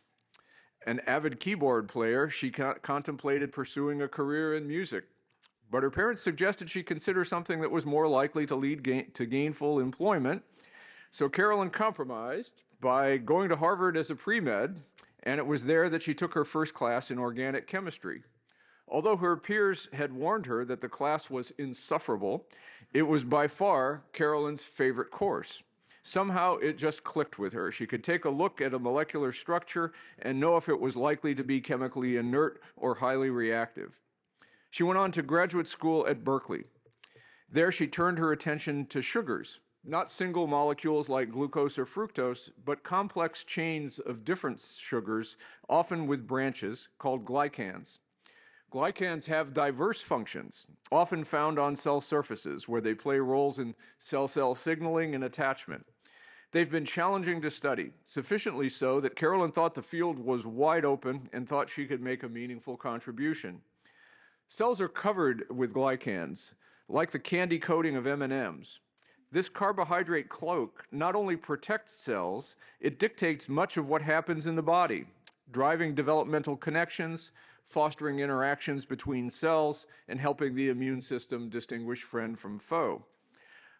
An avid keyboard player, she contemplated pursuing a career in music, but her parents suggested she consider something that was more likely to lead to gainful employment. So Carolyn compromised by going to Harvard as a pre-med, and it was there that she took her first class in organic chemistry. Although her peers had warned her that the class was insufferable, it was by far Carolyn's favorite course. Somehow it just clicked with her. She could take a look at a molecular structure and know if it was likely to be chemically inert or highly reactive. She went on to graduate school at Berkeley. There she turned her attention to sugars, not single molecules like glucose or fructose, but complex chains of different sugars, often with branches, called glycans. Glycans have diverse functions, often found on cell surfaces, where they play roles in cell-cell signaling and attachment. They've been challenging to study, sufficiently so that Carolyn thought the field was wide open and thought she could make a meaningful contribution. Cells are covered with glycans, like the candy coating of M&Ms. This carbohydrate cloak not only protects cells, it dictates much of what happens in the body, driving developmental connections, fostering interactions between cells, and helping the immune system distinguish friend from foe.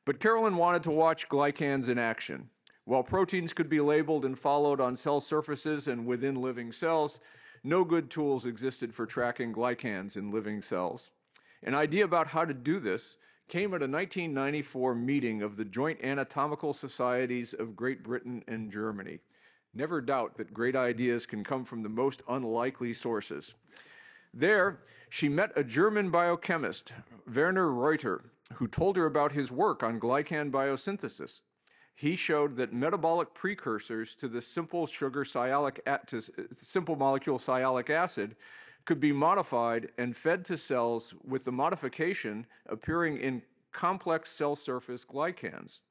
But Carolyn wanted to watch glycans in action. While proteins could be labeled and followed on cell surfaces and within living cells, no good tools existed for tracking glycans in living cells. An idea about how to do this came at a 1994 meeting of the Joint Anatomical Societies of Great Britain and Germany. Never doubt that great ideas can come from the most unlikely sources. There, she met a German biochemist, Werner Reuter, who told her about his work on glycan biosynthesis. He showed that metabolic precursors to the simple molecule sialic acid could be modified and fed to cells with the modification appearing in complex cell surface glycans.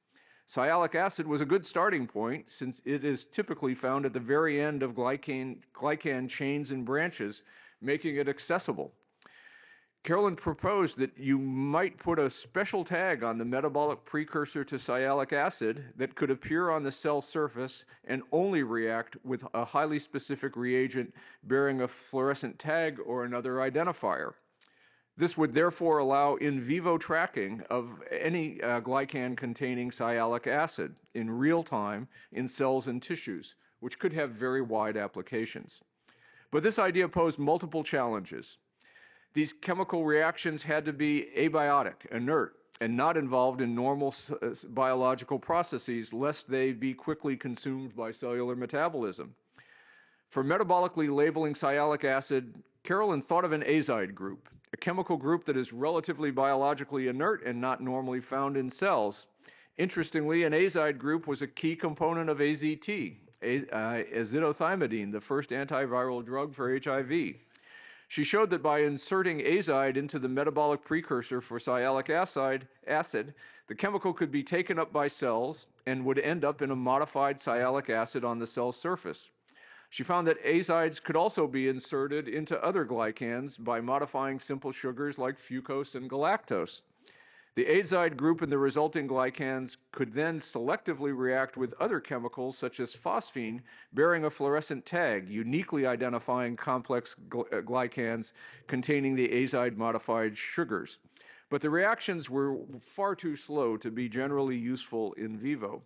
Sialic acid was a good starting point since it is typically found at the very end of glycan chains and branches, making it accessible. Carolyn proposed that you might put a special tag on the metabolic precursor to sialic acid that could appear on the cell surface and only react with a highly specific reagent bearing a fluorescent tag or another identifier. This would therefore allow in vivo tracking of any glycan-containing sialic acid in real time in cells and tissues, which could have very wide applications. But this idea posed multiple challenges. These chemical reactions had to be abiotic, inert, and not involved in normal biological processes, lest they be quickly consumed by cellular metabolism. For metabolically labeling sialic acid, Carolyn thought of an azide group, a chemical group that is relatively biologically inert and not normally found in cells. Interestingly, an azide group was a key component of AZT, azithromycin, the first antiviral drug for HIV. She showed that by inserting azide into the metabolic precursor for sialic acid, the chemical could be taken up by cells and would end up in a modified sialic acid on the cell surface. She found that azides could also be inserted into other glycans by modifying simple sugars like fucose and galactose. The azide group in the resulting glycans could then selectively react with other chemicals such as phosphine, bearing a fluorescent tag, uniquely identifying complex glycans containing the azide-modified sugars. But the reactions were far too slow to be generally useful in vivo.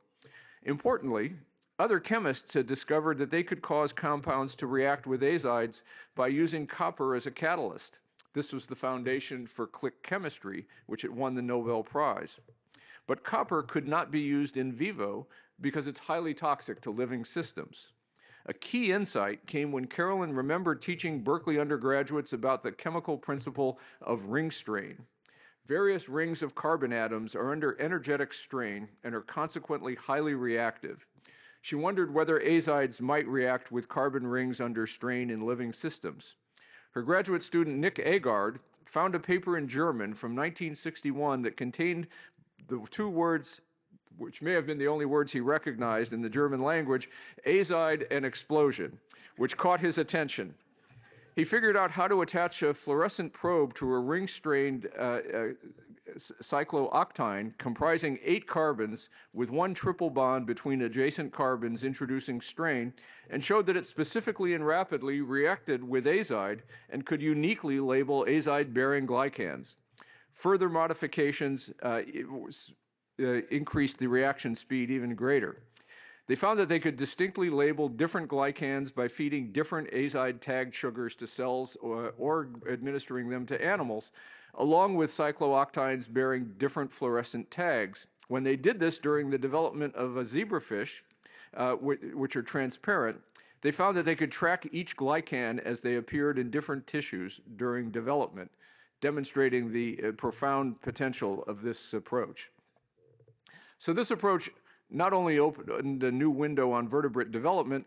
Importantly, other chemists had discovered that they could cause compounds to react with azides by using copper as a catalyst. This was the foundation for click chemistry, which had won the Nobel Prize. But copper could not be used in vivo because it's highly toxic to living systems. A key insight came when Carolyn remembered teaching Berkeley undergraduates about the chemical principle of ring strain. Various rings of carbon atoms are under energetic strain and are consequently highly reactive. She wondered whether azides might react with carbon rings under strain in living systems. Her graduate student, Nick Agard, found a paper in German from 1961 that contained the two words, which may have been the only words he recognized in the German language, azide and explosion, which caught his attention. He figured out how to attach a fluorescent probe to a ring-strained cyclooctane comprising 8 carbons with 1 triple bond between adjacent carbons introducing strain, and showed that it specifically and rapidly reacted with azide and could uniquely label azide-bearing glycans. Further modifications increased the reaction speed even greater. They found that they could distinctly label different glycans by feeding different azide-tagged sugars to cells or administering them to animals, along with cyclooctanes bearing different fluorescent tags. When they did this during the development of a zebrafish, which are transparent, they found that they could track each glycan as they appeared in different tissues during development, demonstrating the profound potential of this approach. So this approach not only opened a new window on vertebrate development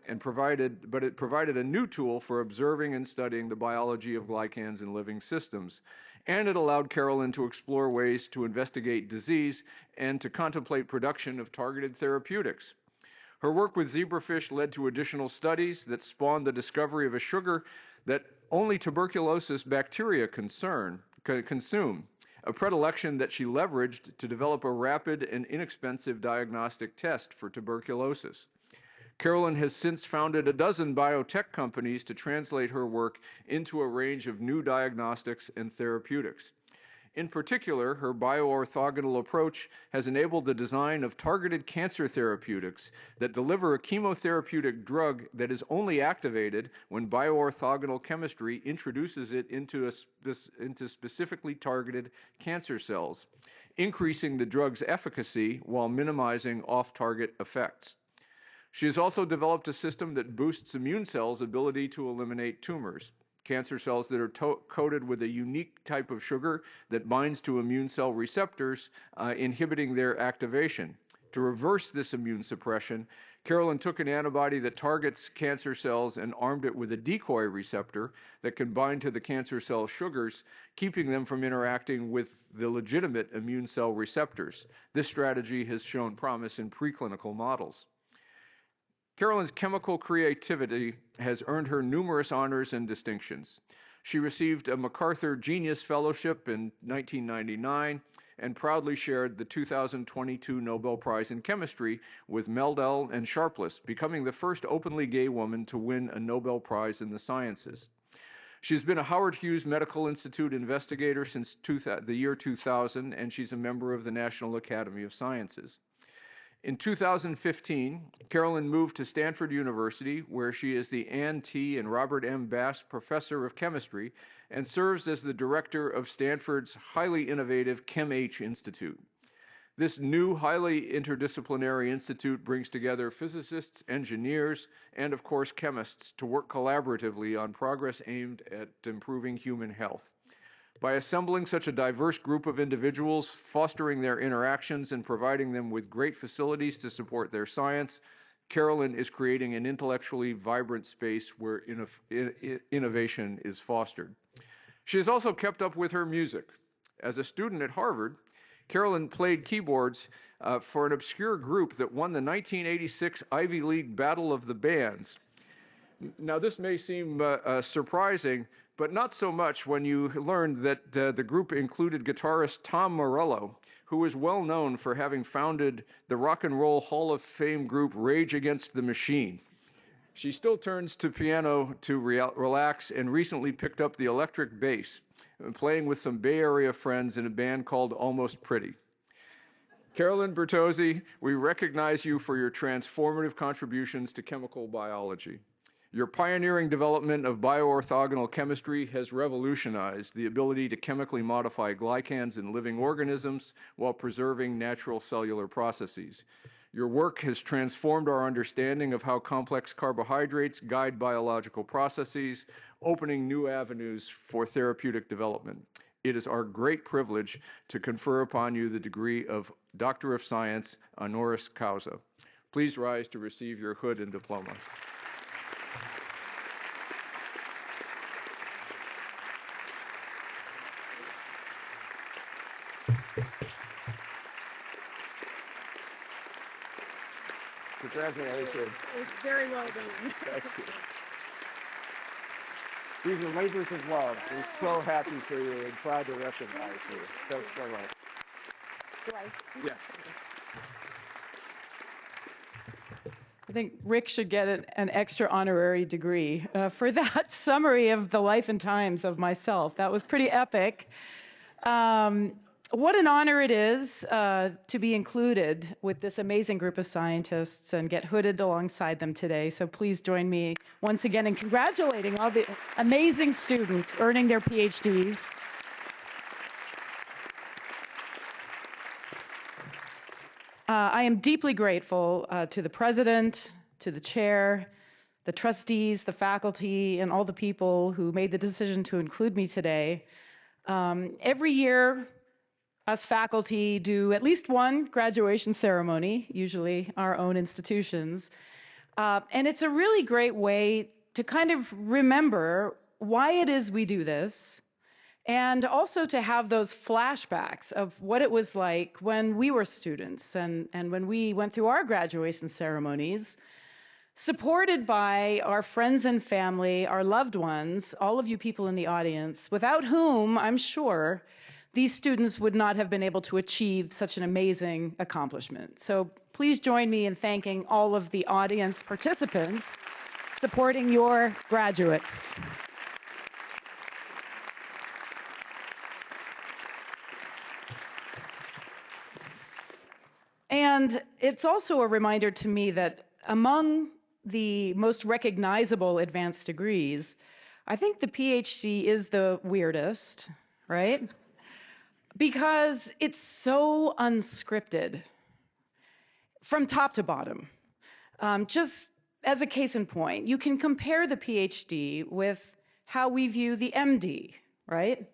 but it provided a new tool for observing and studying the biology of glycans in living systems. And it allowed Carolyn to explore ways to investigate disease and to contemplate production of targeted therapeutics. Her work with zebrafish led to additional studies that spawned the discovery of a sugar that only tuberculosis bacteria consume, a predilection that she leveraged to develop a rapid and inexpensive diagnostic test for tuberculosis. Carolyn has since founded a dozen biotech companies to translate her work into a range of new diagnostics and therapeutics. In particular, her bioorthogonal approach has enabled the design of targeted cancer therapeutics that deliver a chemotherapeutic drug that is only activated when bioorthogonal chemistry introduces it into specifically targeted cancer cells, increasing the drug's efficacy while minimizing off-target effects. She has also developed a system that boosts immune cells' ability to eliminate tumors. Cancer cells that are coated with a unique type of sugar that binds to immune cell receptors, inhibiting their activation. To reverse this immune suppression, Carolyn took an antibody that targets cancer cells and armed it with a decoy receptor that can bind to the cancer cell sugars, keeping them from interacting with the legitimate immune cell receptors. This strategy has shown promise in preclinical models. Carolyn's chemical creativity has earned her numerous honors and distinctions. She received a MacArthur Genius Fellowship in 1999 and proudly shared the 2022 Nobel Prize in Chemistry with Meldal and Sharpless, becoming the first openly gay woman to win a Nobel Prize in the sciences. She's been a Howard Hughes Medical Institute investigator since the year 2000, and she's a member of the National Academy of Sciences. In 2015, Carolyn moved to Stanford University, where she is the Ann T. and Robert M. Bass Professor of Chemistry and serves as the director of Stanford's highly innovative ChemH Institute. This new, highly interdisciplinary institute brings together physicists, engineers, and of course chemists to work collaboratively on progress aimed at improving human health. By assembling such a diverse group of individuals, fostering their interactions, and providing them with great facilities to support their science, Carolyn is creating an intellectually vibrant space where innovation is fostered. She has also kept up with her music. As a student at Harvard, Carolyn played keyboards for an obscure group that won the 1986 Ivy League Battle of the Bands. Now, this may seem surprising, but not so much when you learned that the group included guitarist Tom Morello, who is well known for having founded the Rock and Roll Hall of Fame group Rage Against the Machine. She still turns to piano to relax and recently picked up the electric bass, playing with some Bay Area friends in a band called Almost Pretty. Carolyn Bertozzi, we recognize you for your transformative contributions to chemical biology. Your pioneering development of bioorthogonal chemistry has revolutionized the ability to chemically modify glycans in living organisms while preserving natural cellular processes. Your work has transformed our understanding of how complex carbohydrates guide biological processes, opening new avenues for therapeutic development. It is our great privilege to confer upon you the degree of Doctor of Science honoris causa. Please rise to receive your hood and diploma. Congratulations. It's very well done. Thank you. These are labors of love. We're so happy for you and proud to recognize you. Thanks so much. Yes. I think Rick should get an extra honorary degree for that summary of the life and times of myself. That was pretty epic. What an honor it is to be included with this amazing group of scientists and get hooded alongside them today. So please join me once again in congratulating all the amazing students earning their PhDs. I am deeply grateful to the president, to the chair, the trustees, the faculty, and all the people who made the decision to include me today. Every year, us faculty do at least one graduation ceremony, usually our own institutions. And it's a really great way to kind of remember why it is we do this, and also to have those flashbacks of what it was like when we were students and when we went through our graduation ceremonies, supported by our friends and family, our loved ones, all of you people in the audience, without whom, I'm sure, these students would not have been able to achieve such an amazing accomplishment. So please join me in thanking all of the audience participants supporting your graduates. And it's also a reminder to me that among the most recognizable advanced degrees, I think the PhD is the weirdest, right? Because it's so unscripted from top to bottom. Just as a case in point, you can compare the PhD with how we view the MD, right?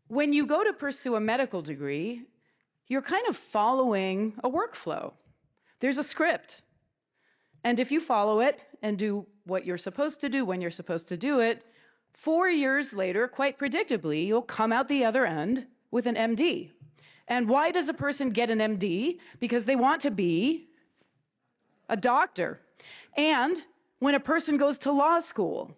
When you go to pursue a medical degree, you're kind of following a workflow. There's a script. And if you follow it and do what you're supposed to do when you're supposed to do it, 4 years later, quite predictably, you'll come out the other end with an MD. And why does a person get an MD? Because they want to be a doctor. And when a person goes to law school,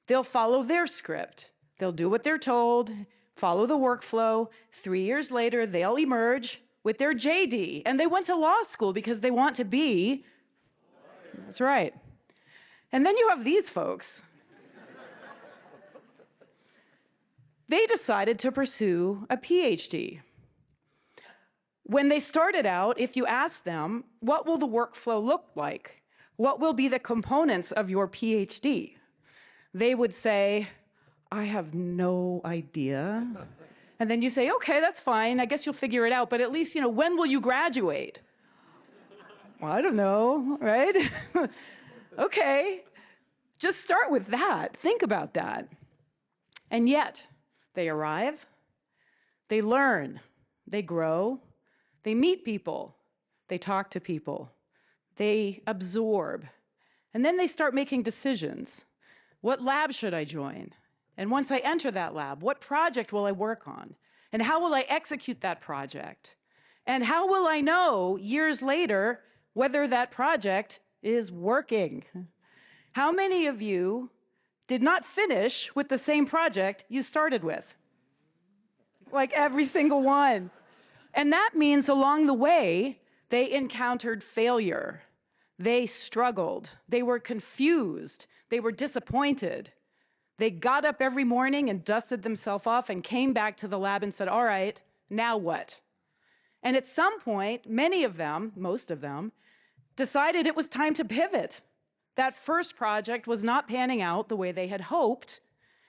they'll follow their script. They'll do what they're told, follow the workflow. 3 years later, they'll emerge with their JD. And they went to law school because they want to be. That's right. And then you have these folks. They decided to pursue a PhD. When they started out, if you asked them, what will the workflow look like? What will be the components of your PhD? They would say, I have no idea. And then you say, okay, that's fine. I guess you'll figure it out. But at least, when will you graduate? Well, I don't know, right? Okay, just start with that. Think about that. And yet, They arrive, they learn, they grow, they meet people, they talk to people, they absorb, and then they start making decisions. What lab should I join? And once I enter that lab, what project will I work on? And how will I execute that project? And how will I know years later whether that project is working? How many of you did not finish with the same project you started with? Like every single one. And that means along the way, they encountered failure. They struggled. They were confused. They were disappointed. They got up every morning and dusted themselves off and came back to the lab and said, all right, now what? And at some point, many of them, most of them, decided it was time to pivot. That first project was not panning out the way they had hoped,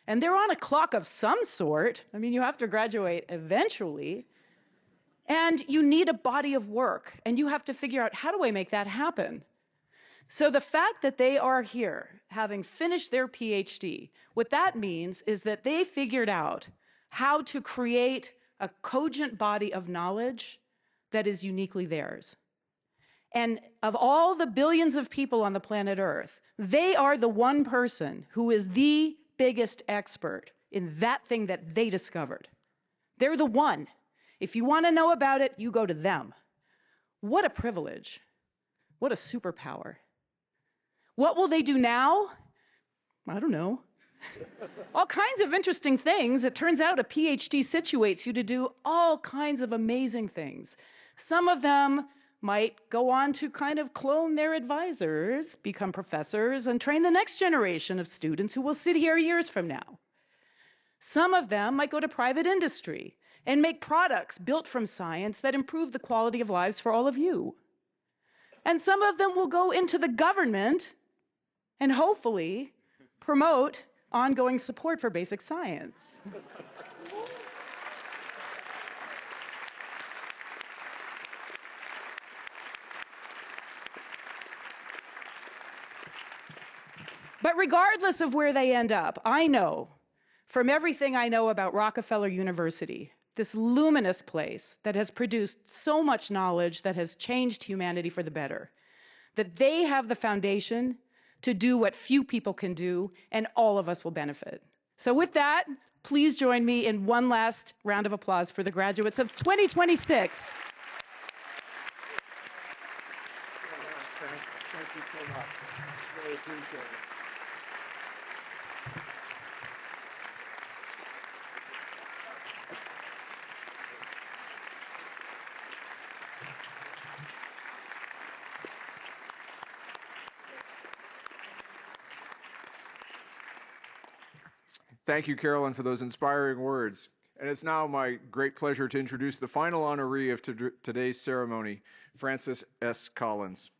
and they're on a clock of some sort. I mean, you have to graduate eventually, and you need a body of work, and you have to figure out, how do I make that happen? So the fact that they are here, having finished their PhD, what that means is that they figured out how to create a cogent body of knowledge that is uniquely theirs. And of all the billions of people on the planet Earth, they are the one person who is the biggest expert in that thing that they discovered. They're the one. If you want to know about it, you go to them. What a privilege. What a superpower. What will they do now? I don't know. All kinds of interesting things. It turns out a PhD situates you to do all kinds of amazing things. Some of them might go on to kind of clone their advisors, become professors, and train the next generation of students who will sit here years from now. Some of them might go to private industry and make products built from science that improve the quality of lives for all of you. And some of them will go into the government and hopefully promote ongoing support for basic science. But regardless of where they end up, I know, from everything I know about Rockefeller University, this luminous place that has produced so much knowledge that has changed humanity for the better, that they have the foundation to do what few people can do, and all of us will benefit. So with that, please join me in one last round of applause for the graduates of 2026. Thank you so much. Really appreciate it. Thank you, Carolyn, for those inspiring words. And it's now my great pleasure to introduce the final honoree of today's ceremony, Francis S. Collins.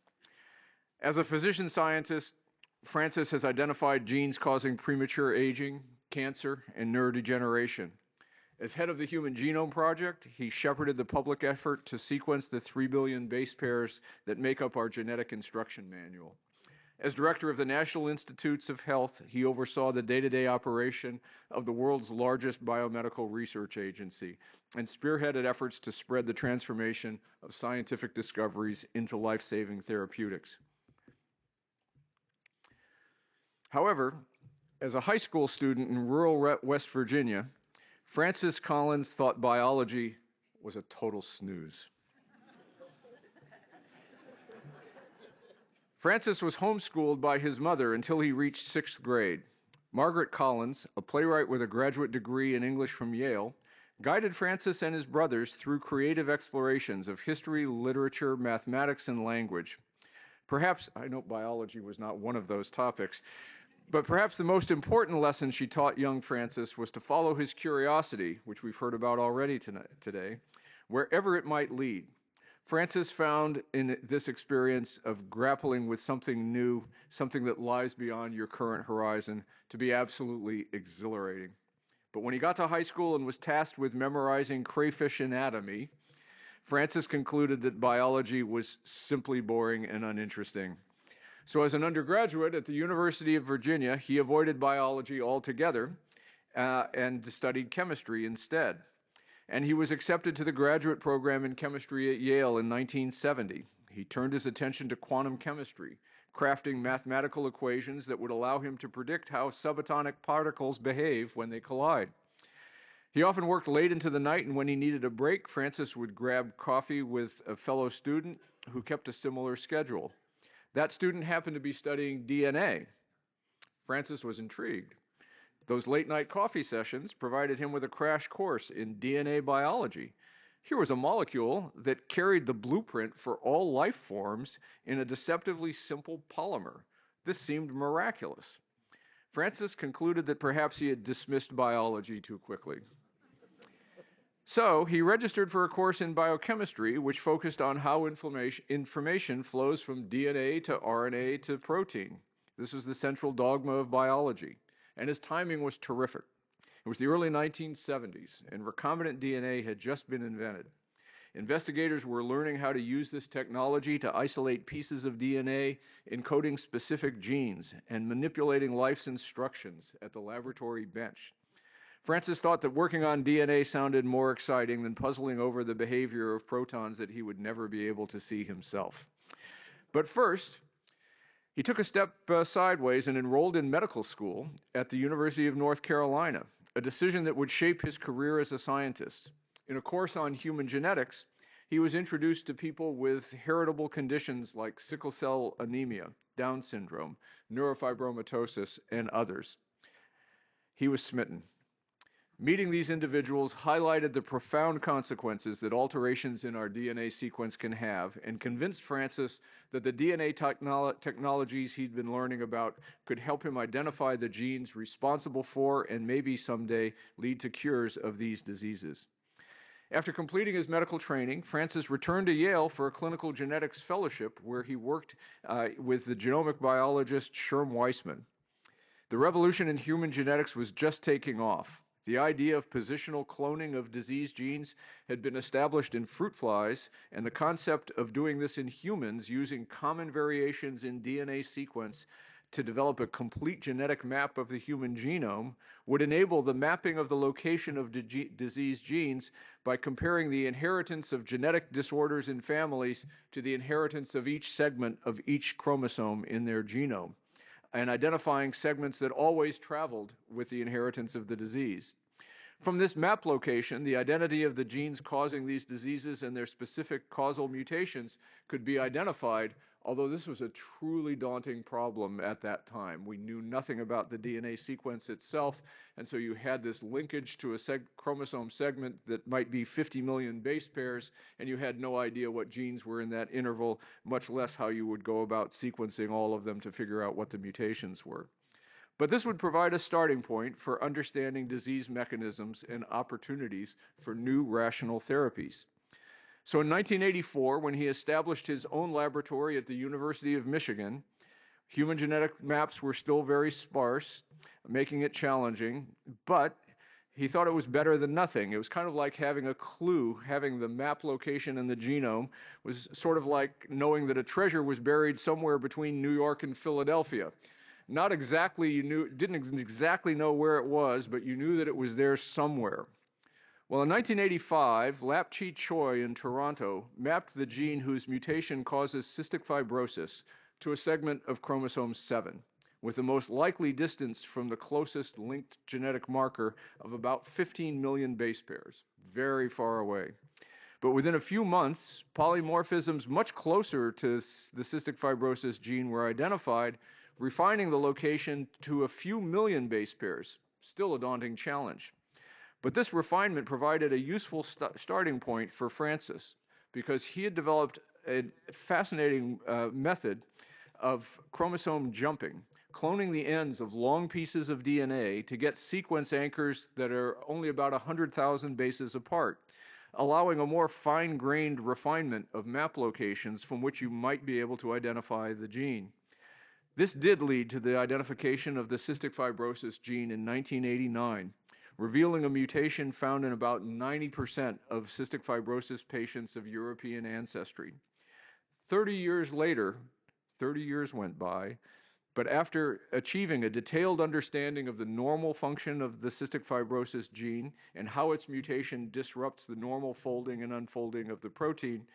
As a physician scientist, Francis has identified genes causing premature aging, cancer, and neurodegeneration. As head of the Human Genome Project, he shepherded the public effort to sequence the 3 billion base pairs that make up our genetic instruction manual. As director of the National Institutes of Health, he oversaw the day-to-day operation of the world's largest biomedical research agency and spearheaded efforts to spread the transformation of scientific discoveries into life-saving therapeutics. However, as a high school student in rural West Virginia, Francis Collins thought biology was a total snooze. Francis was homeschooled by his mother until he reached 6th grade. Margaret Collins, a playwright with a graduate degree in English from Yale, guided Francis and his brothers through creative explorations of history, literature, mathematics, and language. Perhaps, I know biology was not one of those topics, but perhaps the most important lesson she taught young Francis was to follow his curiosity, which we've heard about already today, wherever it might lead. Francis found in this experience of grappling with something new, something that lies beyond your current horizon, to be absolutely exhilarating. But when he got to high school and was tasked with memorizing crayfish anatomy, Francis concluded that biology was simply boring and uninteresting. So as an undergraduate at the University of Virginia, he avoided biology altogether and studied chemistry instead. And he was accepted to the graduate program in chemistry at Yale in 1970. He turned his attention to quantum chemistry, crafting mathematical equations that would allow him to predict how subatomic particles behave when they collide. He often worked late into the night, and when he needed a break, Francis would grab coffee with a fellow student who kept a similar schedule. That student happened to be studying DNA. Francis was intrigued. Those late-night coffee sessions provided him with a crash course in DNA biology. Here was a molecule that carried the blueprint for all life forms in a deceptively simple polymer. This seemed miraculous. Francis concluded that perhaps he had dismissed biology too quickly. So he registered for a course in biochemistry, which focused on how information flows from DNA to RNA to protein. This was the central dogma of biology, and his timing was terrific. It was the early 1970s, and recombinant DNA had just been invented. Investigators were learning how to use this technology to isolate pieces of DNA, encoding specific genes, and manipulating life's instructions at the laboratory bench. Francis thought that working on DNA sounded more exciting than puzzling over the behavior of protons that he would never be able to see himself. But first, he took a step sideways and enrolled in medical school at the University of North Carolina, a decision that would shape his career as a scientist. In a course on human genetics, he was introduced to people with heritable conditions like sickle cell anemia, Down syndrome, neurofibromatosis, and others. He was smitten. Meeting these individuals highlighted the profound consequences that alterations in our DNA sequence can have, and convinced Francis that the DNA technologies he'd been learning about could help him identify the genes responsible for and maybe someday lead to cures of these diseases. After completing his medical training, Francis returned to Yale for a clinical genetics fellowship where he worked with the genomic biologist Sherm Weissman. The revolution in human genetics was just taking off. The idea of positional cloning of disease genes had been established in fruit flies, and the concept of doing this in humans using common variations in DNA sequence to develop a complete genetic map of the human genome would enable the mapping of the location of disease genes by comparing the inheritance of genetic disorders in families to the inheritance of each segment of each chromosome in their genome, and identifying segments that always traveled with the inheritance of the disease. From this map location, the identity of the genes causing these diseases and their specific causal mutations could be identified, although this was a truly daunting problem at that time. We knew nothing about the DNA sequence itself, and so you had this linkage to a chromosome segment that might be 50 million base pairs, and you had no idea what genes were in that interval, much less how you would go about sequencing all of them to figure out what the mutations were. But this would provide a starting point for understanding disease mechanisms and opportunities for new rational therapies. So in 1984, when he established his own laboratory at the University of Michigan, human genetic maps were still very sparse, making it challenging, but he thought it was better than nothing. It was kind of like having a clue. Having the map location in the genome was sort of like knowing that a treasure was buried somewhere between New York and Philadelphia. Not exactly, didn't exactly know where it was, but you knew that it was there somewhere. Well, in 1985, Lap-Chi Choi in Toronto mapped the gene whose mutation causes cystic fibrosis to a segment of chromosome 7, with the most likely distance from the closest linked genetic marker of about 15 million base pairs, very far away. But within a few months, polymorphisms much closer to the cystic fibrosis gene were identified, refining the location to a few million base pairs, still a daunting challenge. But this refinement provided a useful starting point for Francis, because he had developed a fascinating method of chromosome jumping, cloning the ends of long pieces of DNA to get sequence anchors that are only about 100,000 bases apart, allowing a more fine-grained refinement of map locations from which you might be able to identify the gene. This did lead to the identification of the cystic fibrosis gene in 1989, revealing a mutation found in about 90% of cystic fibrosis patients of European ancestry. 30 years later, 30 years went by, But after achieving a detailed understanding of the normal function of the cystic fibrosis gene and how its mutation disrupts the normal folding and unfolding of the protein,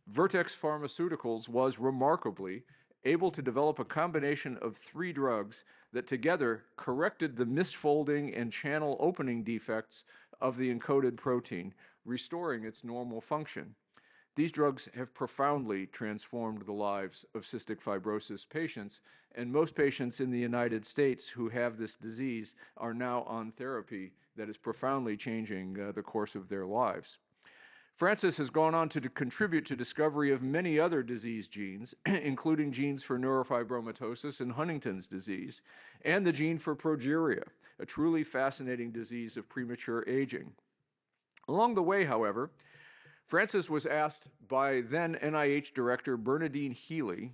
Vertex Pharmaceuticals was remarkably able to develop a combination of 3 drugs that together corrected the misfolding and channel opening defects of the encoded protein, restoring its normal function. These drugs have profoundly transformed the lives of cystic fibrosis patients, and most patients in the United States who have this disease are now on therapy that is profoundly changing the course of their lives. Francis has gone on to contribute to discovery of many other disease genes, including genes for neurofibromatosis and Huntington's disease, and the gene for progeria, a truly fascinating disease of premature aging. Along the way, however, Francis was asked by then NIH Director Bernadine Healy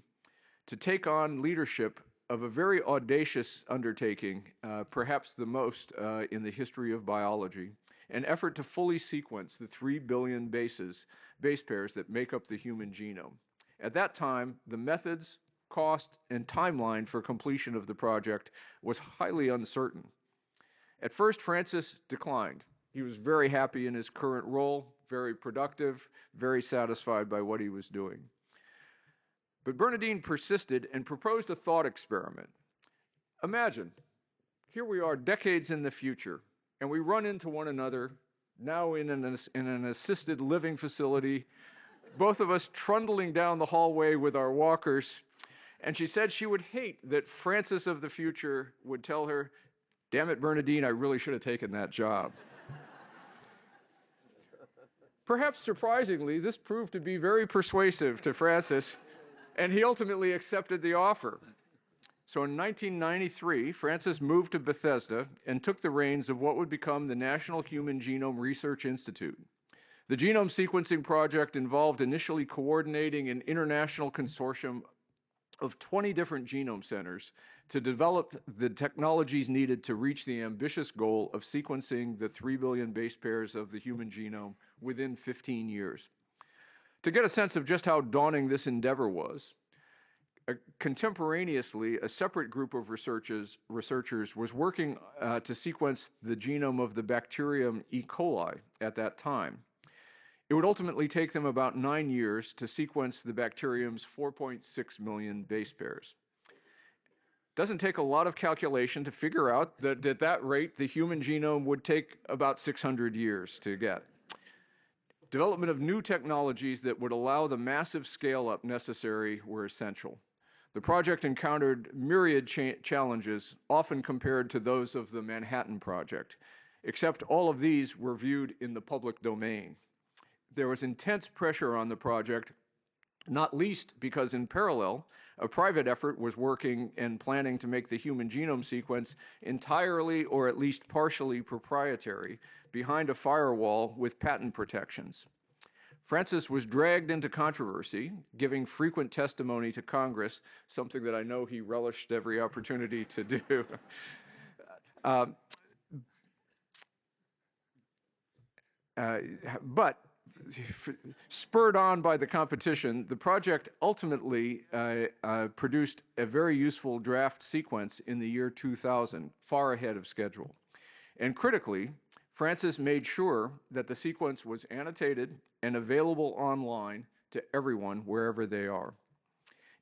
to take on leadership of a very audacious undertaking, perhaps the most in the history of biology, an effort to fully sequence the 3 billion base pairs that make up the human genome. At that time, the methods, cost, and timeline for completion of the project was highly uncertain. At first, Francis declined. He was very happy in his current role, very productive, very satisfied by what he was doing. But Bernadine persisted and proposed a thought experiment. Imagine, here we are decades in the future, and we run into one another, now in an assisted living facility, both of us trundling down the hallway with our walkers, and she said she would hate that Francis of the future would tell her, "Damn it, Bernadine, I really should have taken that job." Perhaps surprisingly, this proved to be very persuasive to Francis, and he ultimately accepted the offer. So in 1993, Francis moved to Bethesda and took the reins of what would become the National Human Genome Research Institute. The genome sequencing project involved initially coordinating an international consortium of 20 different genome centers to develop the technologies needed to reach the ambitious goal of sequencing the 3 billion base pairs of the human genome within 15 years. To get a sense of just how daunting this endeavor was, contemporaneously, a separate group of researchers was working to sequence the genome of the bacterium E. coli at that time. It would ultimately take them about 9 years to sequence the bacterium's 4.6 million base pairs. Doesn't take a lot of calculation to figure out that at that rate, the human genome would take about 600 years to get. Development of new technologies that would allow the massive scale-up necessary were essential. The project encountered myriad challenges, often compared to those of the Manhattan Project, except all of these were viewed in the public domain. There was intense pressure on the project, not least because in parallel, a private effort was working and planning to make the human genome sequence entirely or at least partially proprietary behind a firewall with patent protections. Francis was dragged into controversy, giving frequent testimony to Congress, something that I know he relished every opportunity to do. But spurred on by the competition, the project ultimately produced a very useful draft sequence in the year 2000, far ahead of schedule. And critically, Francis made sure that the sequence was annotated and available online to everyone wherever they are.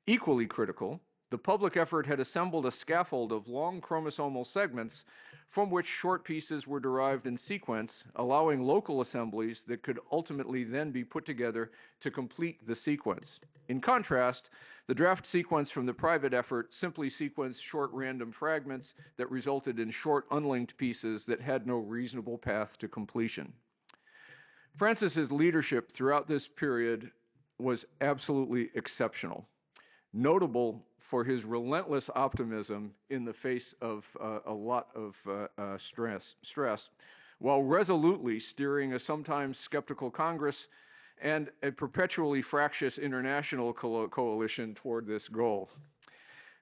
Equally critical, the public effort had assembled a scaffold of long chromosomal segments from which short pieces were derived in sequence, allowing local assemblies that could ultimately then be put together to complete the sequence. In contrast, the draft sequence from the private effort simply sequenced short random fragments that resulted in short unlinked pieces that had no reasonable path to completion. Francis's leadership throughout this period was absolutely exceptional, notable for his relentless optimism in the face of a lot of stress, while resolutely steering a sometimes skeptical Congress and a perpetually fractious international coalition toward this goal.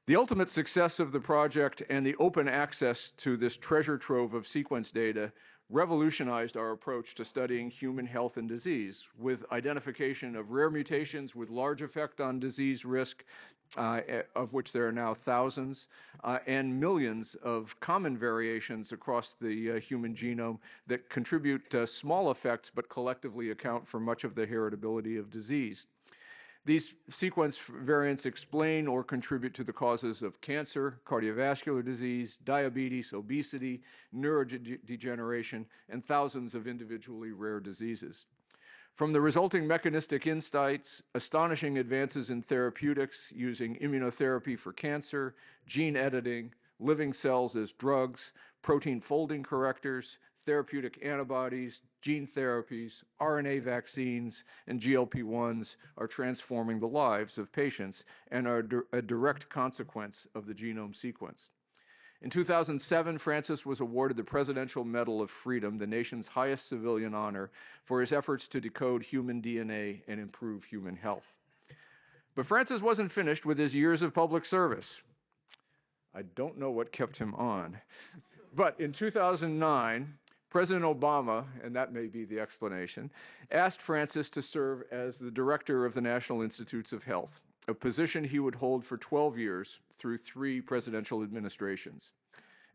The ultimate success of the project and the open access to this treasure trove of sequence data revolutionized our approach to studying human health and disease with identification of rare mutations with large effect on disease risk, of which there are now thousands, and millions of common variations across the human genome that contribute small effects but collectively account for much of the heritability of disease. These sequence variants explain or contribute to the causes of cancer, cardiovascular disease, diabetes, obesity, neurodegeneration, and thousands of individually rare diseases. From the resulting mechanistic insights, astonishing advances in therapeutics using immunotherapy for cancer, gene editing, living cells as drugs, protein folding correctors, therapeutic antibodies, gene therapies, RNA vaccines, and GLP-1s are transforming the lives of patients and are a direct consequence of the genome sequence. In 2007, Francis was awarded the Presidential Medal of Freedom, the nation's highest civilian honor, for his efforts to decode human DNA and improve human health. But Francis wasn't finished with his years of public service. I don't know what kept him on. But in 2009, President Obama, and that may be the explanation, asked Francis to serve as the director of the National Institutes of Health, a position he would hold for 12 years through 3 presidential administrations.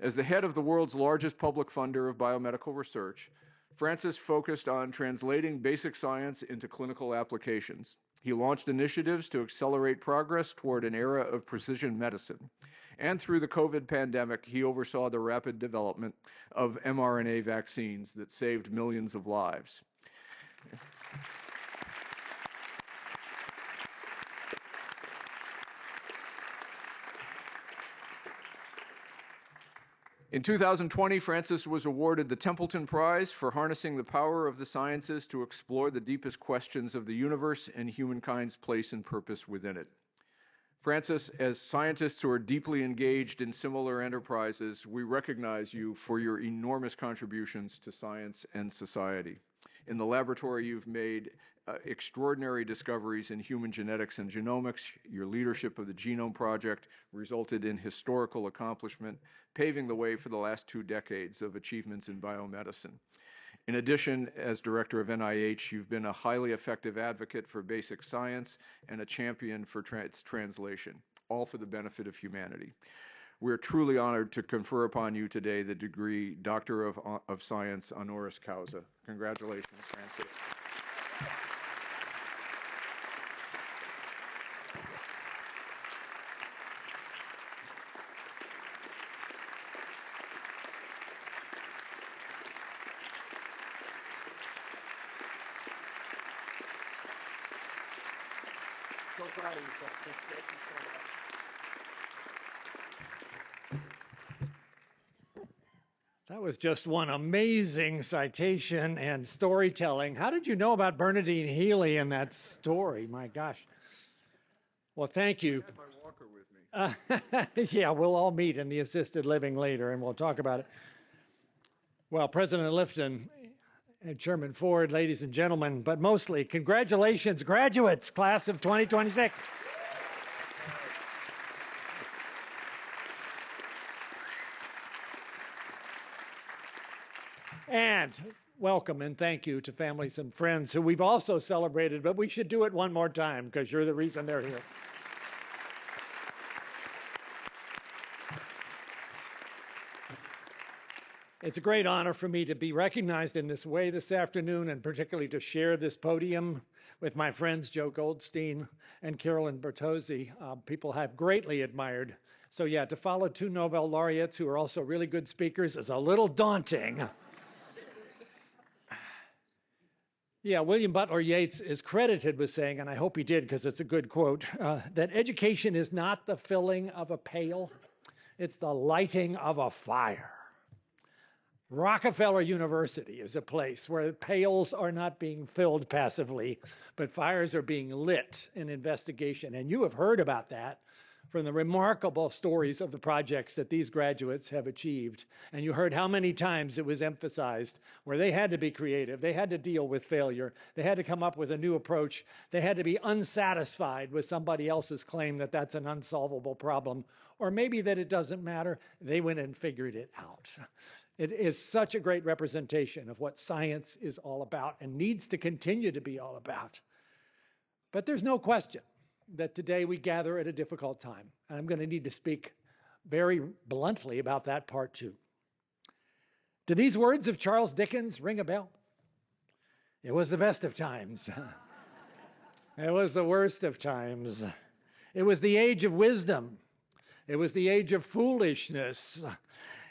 As the head of the world's largest public funder of biomedical research, Francis focused on translating basic science into clinical applications. He launched initiatives to accelerate progress toward an era of precision medicine. And through the COVID pandemic, he oversaw the rapid development of mRNA vaccines that saved millions of lives. In 2020, Francis was awarded the Templeton Prize for harnessing the power of the sciences to explore the deepest questions of the universe and humankind's place and purpose within it. Francis, as scientists who are deeply engaged in similar enterprises, we recognize you for your enormous contributions to science and society. In the laboratory, you've made extraordinary discoveries in human genetics and genomics. Your leadership of the Genome Project resulted in historical accomplishment, paving the way for the last 2 decades of achievements in biomedicine. In addition, as director of NIH, you've been a highly effective advocate for basic science and a champion for its translation, all for the benefit of humanity. We're truly honored to confer upon you today the degree Doctor of Science honoris causa. Congratulations, Francis. So proud of you, Francis. Thank you so much. That was just one amazing citation and storytelling. How did you know about Bernadine Healy in that story? My gosh. Well, thank you. I have my walker with me. Yeah, we'll all meet in the assisted living later, and we'll talk about it. Well, President Lifton and Chairman Ford, ladies and gentlemen, but mostly congratulations, graduates, class of 2026. And welcome and thank you to families and friends who we've also celebrated, but we should do it one more time because you're the reason they're here. It's a great honor for me to be recognized in this way this afternoon, and particularly to share this podium with my friends Joe Goldstein and Carolyn Bertozzi, people I've greatly admired. So yeah, to follow 2 Nobel laureates who are also really good speakers is a little daunting. Yeah, William Butler Yeats is credited with saying, and I hope he did because it's a good quote, that education is not the filling of a pail, it's the lighting of a fire. Rockefeller University is a place where pails are not being filled passively, but fires are being lit in investigation. And you have heard about that from the remarkable stories of the projects that these graduates have achieved. And you heard how many times it was emphasized where they had to be creative, they had to deal with failure, they had to come up with a new approach, they had to be unsatisfied with somebody else's claim that that's an unsolvable problem, or maybe that it doesn't matter. They went and figured it out. It is such a great representation of what science is all about and needs to continue to be all about. But there's no question that today we gather at a difficult time. And I'm going to need to speak very bluntly about that part too. Do these words of Charles Dickens ring a bell? It was the best of times. It was the worst of times. It was the age of wisdom. It was the age of foolishness.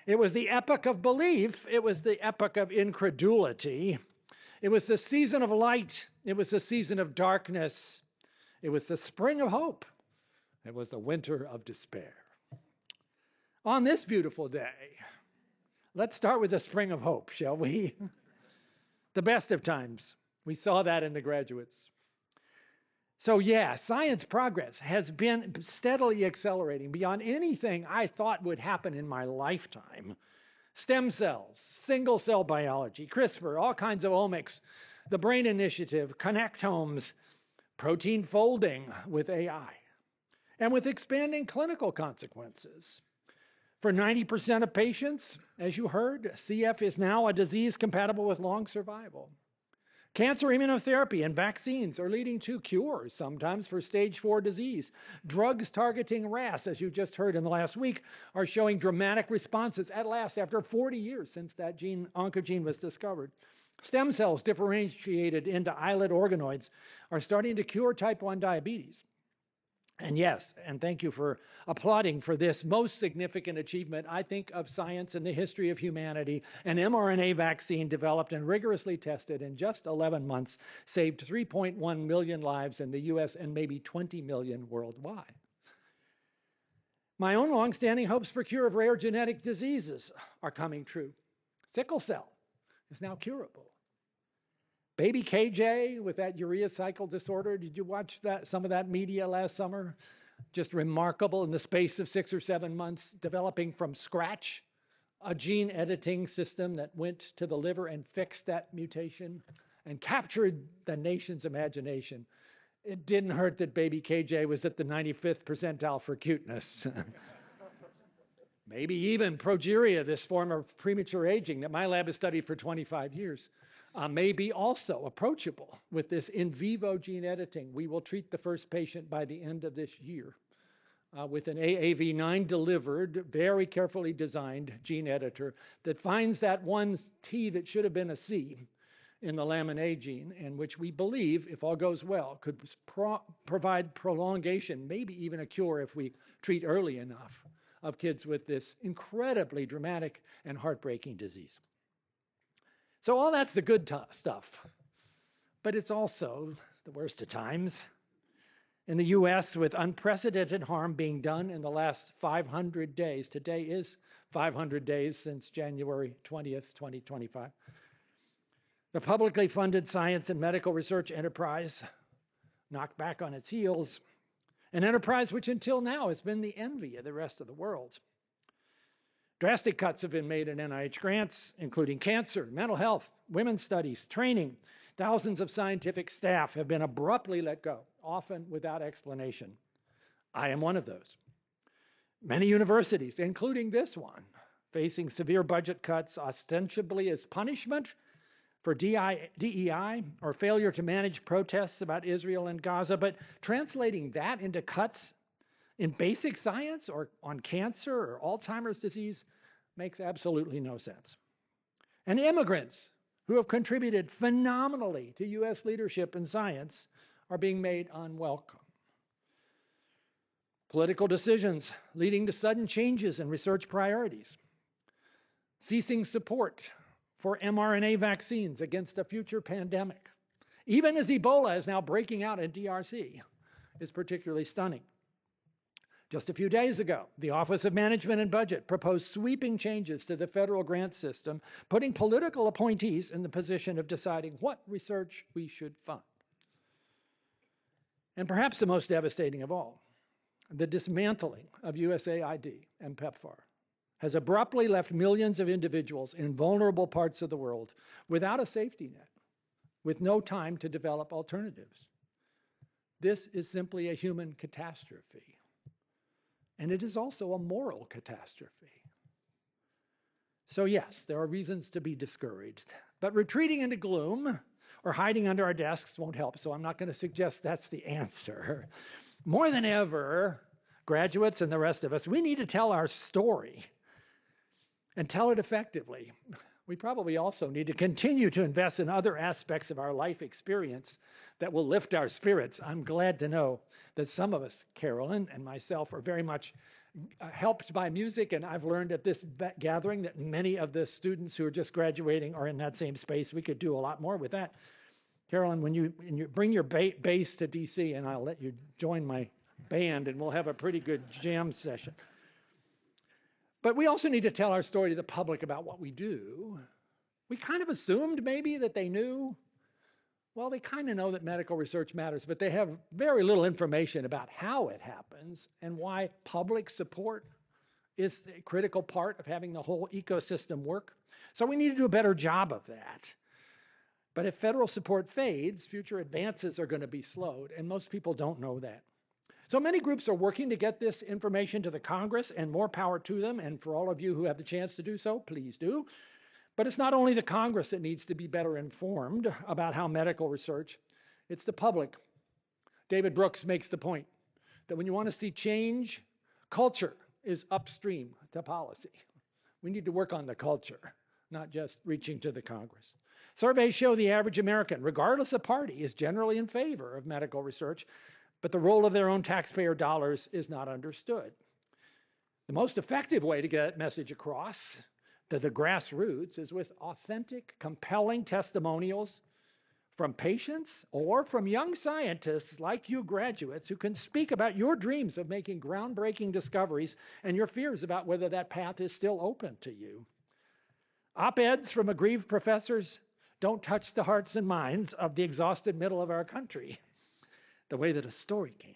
It was the epoch of belief. It was the epoch of incredulity. It was the season of light. It was the season of darkness. It was the spring of hope. It was the winter of despair. On this beautiful day, let's start with the spring of hope, shall we? The best of times. We saw that in the graduates. So yeah, science progress has been steadily accelerating beyond anything I thought would happen in my lifetime. Stem cells, single cell biology, CRISPR, all kinds of omics, the Brain Initiative, connectomes, protein folding with AI, and with expanding clinical consequences. For 90% of patients, as you heard, CF is now a disease compatible with long survival. Cancer immunotherapy and vaccines are leading to cures, sometimes for stage 4 disease. Drugs targeting RAS, as you just heard in the last week, are showing dramatic responses at last after 40 years since that oncogene was discovered. Stem cells differentiated into islet organoids are starting to cure type 1 diabetes. And yes, and thank you for applauding for this most significant achievement, I think, of science in the history of humanity. An mRNA vaccine developed and rigorously tested in just 11 months saved 3.1 million lives in the US and maybe 20 million worldwide. My own longstanding hopes for cure of rare genetic diseases are coming true. Sickle cell is now curable. Baby KJ with that urea cycle disorder, did you watch some of that media last summer? Just remarkable in the space of 6 or 7 months, developing from scratch a gene editing system that went to the liver and fixed that mutation and captured the nation's imagination. It didn't hurt that baby KJ was at the 95th percentile for cuteness. Maybe even progeria, this form of premature aging that my lab has studied for 25 years. May be also approachable with this in vivo gene editing. We will treat the first patient by the end of this year with an AAV9 delivered, very carefully designed gene editor that finds that one T that should have been a C in the lamin A gene, and which we believe, if all goes well, could provide prolongation, maybe even a cure if we treat early enough, of kids with this incredibly dramatic and heartbreaking disease. So all that's the good stuff, but it's also the worst of times. In the US, with unprecedented harm being done in the last 500 days, today is 500 days since January 20th, 2025, the publicly funded science and medical research enterprise knocked back on its heels, an enterprise which until now has been the envy of the rest of the world. Drastic cuts have been made in NIH grants, including cancer, mental health, women's studies, training. Thousands of scientific staff have been abruptly let go, often without explanation. I am one of those. Many universities, including this one, facing severe budget cuts ostensibly as punishment for DEI or failure to manage protests about Israel and Gaza, but translating that into cuts in basic science or on cancer or Alzheimer's disease makes absolutely no sense. And immigrants who have contributed phenomenally to US leadership in science are being made unwelcome. Political decisions leading to sudden changes in research priorities. Ceasing support for mRNA vaccines against a future pandemic, even as Ebola is now breaking out in DRC, is particularly stunning. Just a few days ago, the Office of Management and Budget proposed sweeping changes to the federal grant system, putting political appointees in the position of deciding what research we should fund. And perhaps the most devastating of all, the dismantling of USAID and PEPFAR has abruptly left millions of individuals in vulnerable parts of the world without a safety net, with no time to develop alternatives. This is simply a human catastrophe. And it is also a moral catastrophe. So yes, there are reasons to be discouraged, but retreating into gloom or hiding under our desks won't help, so I'm not going to suggest that's the answer. More than ever, graduates and the rest of us, we need to tell our story and tell it effectively. We probably also need to continue to invest in other aspects of our life experience that will lift our spirits. I'm glad to know that some of us, Carolyn and myself, are very much helped by music, and I've learned at this gathering that many of the students who are just graduating are in that same space. We could do a lot more with that. Carolyn, when you bring your bass to DC, and I'll let you join my band, and we'll have a pretty good jam session. But we also need to tell our story to the public about what we do. We kind of assumed maybe that they knew. Well, they kind of know that medical research matters, but they have very little information about how it happens and why public support is a critical part of having the whole ecosystem work. So we need to do a better job of that. But if federal support fades, future advances are going to be slowed, and most people don't know that. So many groups are working to get this information to the Congress, and more power to them. And for all of you who have the chance to do so, please do. But it's not only the Congress that needs to be better informed about how medical research, it's the public. David Brooks makes the point that when you want to see change, culture is upstream to policy. We need to work on the culture, not just reaching to the Congress. Surveys show the average American, regardless of party, is generally in favor of medical research, but the role of their own taxpayer dollars is not understood. The most effective way to get that message across to the grassroots is with authentic, compelling testimonials from patients or from young scientists like you graduates who can speak about your dreams of making groundbreaking discoveries and your fears about whether that path is still open to you. Op-eds from aggrieved professors don't touch the hearts and minds of the exhausted middle of our country the way that a story can.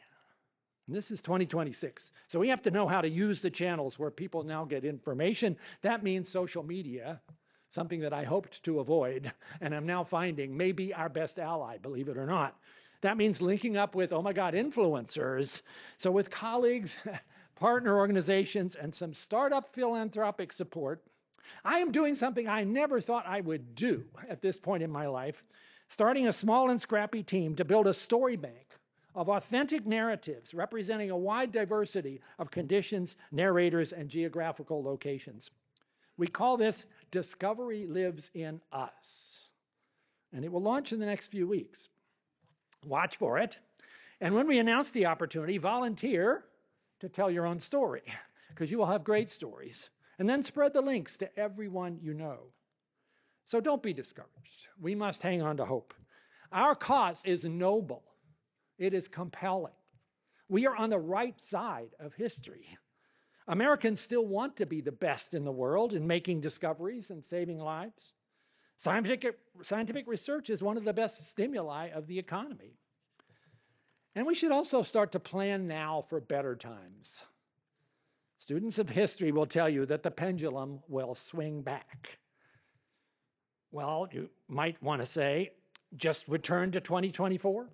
And this is 2026. So we have to know how to use the channels where people now get information. That means social media, something that I hoped to avoid, and I'm now finding may be our best ally, believe it or not. That means linking up with, oh my God, influencers. So with colleagues, partner organizations, and some startup philanthropic support, I am doing something I never thought I would do at this point in my life, starting a small and scrappy team to build a story bank of authentic narratives representing a wide diversity of conditions, narrators, and geographical locations. We call this Discovery Lives in Us, and it will launch in the next few weeks. Watch for it, and when we announce the opportunity, volunteer to tell your own story, because you will have great stories, and then spread the links to everyone you know. So don't be discouraged. We must hang on to hope. Our cause is noble. It is compelling. We are on the right side of history. Americans still want to be the best in the world in making discoveries and saving lives. Scientific research is one of the best stimuli of the economy. And we should also start to plan now for better times. Students of history will tell you that the pendulum will swing back. Well, you might want to say, just return to 2024?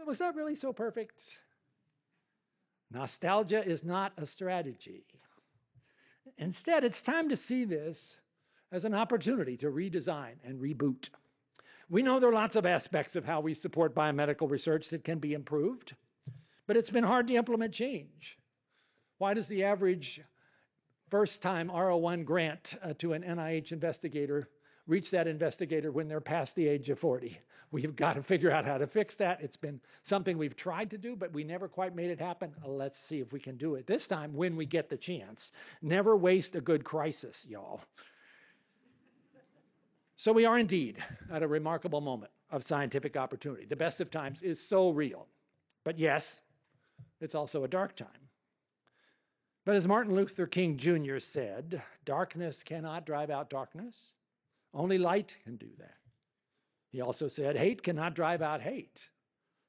Was that really so perfect? Nostalgia is not a strategy. Instead, it's time to see this as an opportunity to redesign and reboot. We know there are lots of aspects of how we support biomedical research that can be improved, but it's been hard to implement change. Why does the average first-time R01 grant to an NIH investigator reach that investigator when they're past the age of 40? We've got to figure out how to fix that. It's been something we've tried to do, but we never quite made it happen. Let's see if we can do it this time when we get the chance. Never waste a good crisis, y'all. So we are indeed at a remarkable moment of scientific opportunity. The best of times is so real. But yes, it's also a dark time. But as Martin Luther King Jr. said, darkness cannot drive out darkness. Only light can do that. He also said, hate cannot drive out hate.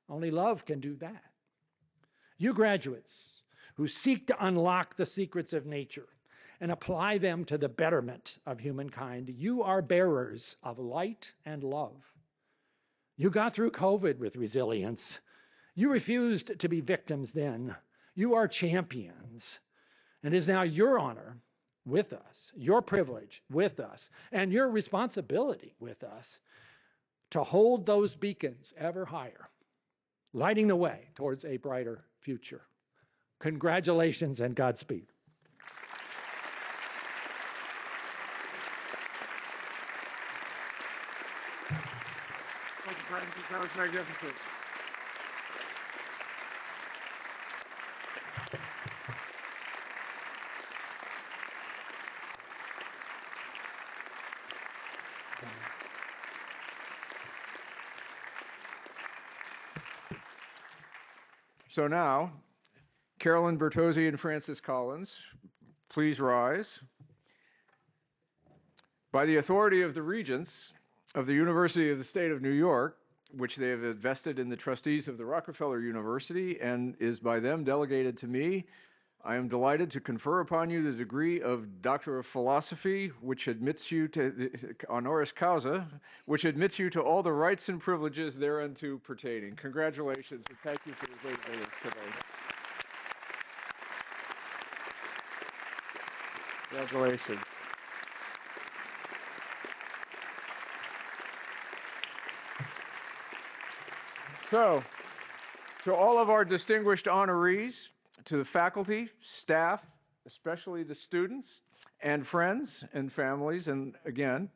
Only love can do that. You graduates who seek to unlock the secrets of nature and apply them to the betterment of humankind, you are bearers of light and love. You got through COVID with resilience. You refused to be victims then. You are champions. And it is now your honor with us, your privilege with us, and your responsibility with us to hold those beacons ever higher, lighting the way towards a brighter future. Congratulations and Godspeed. Thank you, Francis. That was magnificent. So now, Carolyn Bertozzi and Francis Collins, please rise. By the authority of the Regents of the University of the State of New York, which they have vested in the trustees of the Rockefeller University and is by them delegated to me, I am delighted to confer upon you the degree of Doctor of Philosophy, which admits you to the honoris causa, which admits you to all the rights and privileges thereunto pertaining. Congratulations, and thank you for your great service today. Congratulations. So, to all of our distinguished honorees, to the faculty, staff, especially the students, and friends and families, and again,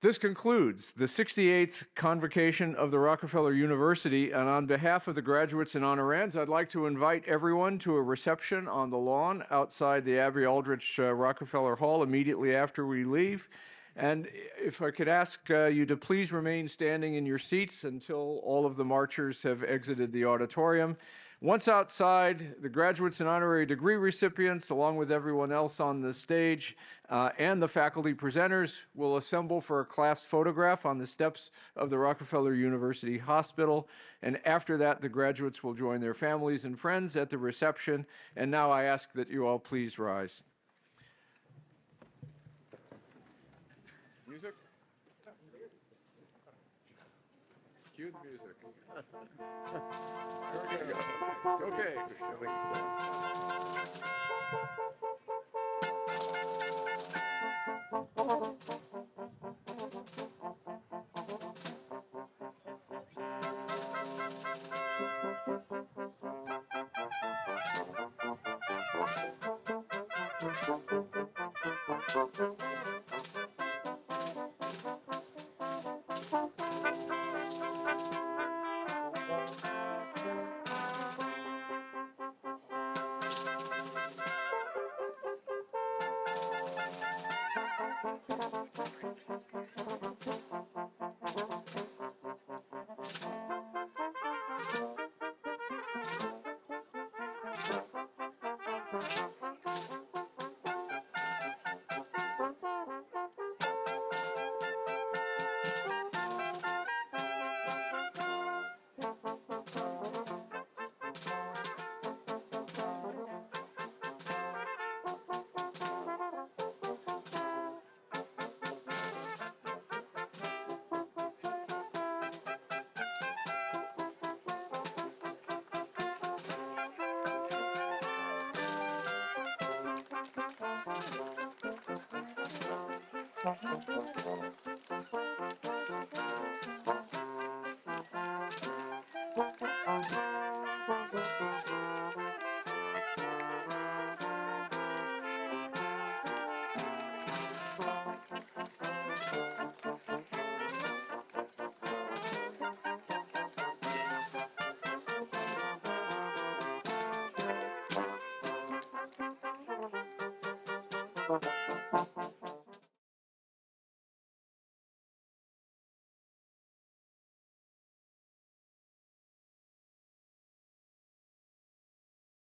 this concludes the 68th Convocation of the Rockefeller University, and on behalf of the graduates and honorands, I'd like to invite everyone to a reception on the lawn outside the Abbey Aldrich Rockefeller Hall immediately after we leave. And if I could ask you to please remain standing in your seats until all of the marchers have exited the auditorium. Once outside, the graduates and honorary degree recipients, along with everyone else on the stage, and the faculty presenters will assemble for a class photograph on the steps of the Rockefeller University Hospital. And after that, the graduates will join their families and friends at the reception. And now I ask that you all please rise. Music? Cue the music. There we go. Okay.